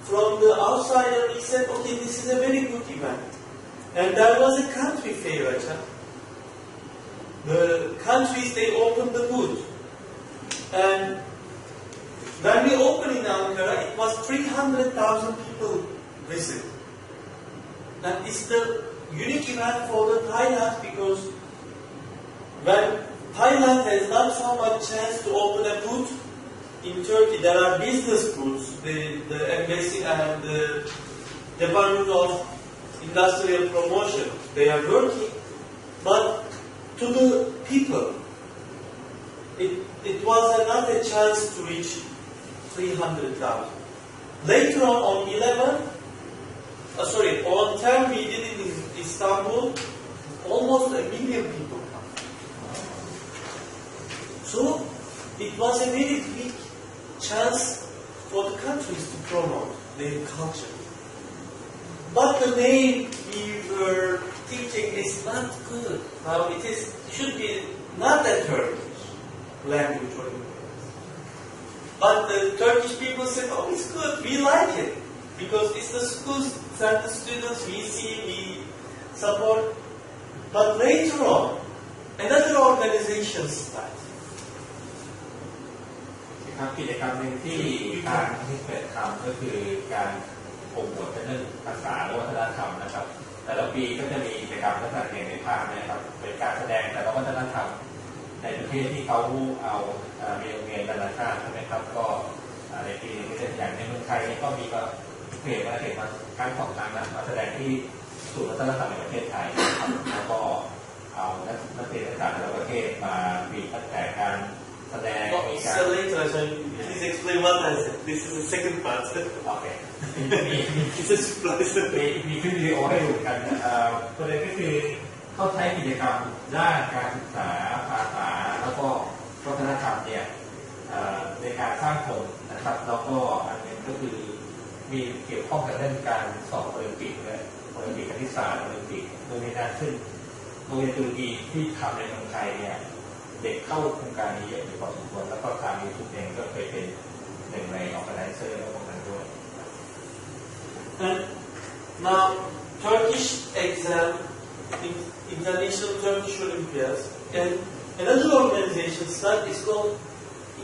from the outsider, we said, okay, this is a very good event. And there was a country fair, the countries, they opened the booth. And when we opened in Ankara, it was 300,000 people visit. And it's the unique event for the Thailand because when Thailand has not so much chance to open a booth in Turkey, there are business booths, the embassy and the Department of Industrial Promotion, they are working, but to the people, it was another chance to reach 300,000. Later on 10 we did it in Istanbul, almost 1 million people come. So it was a very big chance for the countries to promote their culture. But the name we were teaching is not good. Now it should be not a Turkish language or anything. But the Turkish people said, oh, it's good, we like it. Because it's the schools and the students we see, we support. But later on, another organization started. ครับกิจกรรมหนึ่งที่ทางที่เปิดทำก็คือการโปรโมทเรื่องภาษาและวัฒนธรรมนะครับแต่ละปีก็จะมีกิจกรรมลักษณะอย่างในภาพนะครับเป็นการแสดงแต่ละวัฒนธรรมในประเทศที่เขาเอามีโรงเรียนนานาชาติใช่ไหมครับก็ในปีนี้เช่นอย่างในเมืองไทยก็มีก็เกิดมาครั้งสองครั้งนะมาแสดงที่ศูนย์วัฒนธรรมในประเทศไทยนะครับแล้วก็เอานักเรียนจากแต่ละประเทศมามีตั้งแต่การแสดงมีการ So later, please explain what I said. This is the second part. โอเค It's a surprise. มีขึ้นวิดีโอให้ดูกันประเด็นก็คือเขาใช้กิจกรรมด้านการศึกษาภาษาแล้วก็วัฒนธรรมเนี่ยในการสร้างคนนะครับแล้วก็อันนึงก็คือมีเกี่ยวข้องกับเรื่องการสอบโอลิมปิกด้วยโอลิมปิกคณิตศาสตร์โอลิมปิกโดยในการขึ้นโรงเรียนตุรกีที่ทำในเมืองไทยเนี่ยเด็กเข้าโครงการนี้เยอะอยู่พอสมควรแล้วก็ทางยูทูบเองก็เคยเป็นหนึ่งในออร์แกไนเซอร์ของนั้นด้วย And now, Turkish exam, International Turkish Olympiads, and another organization is called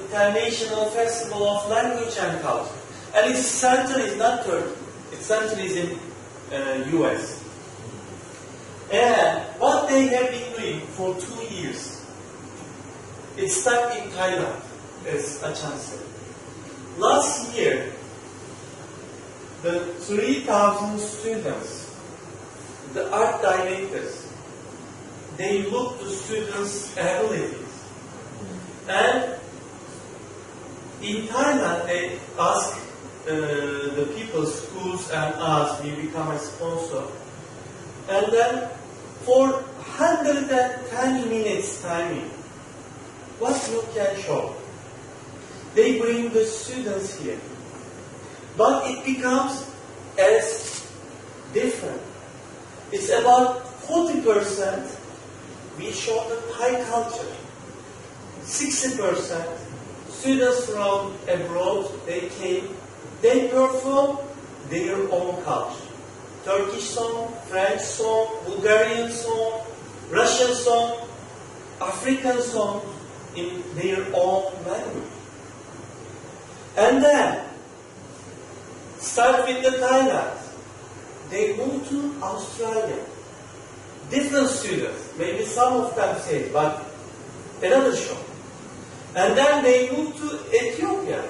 International Festival of Language and Culture. And its center is not Turkey. Its center is in US. And what they have been doing for 2 years, it started in Thailand, as A.chokchai said. Last year, the 3,000 students, the art directors, they looked to students' abilities. And in Thailand, they asked the people, schools and us, we become a sponsor. And then for 110 minutes timing, what you can show? They bring the students here. But it becomes as different. It's about 40% we show the Thai culture. 60% students from abroad, they came, they perform their own culture. Turkish song, French song, Bulgarian song, Russian song, African song in their own language. And then, start with the Thailand. They move to Australia. Different students, maybe some of them say, but another show. And then they move to Ethiopia.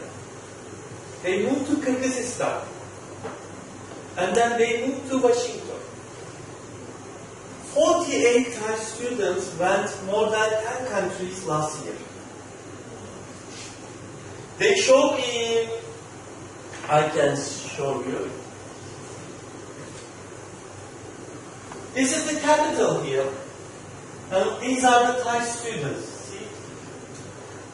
They move to Kyrgyzstan. And then they move to Washington. 48 Thai students went more than 10 countries last year. They show in, I can show you. This is the capital here. And these are the Thai students. See?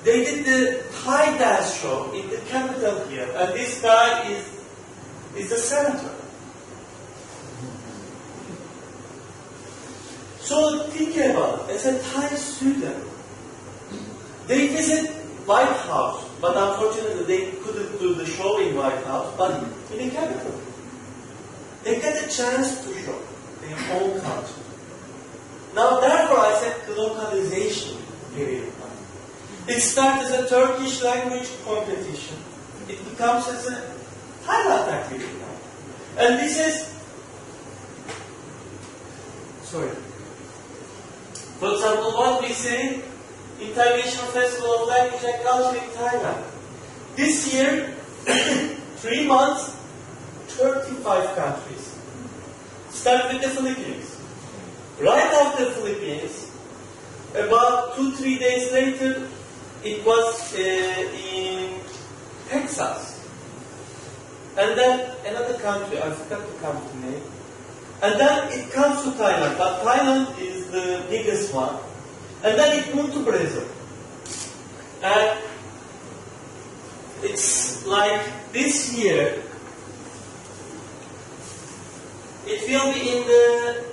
They did the Thai dance show in the capital here. And this guy is the senator. So think about it. As a Thai student, they visit White House, but unfortunately they couldn't do the show in White House, but in the capital. They get a chance to show their own culture. Now therefore I said localization very important. It starts as a Turkish language competition. It becomes as a Thailand activity now. And this is, sorry. For example, what we say, International Festival of Language and Culture in Thailand. This year, 3 months, 35 countries. Start with the Philippines. Right after the Philippines, about 2-3 days later, it was in Texas. And then another country, I forgot the country name. And then it comes to Thailand, but Thailand is the biggest one. And then it moved to Brazil. And it's like this year, it will be in the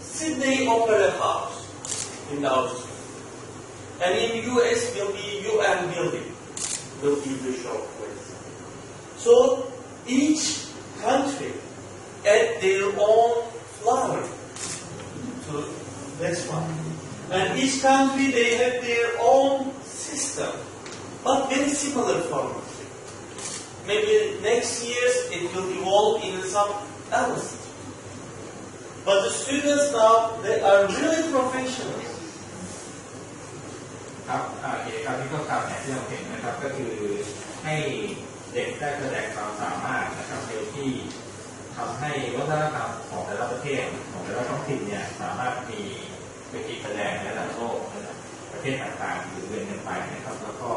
Sydney Opera House in the Australia. And in the US will be UN building, will be the show place. So each country add their own flower to this one. And each country, they have their own system. But very similar format. Maybe next years it will evolve in some else. But the students now, they are really professionals. ครับกิจกรรมที่เขาทำเนี่ยที่เราเห็นนะครับก็คือให้เด็กได้แสดงความสามารถนะครับโดยที่ทำให้วัฒนธรรมของแต่ละประเทศของแต่ละท้องถิ่นเนี่ยสามารถมีเวทีแสดงในระดับโลกนะครับประเทศต่างๆอยู่เรียนกันไปนะครับแล้วก็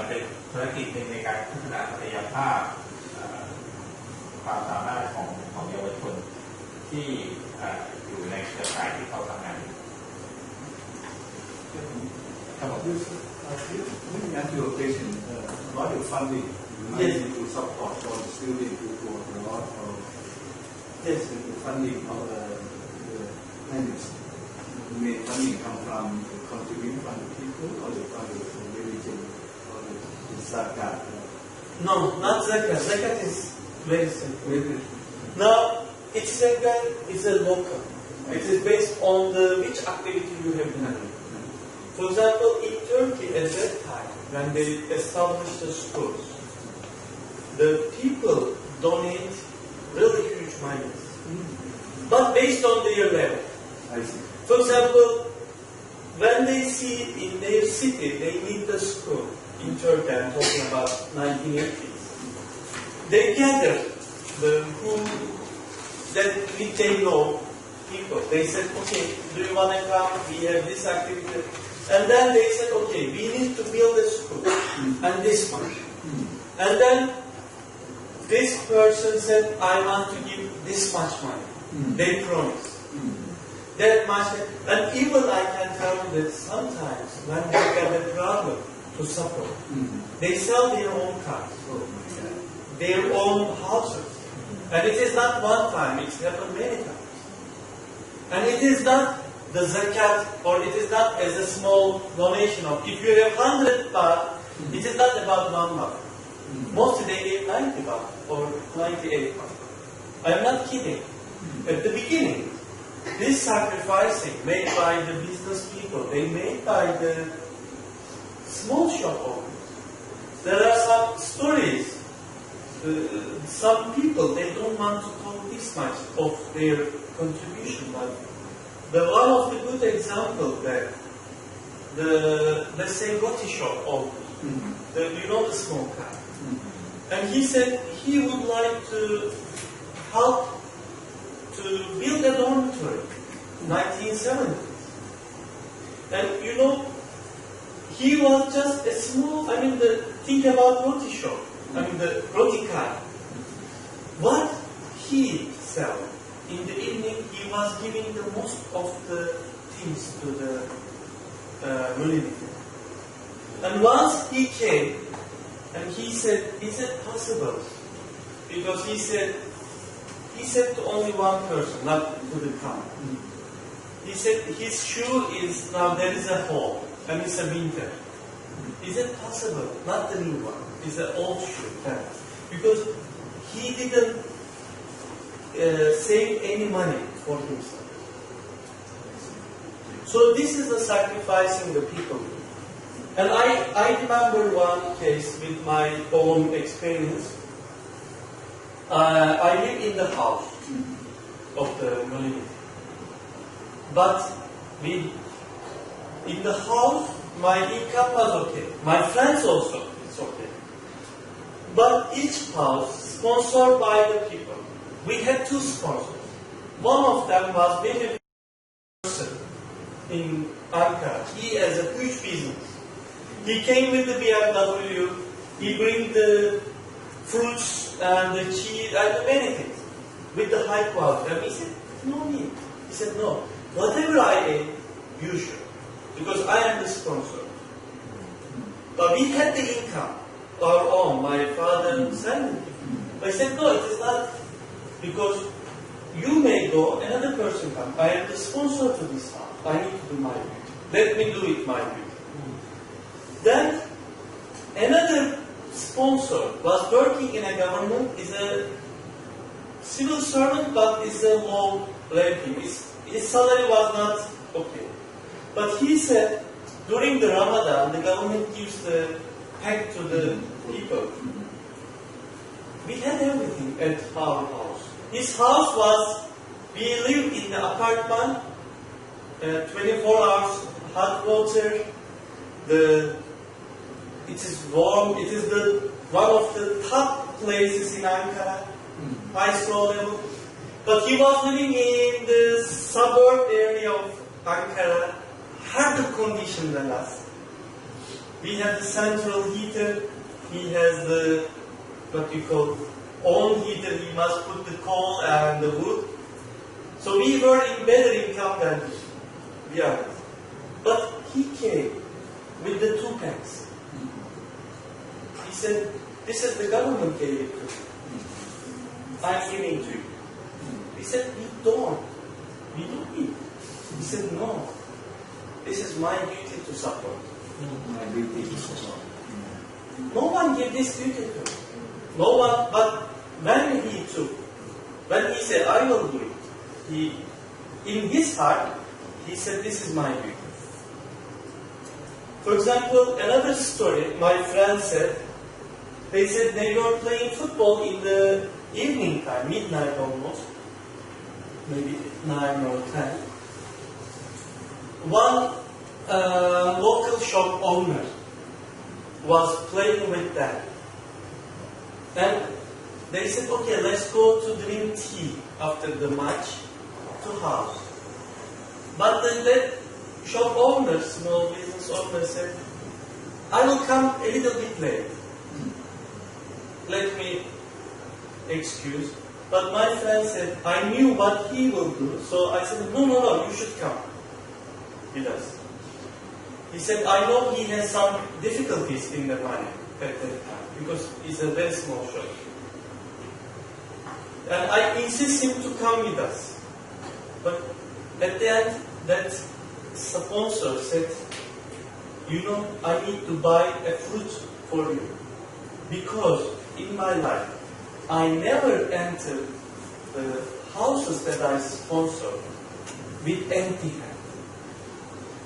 เป็นภารกิจหนึ่งในการพัฒนาศักยภาพความสามารถของเยาวชนที่อยู่ในเครือข่ายที่เขาทำงานLet me answer your question about the funding. You need to support for the students to go abroad or the funding of the language. The main funding come from the contribution from the people or the funding from the religion or the zakat. No, not zakat. Zakat is very simple. Now, it's zakat is a local. It is based on which activity you have done. For example, in Turkey at that time, when they established the schools, the people donate really huge money, but based on their level. I see. For example, when they see in their city they need the school in Turkey, I'm talking about 1980s, they gather which they know people. They said, okay, do you want to come? We have this activity. And then they said, okay, we need to build a school, and this much. And then this person said, I want to give this much money. They promised. That much. And even I can tell you that sometimes when they get a problem to support, they sell their own cars, their own houses. And it is not one time, it's happened many times. And it is not the zakat, or it is not as a small donation of, if you have 100 baht, it is not about 1 baht. Mostly they gave 90 baht or 98 baht. I am not kidding. At the beginning, this sacrificing made by the business people, they made by the small shop owners. There are some stories. Some people, they don't want to talk this much of their contribution, but one of the good example that let's say roti shop owner, the small car, and he said he would like to help to build a dormitory, 1970s, and he was just a small. Think about roti shop. The roti car. What he sell? In the evening, he was giving the most of the things to the community. And once he came, and he said, is it possible? Because he said to only one person, not to the crowd. He said his shoe is, now there is a hole, and it's a winter. Is it possible? Not the new one. It's an old shoe. Because he didn't save any money for himself. So this is the sacrificing the people. And I remember one case with my own experience. I live in the house of the community. But in the house, my income was okay. My friends also, it's okay. But each house sponsored by the people. We had 2 sponsors. One of them was very person in Ankara. He has a huge business. He came with the BMW. He bring the fruits and the cheese and many things with the high quality. And we said, no need. He said, no. Whatever I ate, you should. Because I am the sponsor. But we had the income, our own. My father sent it. I said, no, it is not. Because you may go, another person come. I am the sponsor to this house. I need to do my duty. Let me do it my duty. Then another sponsor was working in a government, is a civil servant, but is a low ranking. His salary was not okay. But he said, during the Ramadan, the government gives the packed to the people. We had everything at our house. His house was, we lived in the apartment, 24 hours hot water, it is warm, it is one of the top places in Ankara, high school level. But he was living in the suburb area of Ankara, harder condition than us. We have the central heater, he has the, what you call, own heater, he must put the coal and the wood. So we were in better income than we are. But he came with the 2 packs. He said, this is the government gave it to me. I'm giving to you. We said, we don't need. He said, no. This is my duty to support. My duty to support. No one gave this duty to him. No one, but when he said, I will do it, in his heart, he said, this is my duty. For example, another story, my friend said, they said they were playing football in the evening time, midnight almost, maybe 9 or 10. One local shop owner was playing with them. And they said, okay, let's go to drink tea after the match to house. But then that shop owner, small business owner said, I will come a little bit late. Let me excuse. But my friend said, I knew what he will do. So I said, no, you should come with us. He said, I know he has some difficulties in the money at that time, because it's a very small shop. And I insist him to come with us. But at the end, that sponsor said, I need to buy a fruit for you. Because in my life, I never entered the houses that I sponsor with empty hands.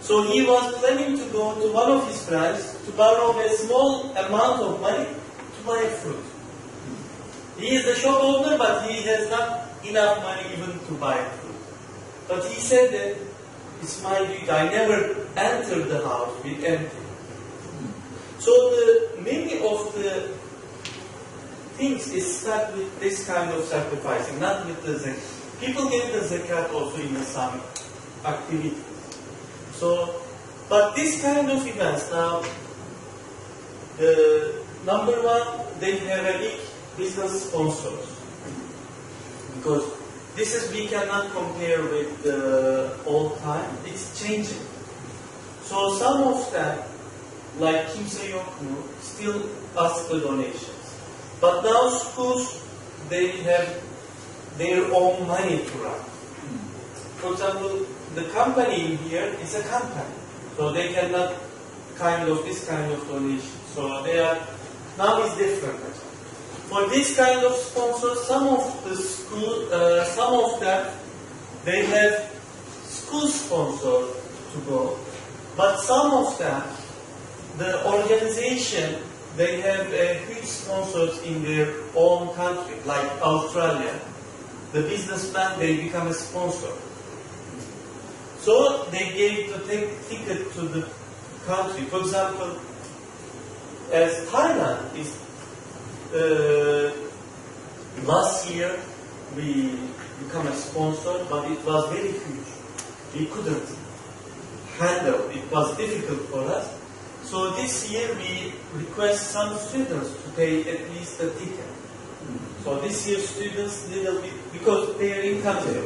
So he was planning to go to one of his friends to borrow a small amount of money to buy a fruit. He is the shop owner, but he has not enough money even to buy fruit. But he said that it's my duty. I never entered the house with empty. So many of the things is start with this kind of sacrificing, not with the zakat. People give the zakat also in some activities. So, but this kind of events now, number one, they have a big business sponsors, because this is, we cannot compare with the old time. It's changing. So some of them, like Kimse Yokmu, still ask the donations. But now schools, they have their own money to run. For example, the company in here is a company, so they cannot this kind of donation. So they are, now it's different. For this kind of sponsors, some of the school, some of them, they have school sponsors to go, but some of them, the organization, they have huge sponsors in their own country, like Australia. The businessman, they become a sponsor. So they gave the ticket to the country. For example, as Thailand is, last year we become a sponsor, but it was very huge. We couldn't handle. It was difficult for us. So this year we request some students to pay at least a ticket. So this year students little bit, because they are in country.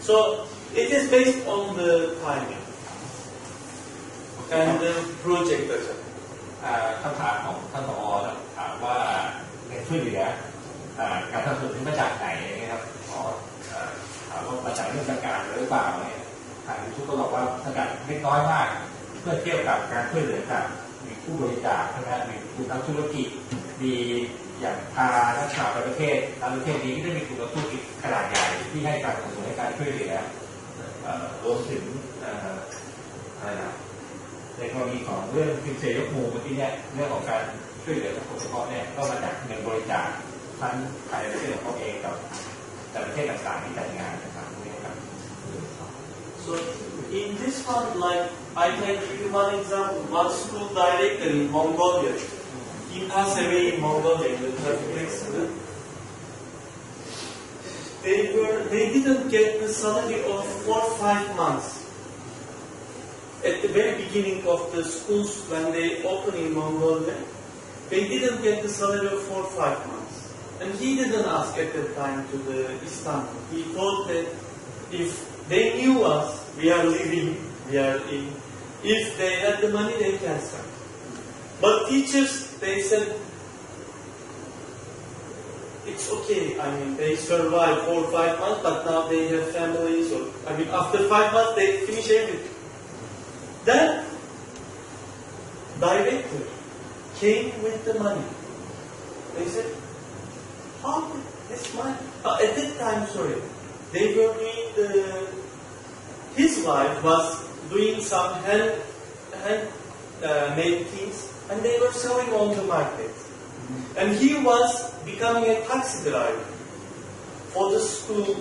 So it is based on the timing and the project. คำถามของท่านผอ.ถามว่าเงินช่วยเหลือการสนับสนุนมาจากไหนนะครับขอถามว่ามาจากเรื่องการหรือเปล่าเนี่ยทางทุกคนบอกว่าสกัดเล็กน้อยมากเพื่อเทียบกับการช่วยเหลือจากมีผู้บริจาคนะมีกลุ่มนักธุรกิจมีอย่างพานักข่าวไปประเทศนี้ก็ได้มีกลุ่มนักธุรกิจขนาดใหญ่ที่ให้การสนับสนุนให้การช่วยเหลือรวมถึงอะไรนะ ในกรณีของเรื่องพิเศษยกมือเมื่อกี้เนี่ยเรื่องของการช่วยเหลือสังคมเฉพาะเนี่ยก็มาจากเงินบริจาคทั้งภายในประเทศของเขาเองกับแต่ประเทศต่างๆที่จัดงานต่างๆพวกนี้ครับ So in this one, like I can give you one example. One school director in Mongolia, he passed away in Mongolia in the traffic accident. They didn't get the salary of 4 or 5 months. At the very beginning of the schools when they opened in Mongolia, they didn't get the salary of 4 or 5 months. And he didn't ask at that time to the Istanbul. He thought that if they knew us, we are living, we are in, if they had the money, they can start. But teachers, they said, it's okay. I mean, they survive 4 or 5 months, but now they have families. Or I mean, after 5 months, they finish everything. Then, director came with the money. They said, how this money? At that time, sorry, they were doing his wife was doing some made things, and they were selling on the market. And he was becoming a taxi driver for the school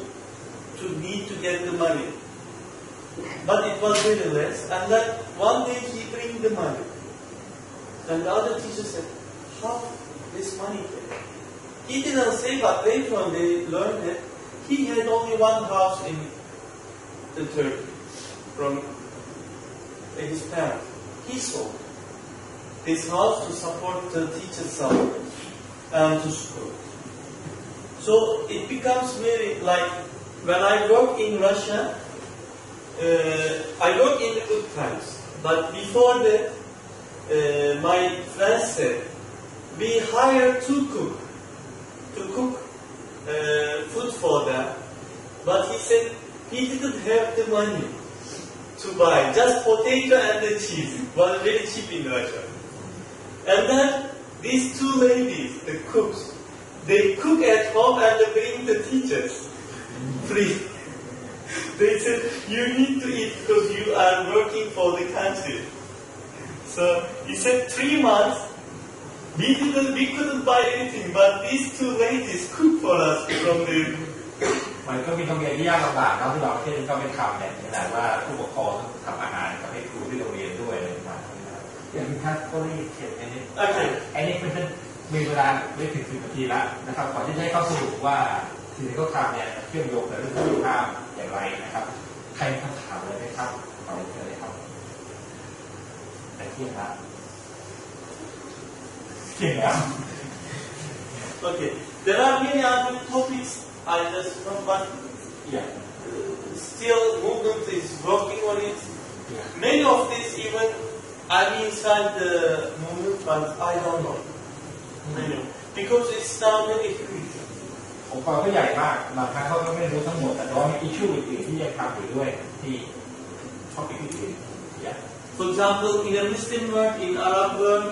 to need to get the money. But it was very less, and then one day he bring the money. And the other teacher said, how this money came? He didn't say, but later on they learned that he had only one house in the Turkey from his parents. He sold his house to support the teacher's salary and to school. So it becomes very like when I work in Russia, I work in the good times. But before that, my friends said, we hired 2 cooks to cook food for them. But he said he didn't have the money to buy just potato and the cheese. It was very cheap in Russia. And then these 2 ladies, the cooks, they cook at home and they bring the teachers free. They said, you need to eat because you are working for the country. So he said 3 months, we couldn't buy anything, but these 2 ladies cooked for us from the มันก็มีธรรมเนียมที่ยากลำบากนะที่เราประเทศนี้ก็ไม่ทำเนี่ยขนาดว่าผู้ปกครองทำอาหารกับให้ครูที่โรงเรียนด้วยอะไรต่างๆอย่างที่ท่านก็ได้เขียนอันนี้เป็นมีเวลาไม่ถึง10 นาทีแล้วนะครับก่อนที่จะให้เข้าสรุปว่าสิ่งที่เขาทำเนี่ยเชื่อมโยงกับเรื่องสุขภาพอย่างไรนะครับใครมีคำถามเลยไหมครับขอเชิญเลยครับแต่เที่ยงครับเที่ยงแล้ว Okay, there are many other topics I just know, but yeah. Still movement is working on it. Yeah. Many of these even I'm inside the movement, but I don't know. Because it's now very huge. องค์กรก็ใหญ่มากบางครั้งเขาก็ไม่รู้ทั้งหมดแต่ว่ามีอิชชูอื่นๆที่ยังทำอยู่ด้วยที่ชอบอื่นๆอย่าง For example, in a Muslim world, in Arab world,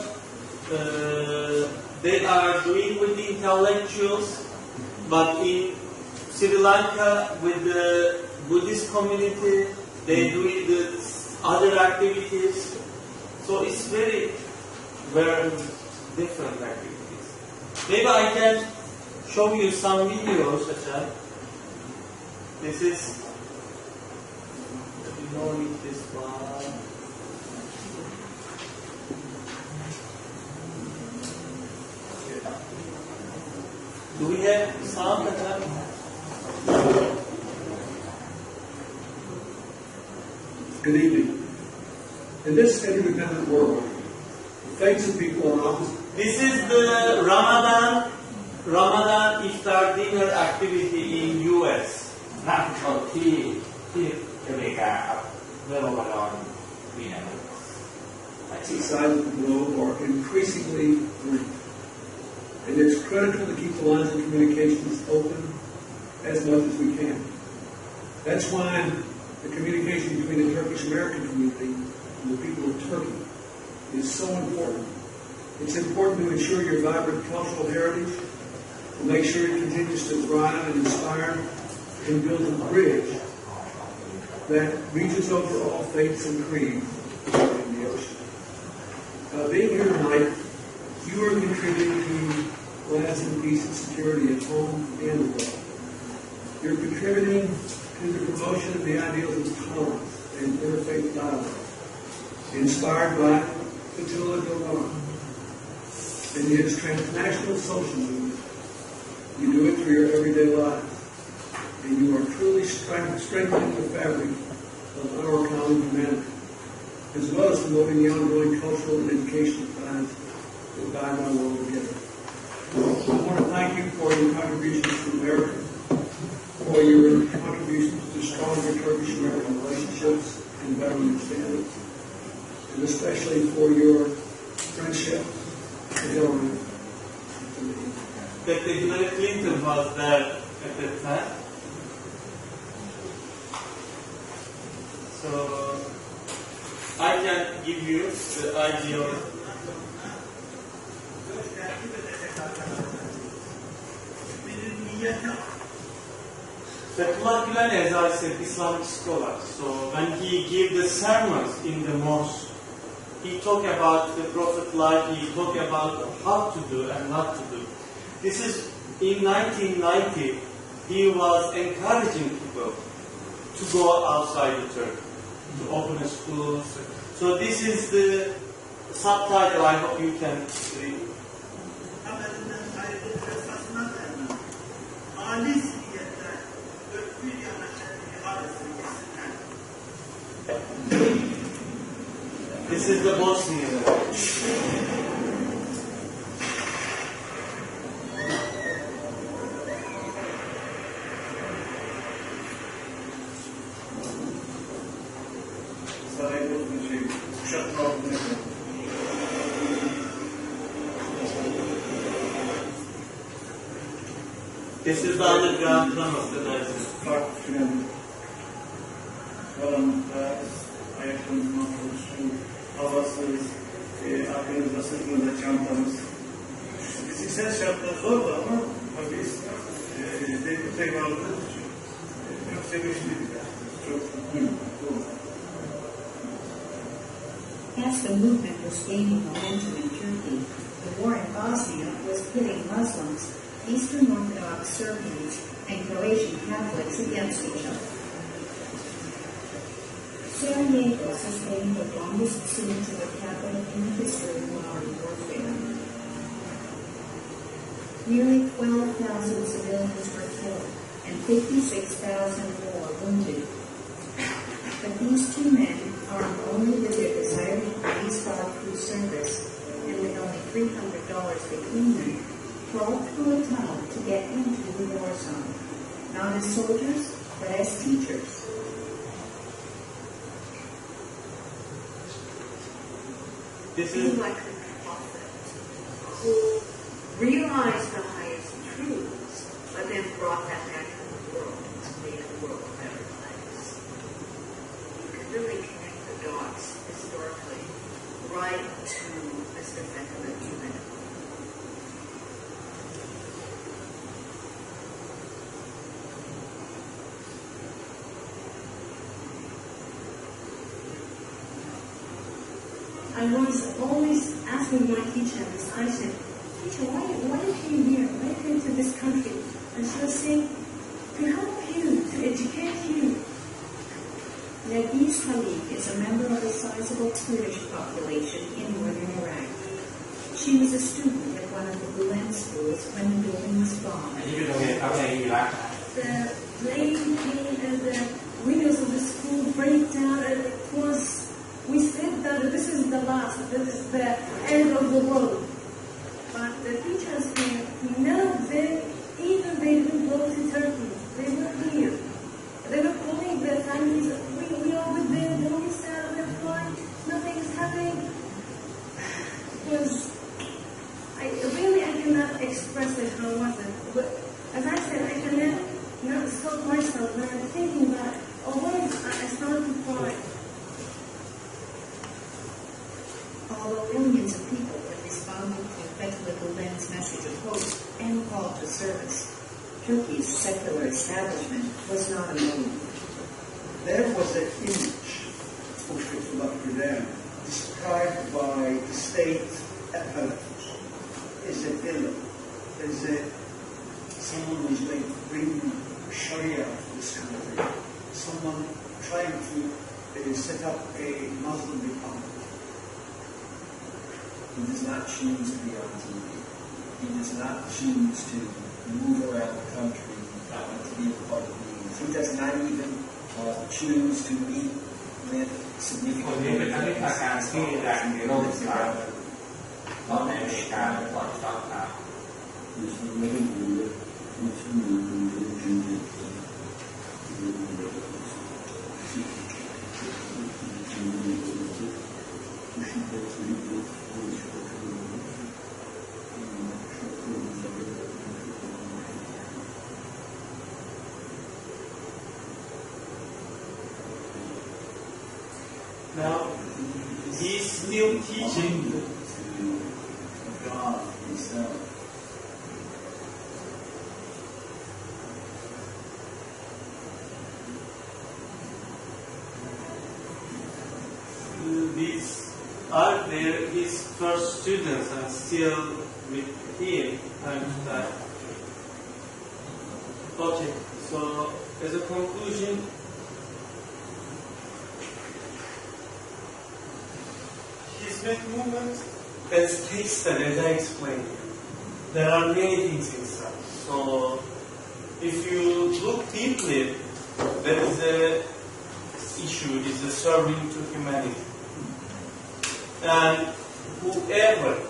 they are doing with the intellectuals, but in Sri Lanka with the Buddhist community, they do the other activities. So it's very different activities. Maybe I can show you some videos, Achai. This is, you know, this one. Do we have sound, Achai? Good evening. In this interdependent world, the fates of people are opposite. This is the Ramadan Iftar dinner activity in US. น่าชมที่อเมริกาครับเมื่อรอมฎอนปีไหน The sides of the globe are increasingly brief, and it's critical to keep the lines of communications open as much as we can. That's why the communication between the Turkish American community and the people of Turkey is so important. It's important to ensure your vibrant cultural heritage, to make sure it continues to thrive and inspire and build a bridge that reaches over all faiths and creeds in the ocean. Being here tonight, you are contributing to lasting peace and security at home and abroad. You're contributing to the promotion of the ideals of tolerance and interfaith dialogue, inspired by Fatullah Gulen and his transnational social movement. You do it through your everyday lives, and you are truly strengthening the fabric of our common humanity, as well as promoting the ongoing cultural and educational ties that bind our world together. I want to thank you for your contributions to America, for your contributions to stronger Turkish-American relationships and better understanding, and especially for your friendship and Hillary. That Hillary Clinton was there at that time. So I can give you the idea of Fethullah Gülen, as I said, Islamic scholar. So when he gave the sermons in the mosque, he talked about the Prophet life, he talked about how to do and what to do. This is in 1990, he was encouraging people to go outside the church, to open schools. So this is the subtitle, I hope you can read. This is the Bosnian. This is the underground tunnels that I said. Havasız, arkamızda sırtımızda çantamız. Fiziksel şartlar zordu ama biz tek varlığı çok sevinçliydik. Çok As the movement was gaining momentum in Turkey, the war in Bosnia was pitting Muslims, Eastern Orthodox Serbians, and Croatian Catholics against each other. Sarajevo sustained the longest siege of the capital in the history of modern warfare. Nearly 12,000 civilians were killed and 56,000 more wounded. But these two men, armed only with their desired police guard crew service and with only $300 between them, crawled through a tunnel to get into the war zone, not as soldiers, but as teachers. This is like a prophet who realized the highest truths, but then brought that back to the world to make the world a better place. You can really connect the dots historically right to Mr. Fethullah Gülen. I was always asking my teacher this. I said, "Teacher, why you came here? Why you came to this country?" And she was saying, "To help you, to educate you." Nabis Khalid is a member of a sizable Kurdish population in northern Iraq. She was a student at one of the Gulen schools when the building was bombed. The plane came and the windows of the school break down, and we said that this is the last, this is the end of the world. But the teachers came, no, they didn't go to Turkey. They were here. They were calling their families, we are with them, don't be sad, we're fine, nothing is happening. I cannot express it how was it. But as I said, I cannot stop myself when I'm thinking about it. Always I start to cry. Although millions of people were responding to Fethullah Gülen's message of hope and call to service, Turkey's secular establishment was not alone. There was an image of Fethullah Gülen described by the state appellate as a villain, as someone who's going to bring Sharia to this country, someone trying to set up a Muslim republic. He does not choose to be on TV. He does not choose to move around the country to be a part of meetings. He does not even choose to meet with คนที่เป็นนักวิชาการที่ดังในโลกอิสลามตอนในอเมริกาและก่อนชอบครับNow, he's still teaching. God himself. These are there, his first students are still with him time to time. Okay, so as a conclusion, his movement as case study, as I explained, there are many things inside. So if you look deeply, there is a issue, is a serving to humanity. And whoever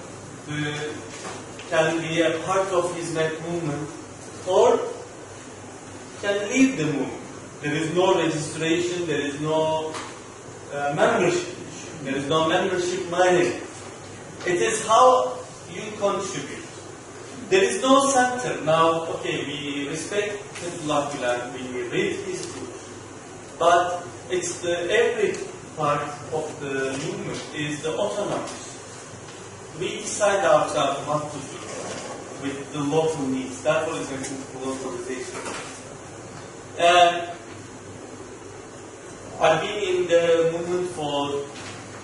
can be a part of his movement or can lead the movement. There is no registration, there is no membership. There is no membership money. It is how you contribute. There is no center. Now, okay, we respect Fethullah Gülen, we read his books, but it's every part of the movement is the autonomous. We decide ourselves what to do with the local needs. That was globalization. And I've been in the movement for,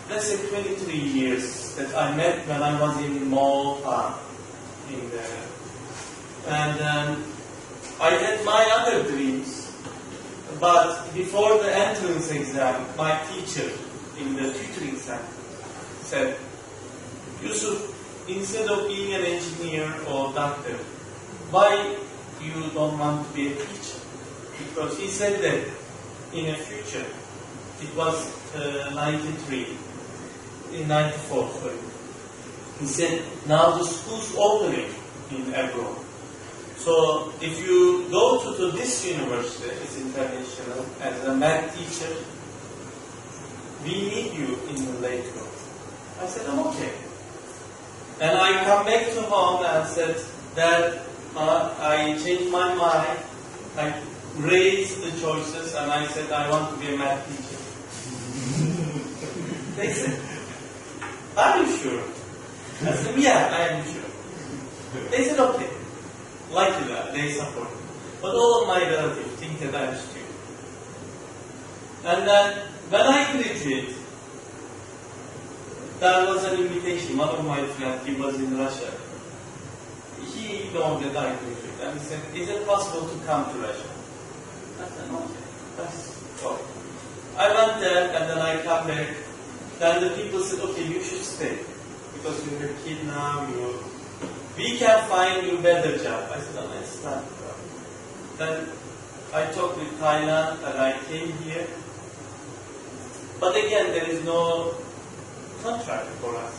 let's say, 23 years that I met when I was in Malta. And I had my other dreams, but before the entrance exam, my teacher in the tutoring center said, Yusuf, instead of being an engineer or doctor, why you don't want to be a teacher? Because he said that in the future, it was 94, sorry. He said, now the school's opening in abroad. So if you go to this university, it's international, as a math teacher, we need you in the late growth. I said, okay. And I come back to home and said that I changed my mind. I raised the choices and I said I want to be a math teacher. They said, are you sure? I said, yeah, I am sure. They said, okay. Like that, they support me. But all of my relatives think that I am stupid. And then, when I graduated, there was an invitation. One of my friends, he was in Russia. He knows that I graduated. And he said, is it possible to come to Russia? I said, okay. That's all. I went there, and then I come back. Then the people said, okay, you should stay. Because you have a kid now, we can find you a better job. I said, oh, it's not. Then I talked with Thailand and I came here. But again, there is no contract for us.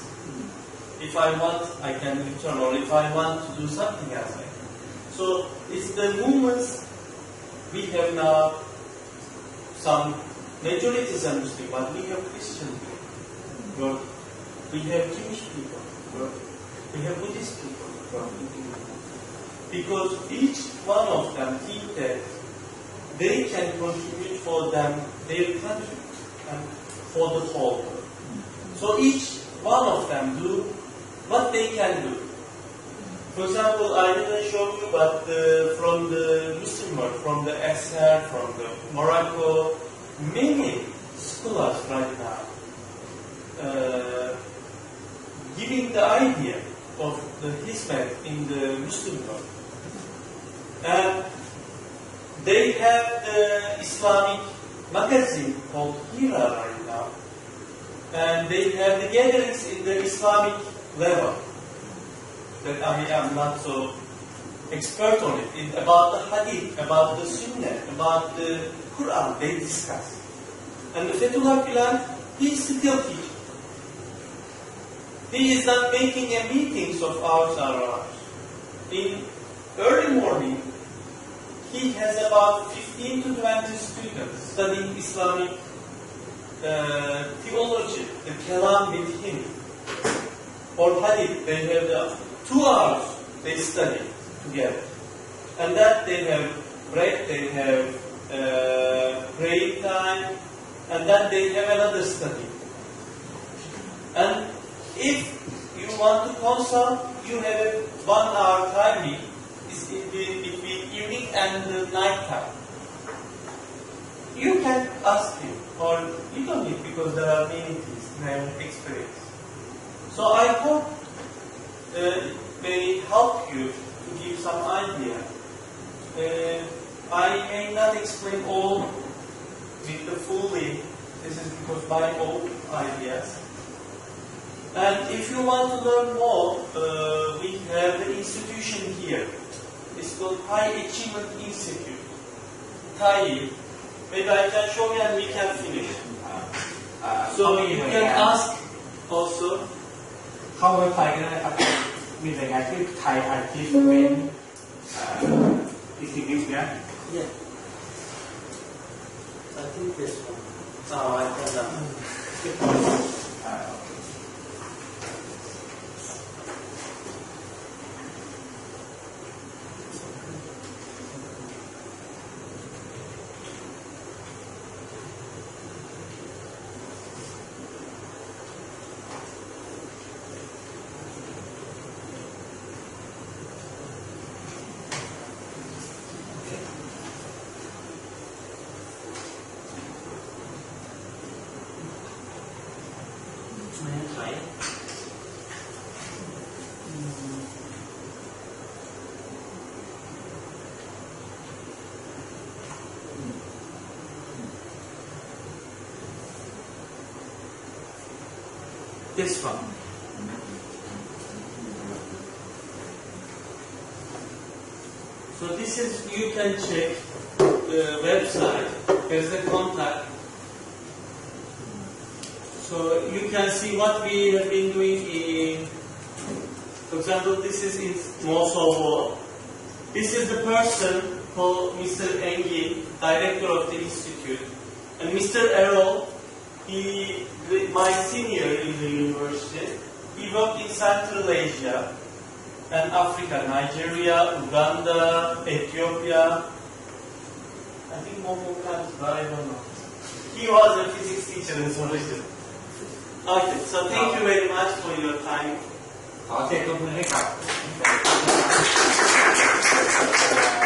If I want, I can return, or if I want to do something else, I can. So it's the movements we have now. Some majorities are Muslim, but we have Christian people. We have Jewish people. We have Buddhist people. Because each one of them think that they can contribute for them, their country, and for the whole world. So each one of them do what they can do. For example, I didn't show you, but from the Muslim world, from the Azhar, from the Morocco, many scholars right now, giving the idea of the Hizmet in the Muslim world. And they have the Islamic magazine called Hira right now. And they have the gatherings in the Islamic level. That I'm not so expert on it. About the Hadith, about the Sunnah, about the Quran, they discuss. And the Fethullah Gülen, he is still teaching. He is not making a meetings of hours and hours. In early morning, he has about 15 to 20 students studying Islamic theology, the Kalam with him. Or Hadith, they have 2 hours they study together. And that they have break, they have praying time, and then they have another study. And if you want to consult, you have a 1 hour timing between evening and the night time. You can ask him, or you don't need, because there are many things in my own experience. So I hope may help you to give some idea. I may not explain all with the fully. This is because my own ideas. And if you want to learn more, we have the institution here. It's called High Achievement Institute. Thai. Maybe I can show you and we can finish. So you can ask also. เข้าเว็บไซต์ก็ได้ครับมีรายงานชื่อ Thai Achievement Institute นะ Yeah. I think this one. Oh, I cannot. This one. So this is, you can check the website. There's a contact. So you can see what we have been doing in, for example, this is in Kosovo. This is the person called Mr. Engin, director of the institute. And Mr. Errol, he, my senior in the university, he worked in Central Asia and Africa, Nigeria, Uganda, Ethiopia. I think more countries, but I don't know. He was a physics teacher in Malaysia. Okay, so thank you very much for your time. ขอเสียงปรบมือให้กับ